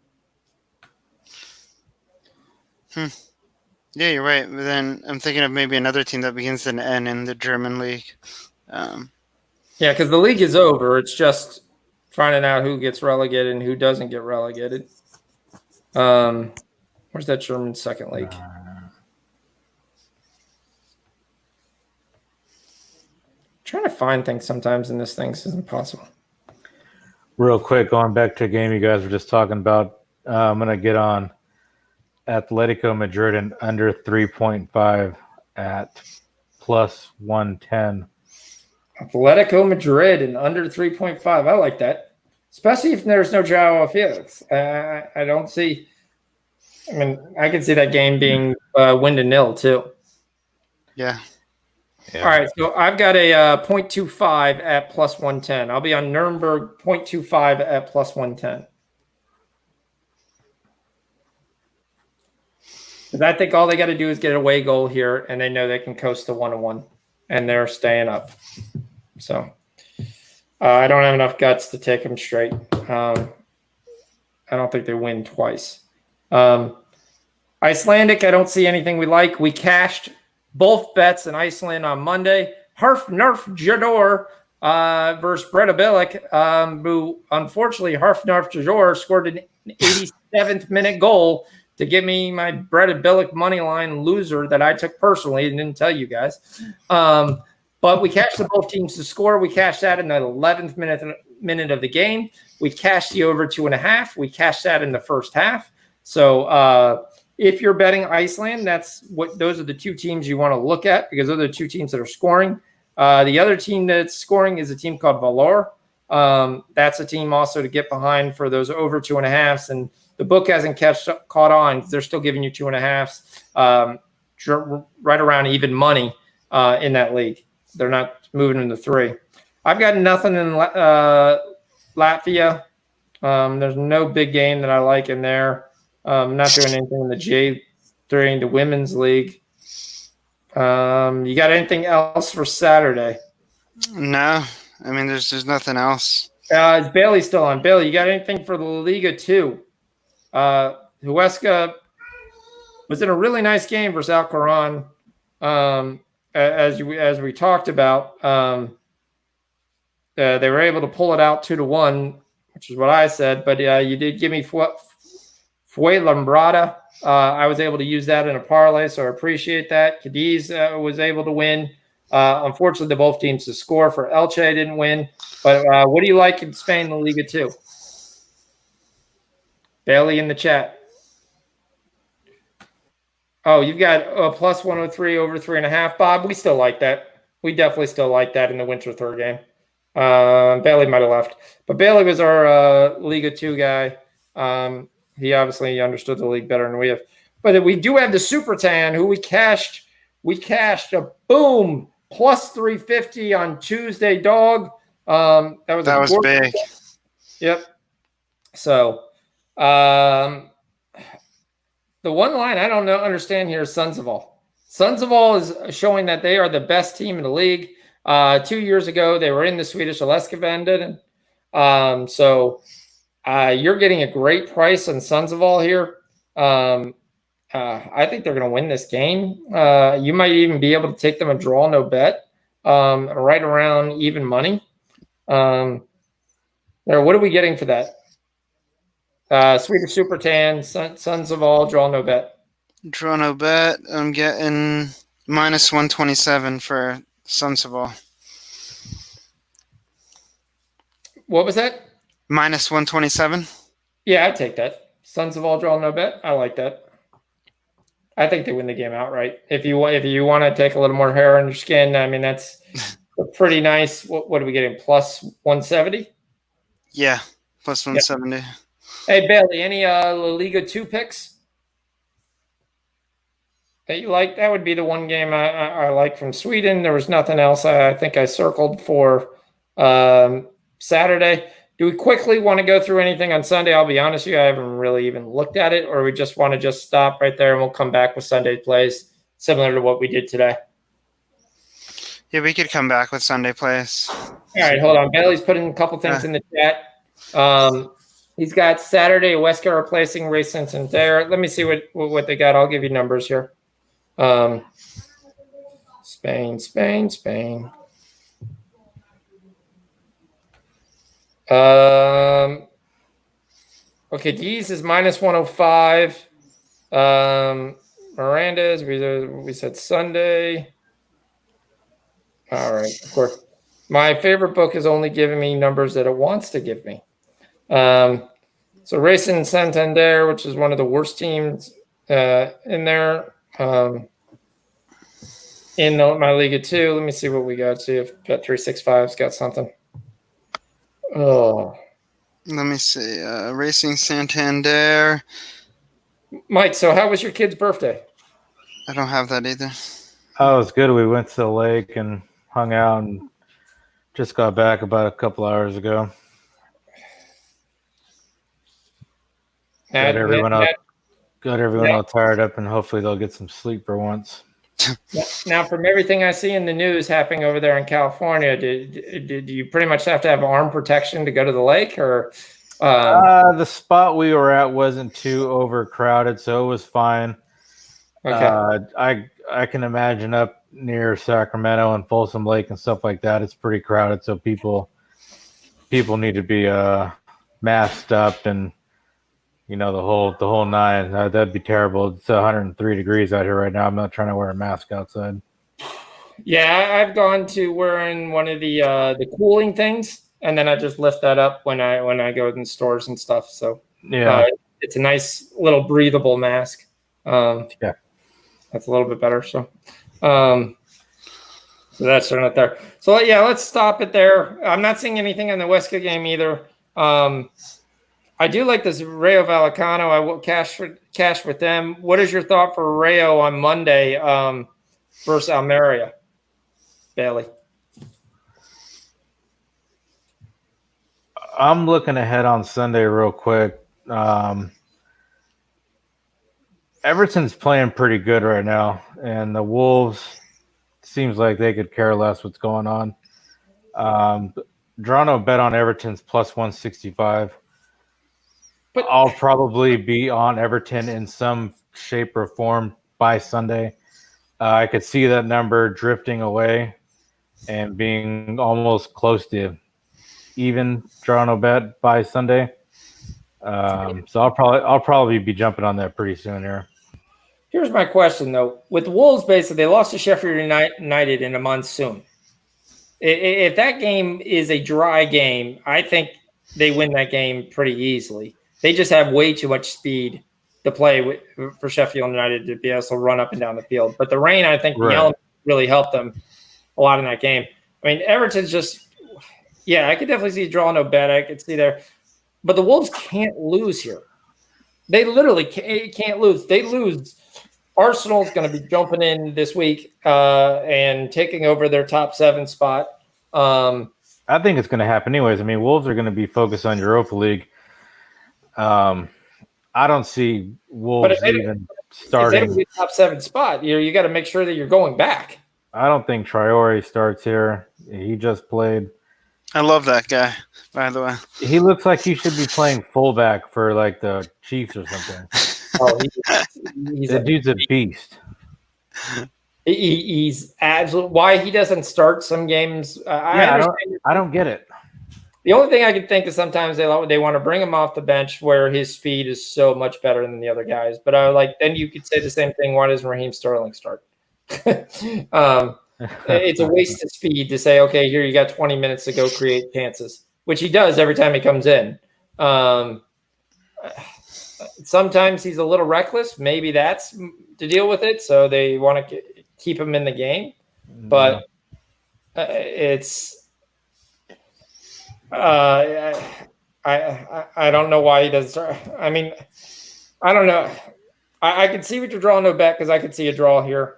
Yeah, you're right. But then I'm thinking of maybe another team that begins with an N in the German league. Yeah, because the league is over. It's just finding out who gets relegated and who doesn't get relegated. Where's that German second league? Trying to find things sometimes in this thing is impossible. Real quick, going back to a game you guys were just talking about, I'm going to get on Atletico Madrid and under 3.5 at plus 110. Atletico Madrid and under 3.5. I like that, especially if there's no Joao Felix. I don't see. I mean, I can see that game being 1-0 too. Yeah. All right, so I've got a 0.25 at plus 110. I'll be on Nuremberg 0.25 at plus 110. Because I think all they got to do is get an away goal here, and they know they can coast to 1-1, and they're staying up. So I don't have enough guts to take them straight. I don't think they win twice. Icelandic, I don't see anything we like. We cashed both bets in Iceland on Monday. Harf Nerf Jador versus Breda Bilic, who unfortunately Harf Nerf Jador scored an 87th minute goal to give me my Breda Bilic money line loser that I took personally and didn't tell you guys. But we cashed the both teams to score. We cashed that in the 11th minute of the game. We cashed the over 2.5. We cashed that in the first half. So if you're betting Iceland, those are the 2 teams you want to look at because those are the 2 teams that are scoring. The other team that's scoring is a team called Valor. That's a team also to get behind for those over 2.5s. And the book hasn't caught on. They're still giving you 2.5s, right around even money in that league. They're not moving into 3. I've got nothing in Latvia. There's no big game that I like in there. Not doing anything in the J3 in the women's league. You got anything else for Saturday? No, I mean there's nothing else. Is Bailey still on? Bailey, you got anything for the Liga 2? Huesca was in a really nice game versus Alcoran, as we talked about. They were able to pull it out 2-1, which is what I said. But you did give me Fuenlabrada. I was able to use that in a parlay, so I appreciate that. Cadiz was able to win. Unfortunately, both teams to score for Elche didn't win. But what do you like in Spain, La Liga 2? Bailey in the chat. Oh, you've got plus 103 over 3.5. Bob, we still like that. We definitely still like that in the winter third game. Bailey might have left. But Bailey was our Liga 2 guy. He obviously understood the league better than we have. But we do have the Super Tan, who we cashed. We cashed a boom plus 350 on Tuesday, dog. That was big. Yep. So the one line I don't understand here is Sundsvall. Sundsvall is showing that they are the best team in the league. 2 years ago, they were in the Swedish Eskilstuna. So you're getting a great price on Sundsvall here. I think they're going to win this game. You might even be able to take them a draw, no bet, right around even money. What are we getting for that? Swedish Super Tan, Sundsvall, draw, no bet. Draw, no bet. I'm getting minus 127 for Sundsvall. What was that? Minus 127. Yeah, I'd take that. Sundsvall, draw, no bet. I like that. I think they win the game outright. If you want to take a little more hair on your skin, I mean that's a pretty nice. What are we getting? Plus 170. Yeah, plus 170. Yep. Hey Bailey, any La Liga 2 picks that you like? That would be the one game I like from Sweden. There was nothing else. I think I circled for Saturday. Do we quickly want to go through anything on Sunday? I'll be honest with you, I haven't really even looked at it, or we just want to stop right there and we'll come back with Sunday plays, similar to what we did today. Yeah, we could come back with Sunday plays. All right, hold on. Bailey's putting a couple things in the chat. He's got Saturday, Huesca replacing Ray Santander. Let me see what they got. I'll give you numbers here. Spain. Okay, Dees is minus 105. Miranda's, we said Sunday. All right, of course. My favorite book is only giving me numbers that it wants to give me. So Racing Santander, which is one of the worst teams in there. In my Liga 2, let me see what we got. See if Bet365's got something. Oh. Let me see. Racing Santander. Mike, so how was your kid's birthday? I don't have that either. Oh, it was good. We went to the lake and hung out and just got back about a couple hours ago. Got everyone all tired up, and hopefully they'll get some sleep for once. Now, from everything I see in the news happening over there in California, did you pretty much have to have arm protection to go to the lake, or? The spot we were at wasn't too overcrowded, so it was fine. Okay. I can imagine up near Sacramento and Folsom Lake and stuff like that, it's pretty crowded, so people need to be masked up and the whole nine. That'd be terrible. It's 103 degrees out here right now. I'm not trying to wear a mask outside. Yeah, I've gone to wearing one of the cooling things, and then I just lift that up when I go in stores and stuff. So yeah, it's a nice little breathable mask. Yeah, that's a little bit better. So that's not there. So yeah, let's stop it there. I'm not seeing anything on the Huesca game either. I do like this Rayo Vallecano. I will cash with them. What is your thought for Rayo on Monday versus Almeria, Bailey? I'm looking ahead on Sunday real quick. Everton's playing pretty good right now, and the Wolves seems like they could care less what's going on. Toronto bet on Everton's plus 165. But I'll probably be on Everton in some shape or form by Sunday. I could see that number drifting away and being almost close to even Toronto bet by Sunday. So I'll probably be jumping on that pretty soon here. Here's my question though: with the Wolves, basically, they lost to Sheffield United in a monsoon. If that game is a dry game, I think they win that game pretty easily. They just have way too much speed to play for Sheffield United to be able to run up and down the field. But the rain, I think, the element really helped them a lot in that game. I mean, Everton's just, I could definitely see draw no bet. I could see there. But the Wolves can't lose here. They literally can't lose. They lose. Arsenal's going to be jumping in this week and taking over their top 7 spot. I think it's going to happen anyways. I mean, Wolves are going to be focused on Europa League. I don't see Wolves even starting. If they don't get top 7 spot, you got to make sure that you're going back. I don't think Traore starts here. He just played. I love that guy, by the way. He looks like he should be playing fullback for like the Chiefs or something. That dude's a beast. He's absolutely. Why he doesn't start some games? I don't get it. The only thing I can think is sometimes they want to bring him off the bench where his speed is so much better than the other guys. But then you could say the same thing. Why doesn't Raheem Sterling start? It's a waste of speed to say, okay, here you got 20 minutes to go create chances, which he does every time he comes in. Sometimes he's a little reckless. Maybe that's to deal with it. So they want to keep him in the game. But it's I don't know why he doesn't start. I mean, I don't know. I can see what you're drawing no bet because I could see a draw here.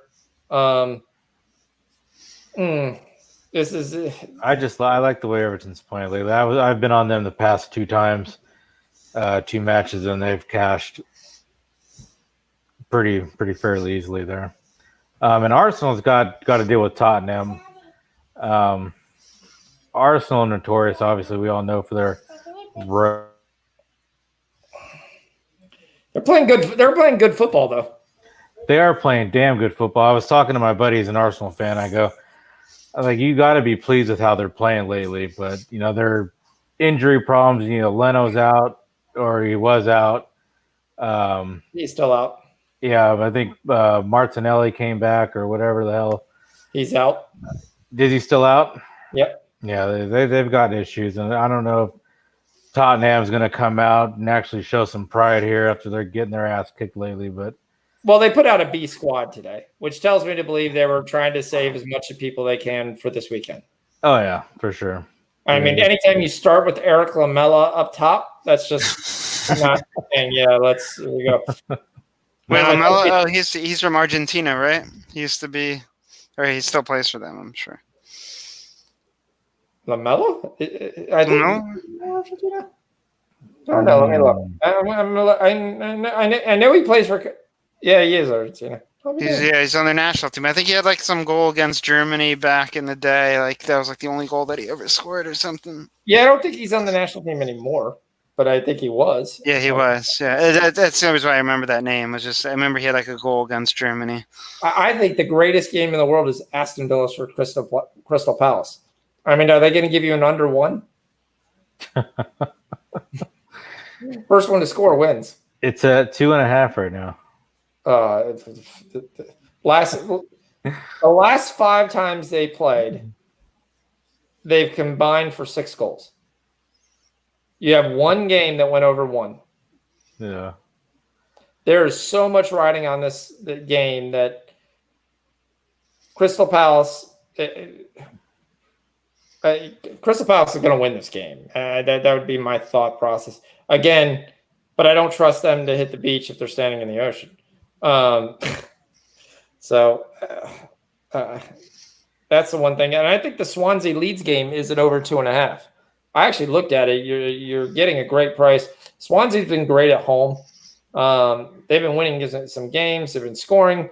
This is. I like the way Everton's playing lately. I've been on them the past 2 times, 2 matches, and they've cashed pretty fairly easily there. And Arsenal's got to deal with Tottenham. Arsenal notorious, obviously, we all know for their. They're playing good. They're playing good football, though. They are playing damn good football. I was talking to my buddy, he's an Arsenal fan. I was like, you got to be pleased with how they're playing lately. But their injury problems. Leno's out, or he was out. He's still out. Yeah, I think Martinelli came back, or whatever the hell. He's out. Is he still out? Yep. Yeah, they've got issues, and I don't know if Tottenham's going to come out and actually show some pride here after they're getting their ass kicked lately. But they put out a B squad today, which tells me to believe they were trying to save as much of people they can for this weekend. Oh yeah, for sure. I mean, anytime you start with Eric Lamela up top, that's just not. And here we go. Wait, Lamela? He's from Argentina, right? He used to be, or he still plays for them, I'm sure. Lamela? I don't know. Argentina? I don't know. Let me look. I know he plays for. Yeah, he is Argentina. He's on their national team. I think he had some goal against Germany back in the day. That was the only goal that he ever scored or something. Yeah, I don't think he's on the national team anymore, but I think he was. Yeah, he was. Yeah, that's the reason why I remember that name. I remember he had a goal against Germany. I think the greatest game in the world is Aston Villa for Crystal Palace. I mean, are they going to give you an under 1? First one to score wins. It's at 2.5 right now. The last 5 times they played, they've combined for 6 goals. You have one game that went over 1. Yeah. There is so much riding on the game that Crystal Palace is going to win this game. That would be my thought process. Again, but I don't trust them to hit the beach if they're standing in the ocean. That's the one thing. And I think the Swansea Leeds game is at over 2.5. I actually looked at it. You're getting a great price. Swansea's been great at home. They've been winning some games. They've been scoring.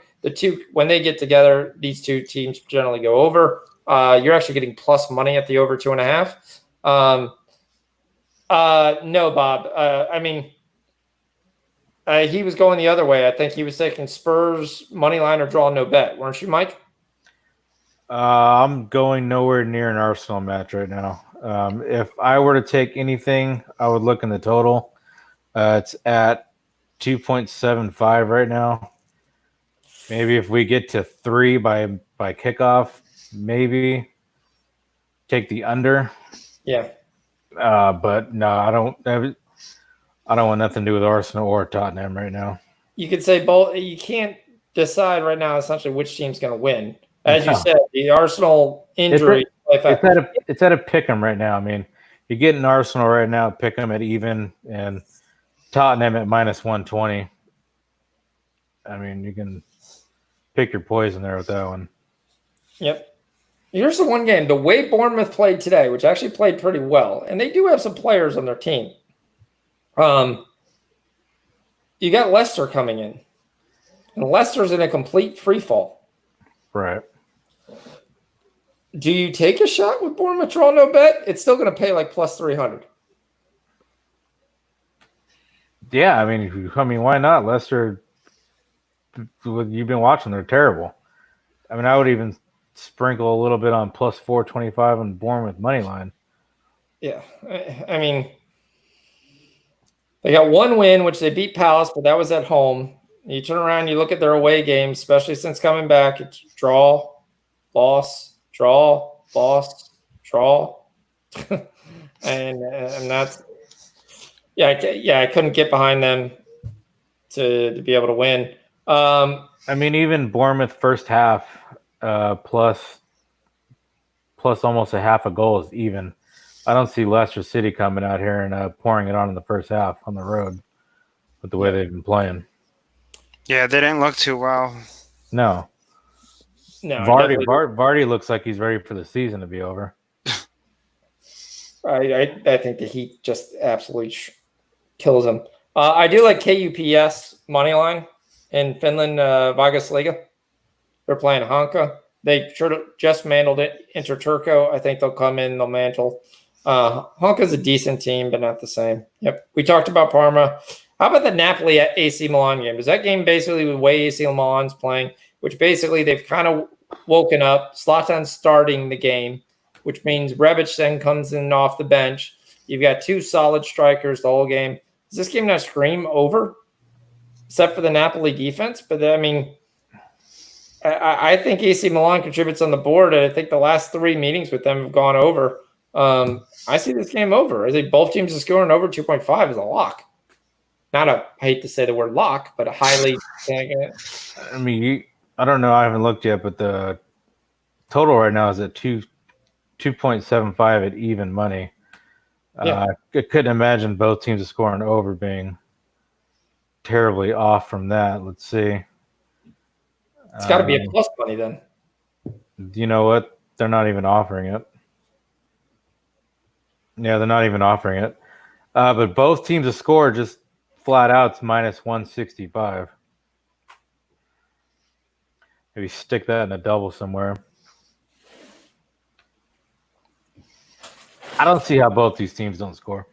When they get together, these two teams generally go over. You're actually getting plus money at the over 2.5. No, Bob. He was going the other way. I think he was taking Spurs money line or draw no bet, weren't you, Mike? I'm going nowhere near an Arsenal match right now. If I were to take anything, I would look in the total. It's at 2.75 right now. Maybe if we get to 3 by kickoff, maybe take the under. Yeah. But no, I don't want nothing to do with Arsenal or Tottenham right now. You could say both. You can't decide right now essentially which team's going to win. As you said, the Arsenal injury. It's at a pick 'em right now. I mean, you're getting Arsenal right now, pick 'em at even, and Tottenham at minus 120. I mean, you can pick your poison there with that one. Yep. Here's the one game. The way Bournemouth played today, which actually played pretty well, and they do have some players on their team. You got Leicester coming in, and Leicester's in a complete free fall. Right. Do you take a shot with Bournemouth draw no bet? It's still going to pay like plus 300. Yeah, I mean, why not? Leicester, you've been watching, they're terrible. I mean, I would even sprinkle a little bit on plus 425 on Bournemouth money line. Yeah, I mean, they got one win, which they beat Palace, but that was at home. You turn around, you look at their away games, especially since coming back. It's draw, loss, draw, loss, draw, and that's I couldn't get behind them to be able to win. I mean, even Bournemouth first half plus almost a half a goal is even. I don't see Leicester City coming out here and pouring it on in the first half on the road with the way they've been playing. Yeah, they didn't look too well. No. Vardy looks like he's ready for the season to be over. I think the Heat just absolutely kills him. I do like KUPS money line in Finland, Vegas Liga. They're playing Hanka. They just mantled it. Inter Turco. I think they'll come in. They'll mantle. Hanka's a decent team, but not the same. Yep. We talked about Parma. How about the Napoli at AC Milan game? Is that game basically the way AC Milan's playing, which basically they've kind of woken up? Zlatan's starting the game, which means Rebic then comes in off the bench. You've got two solid strikers the whole game. Does this game not scream over? Except for the Napoli defense. But, I mean, I think AC Milan contributes on the board, and I think the last 3 meetings with them have gone over. I see this game over. I think both teams are scoring over 2.5 is a lock. I hate to say the word lock, but a highly. I mean, I don't know. I haven't looked yet, but the total right now is at 2.75 at even money. I couldn't imagine both teams are scoring over being terribly off from that. Let's see. It's got to be a plus money then. You know what? They're not even offering it. Yeah, they're not even offering it. But both teams to score just flat out, it's minus 165. Maybe stick that in a double somewhere. I don't see how both these teams don't score.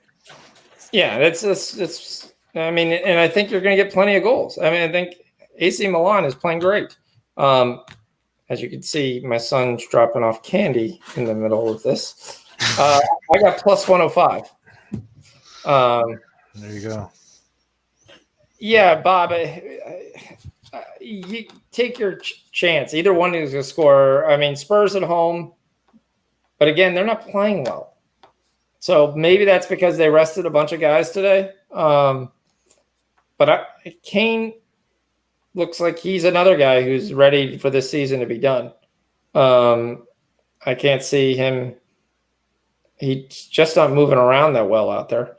Yeah, it's. I mean, and I think you're going to get plenty of goals. I mean, I think AC Milan is playing great. As you can see, my son's dropping off candy in the middle of this. I got plus 105. There you go. Yeah, Bob, you take your chance. Either one is going to score. I mean, Spurs at home, but again, they're not playing well. So maybe that's because they rested a bunch of guys today. But Kane looks like he's another guy who's ready for this season to be done. I can't see him. He's just not moving around that well out there.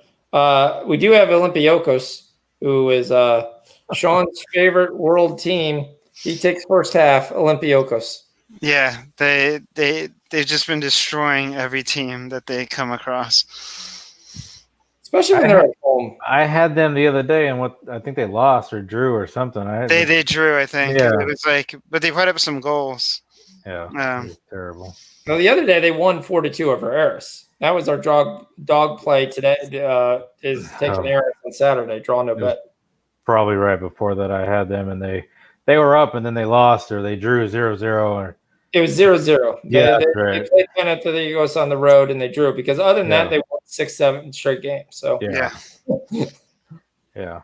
We do have Olympiacos, who is Sean's favorite world team. He takes first half, Olympiacos. Yeah, they've just been destroying every team that they come across. especially when they're at home. I had them the other day, and I think they lost or drew or something. They drew, I think. Yeah. It was like, but they put up some goals. Yeah, it was terrible. No, the other day they won 4-2 over Eris. That was our dog play today. Is taking Eris on Saturday, draw no bet. Probably right before that I had them, and they were up, and then they lost, or they drew 0-0, or it was 0-0. Yeah, they played Panathinaikos on the road, and they drew because other than that, they won 6-7 straight games. So yeah.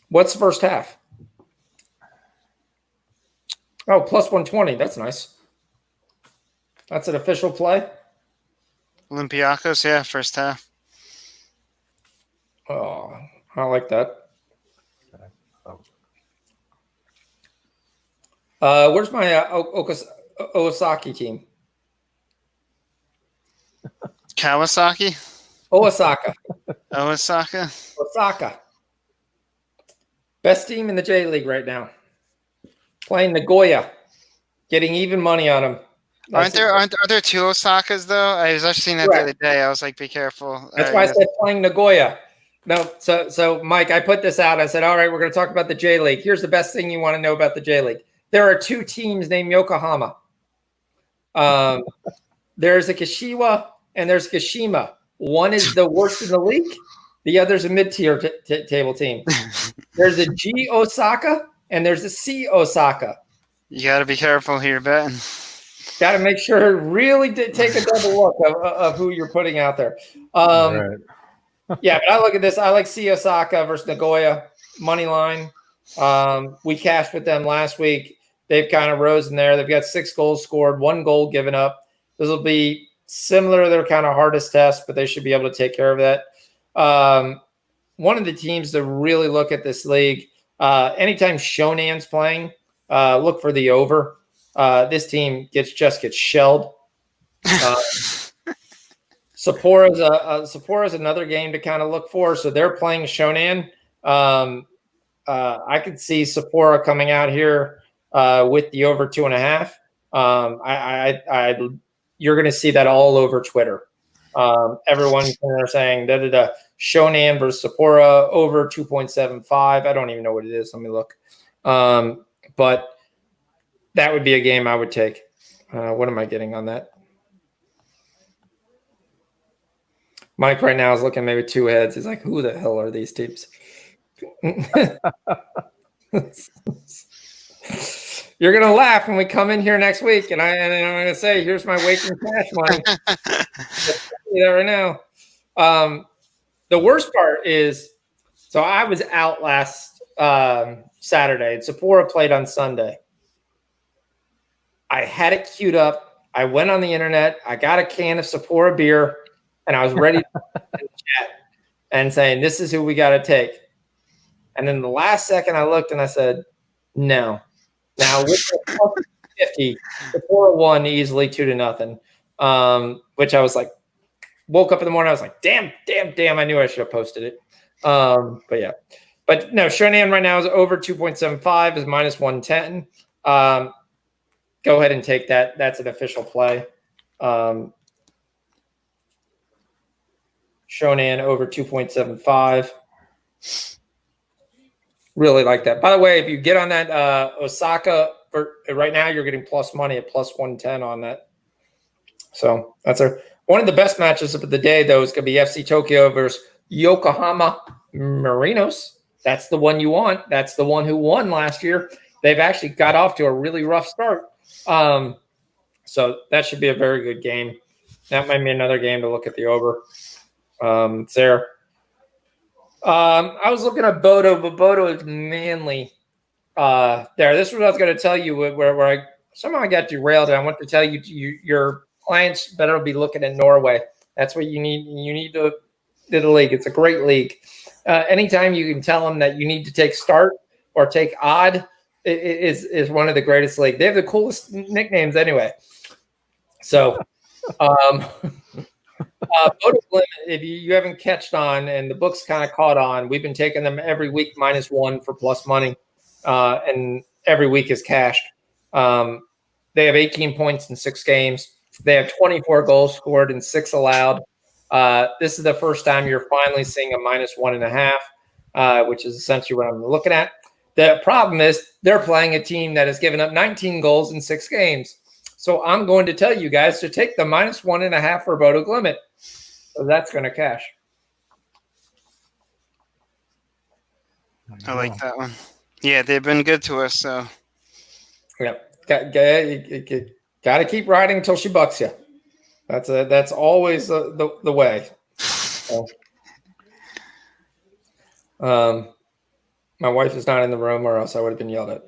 What's the first half? Oh, plus 120. That's nice. That's an official play. Olympiacos, first half. Oh, I like that. Where's my Osaki team? Kawasaki? Osaka. Osaka. Best team in the J League right now. Playing Nagoya. Getting even money on them. Aren't there two Osakas though? I was actually seeing that the other day. I was like, be careful. That's why I said playing Nagoya. No, so Mike, I put this out. I said, all right, we're going to talk about the J League. Here's the best thing you want to know about the J League. There are two teams named Yokohama. There's a Kashiwa and there's Kashima. One is the worst in the league. The other's a mid-tier table team. There's a G Osaka and there's a C Osaka. You got to be careful here, Ben. Got to make sure, really take a double look of who you're putting out there. Right. Yeah, but I look at this. I like C Osaka versus Nagoya money line. We cashed with them last week. They've kind of rose in there. They've got 6 goals scored, 1 goal given up. This will be similar to their kind of hardest test, but they should be able to take care of that. One of the teams to really look at this league, anytime Shonan's playing, look for the over. This team gets shelled. Sapporo's another game to kind of look for. So they're playing Shonan. I could see Sapporo coming out here with the over 2.5. You're going to see that all over Twitter. Everyone's saying Shonan versus Sapporo over 2.75. I don't even know what it is. Let me look. But that would be a game I would take. What am I getting on that? Mike right now is looking maybe 2 heads. He's like, who the hell are these teams? You're going to laugh when we come in here next week, and I'm going to say, here's my waking cash money. That right now. The worst part is, so I was out last Saturday, and Sapporo played on Sunday. I had it queued up. I went on the internet. I got a can of Sapporo beer, and I was ready to chat and saying, this is who we got to take. And then the last second I looked and I said, no. Now, with the 50, Sapporo won easily 2-0, which I was like, woke up in the morning. I was like, damn. I knew I should have posted it. But yeah. But no, Shonan right now is over 2.75 is minus 110. Go ahead and take that. That's an official play. Shonan over 2.75. Really like that. By the way, if you get on that Osaka right now, you're getting plus money at plus 110 on that. So that's one of the best matches of the day, though, is going to be FC Tokyo versus Yokohama Marinos. That's the one you want. That's the one who won last year. They've actually got off to a really rough start. So that should be a very good game. That might be another game to look at the over. It's there. I was looking at Bodo, but Bodo is Manly. There. This is what I was going to tell you where I somehow got derailed. And I want to tell you, your clients better be looking at Norway. That's what you need. You need to do the league. It's a great league. Anytime you can tell them that you need to take start or take odd is one of the greatest league. They have the coolest nicknames anyway. So, Bodo Glimt, if you haven't catched on and the book's kind of caught on, we've been taking them every week -1 for plus money, and every week is cashed. They have 18 points in 6 games. They have 24 goals scored and 6 allowed. This is the first time you're finally seeing a -1.5, which is essentially what I'm looking at. The problem is they're playing a team that has given up 19 goals in 6 games. So I'm going to tell you guys to take the -1.5 for Bodo Glimt. So that's going to cash. I like that one. Yeah, they've been good to us. So Yeah, got to keep riding until she bucks you. That's always the way. So, my wife is not in the room, or else I would have been yelled at.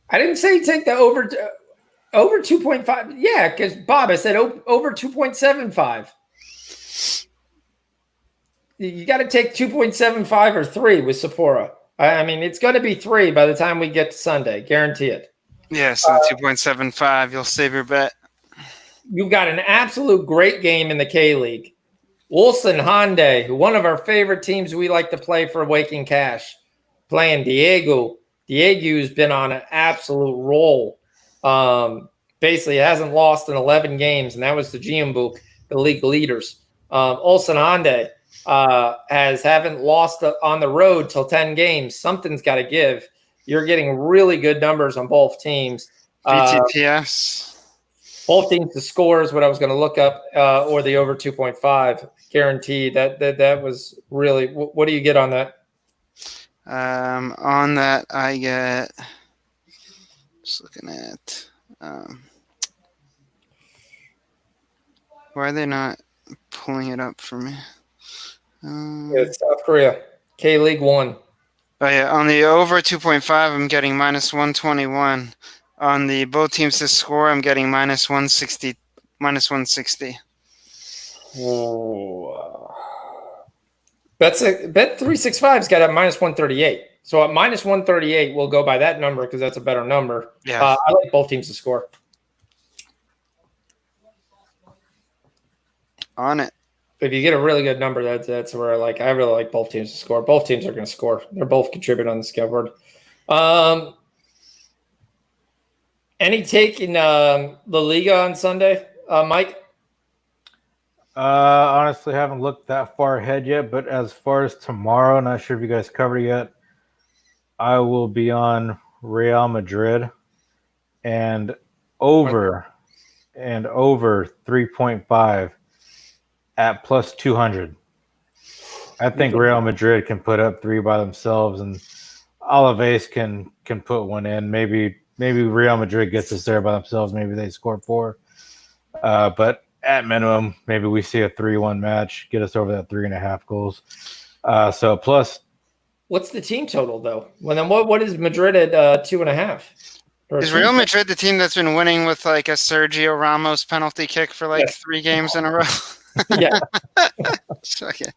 I didn't say take the over 2.5. Yeah, because Bob, I said over 2.75. You got to take 2.75 or 3 with Sapporo. I mean, it's going to be 3 by the time we get to Sunday. Guarantee it. yeah, so 2.75, you'll save your bet. You've got an absolute great game in the K-League. Wilson Hyundai, one of our favorite teams we like to play for Waking Cash, playing Diego. Diego's been on an absolute roll. Basically hasn't lost in 11 games, and that was the Giambuk, the league leaders. Olsen Hyundai haven't lost on the road till 10 games. Something's got to give. You're getting really good numbers on both teams. VTPS. Both teams to score is what I was going to look up, or the over 2.5 guaranteed. That was really. What do you get on that? On that, I get. Just looking at. Why are they not pulling it up for me? It's South Korea, K-League 1. Oh yeah, on the over 2.5, I'm getting -121. On the both teams to score, I'm getting -160. -160. Oh, bet 365's got a -138. So at -138, we'll go by that number because that's a better number. Yeah, I like both teams to score. on it. If you get a really good number, that's where I really like both teams to score. Both teams are going to score. They're both contributing on the scoreboard. Any take in La Liga on Sunday, Mike? Honestly, haven't looked that far ahead yet, but as far as tomorrow, not sure if you guys covered it yet. I will be on Real Madrid and over 3.5 at +200. I think Real Madrid can put up 3 by themselves, and Alaves can put one in. Maybe Real Madrid gets us there by themselves. Maybe they score 4. But at minimum, maybe we see a 3-1 match, get us over that 3.5 goals. So plus. What's the team total though? Well, then what is Madrid at 2.5? Is Real Madrid the team that's been winning with like a Sergio Ramos penalty kick for 3 games in a row? Yeah. Okay.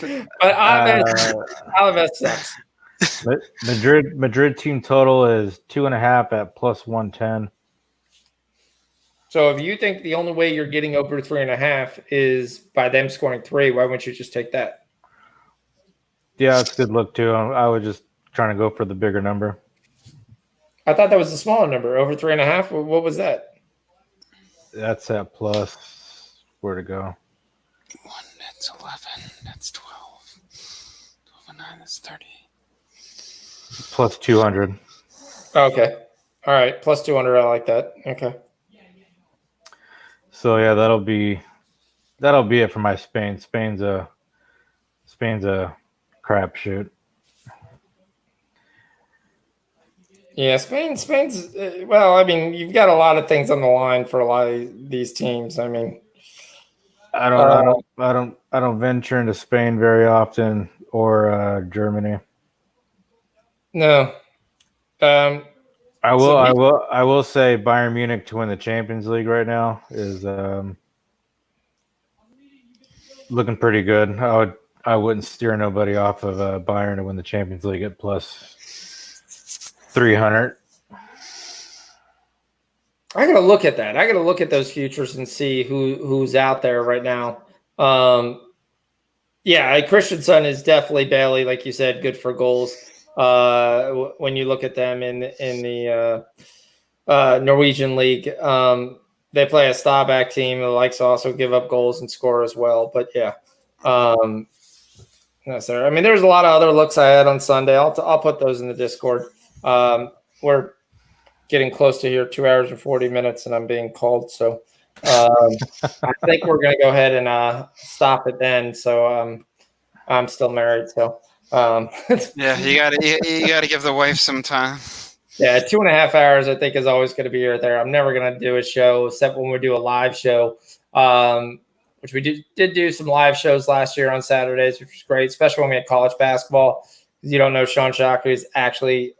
But Alaves sucks. Madrid team total is 2.5 at +110. So if you think the only way you're getting over 3.5 is by them scoring 3, why wouldn't you just take that? Yeah, it's a good look too. I was just trying to go for the bigger number. I thought that was the smaller number, over 3.5. What was that? That's at plus. Where to go? 1, that's 11. That's 12. 12 and 9, that's 30. +200. Okay. All right. +200. I like that. Okay. So yeah, that'll be it for my Spain. Spain's a crapshoot. Yeah, Spain's. Well, I mean, you've got a lot of things on the line for a lot of these teams. I mean, I don't venture into Spain very often or Germany. No. I will say Bayern Munich to win the Champions League right now is looking pretty good. I wouldn't steer nobody off of Bayern to win the Champions League at +300. I gotta look at that. I gotta look at those futures and see who's out there right now. Yeah, Christensen is definitely Bailey, like you said, good for goals. When you look at them in the Norwegian league. They play a Stabæk team that likes to also give up goals and score as well. But yeah, no, sir. I mean, there's a lot of other looks I had on Sunday. I'll put those in the Discord. We're getting close to here, 2 hours and 40 minutes, and I'm being called. So I think we're going to go ahead and stop it then. So I'm still married. So yeah, you gotta give the wife some time. Yeah, 2.5 hours I think is always going to be here or there. I'm never going to do a show except when we do a live show, which we did do some live shows last year on Saturdays, which was great, especially when we had college basketball. Because you don't know, Shawn Shockey is actually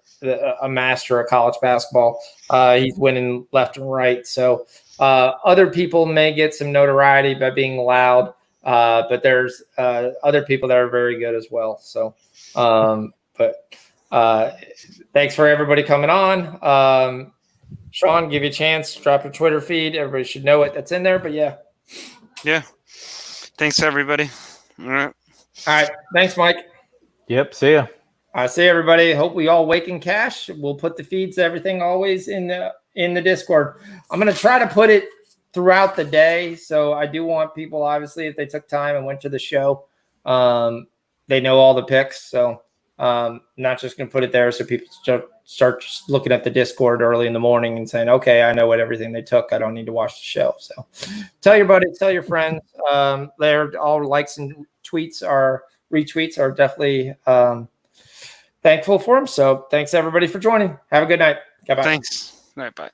a master of college basketball. He's winning left and right. So other people may get some notoriety by being loud, but there's other people that are very good as well. So, thanks for everybody coming on. Shawn, give you a chance, drop your Twitter feed. Everybody should know it that's in there, but yeah. Thanks everybody. All right, thanks, Mike. Yep, see ya. See everybody. Hope we all wake in cash. We'll put the feeds, everything always in the Discord. I'm going to try to put it throughout the day, so I do want people, obviously, if they took time and went to the show, they know all the picks. So not just going to put it there so people start looking at the Discord early in the morning and saying, okay, I know what everything they took. I don't need to watch the show. So tell your buddies, tell your friends. They're all likes and retweets are definitely thankful for them. So thanks everybody for joining. Have a good night. Goodbye. Thanks. All right, bye.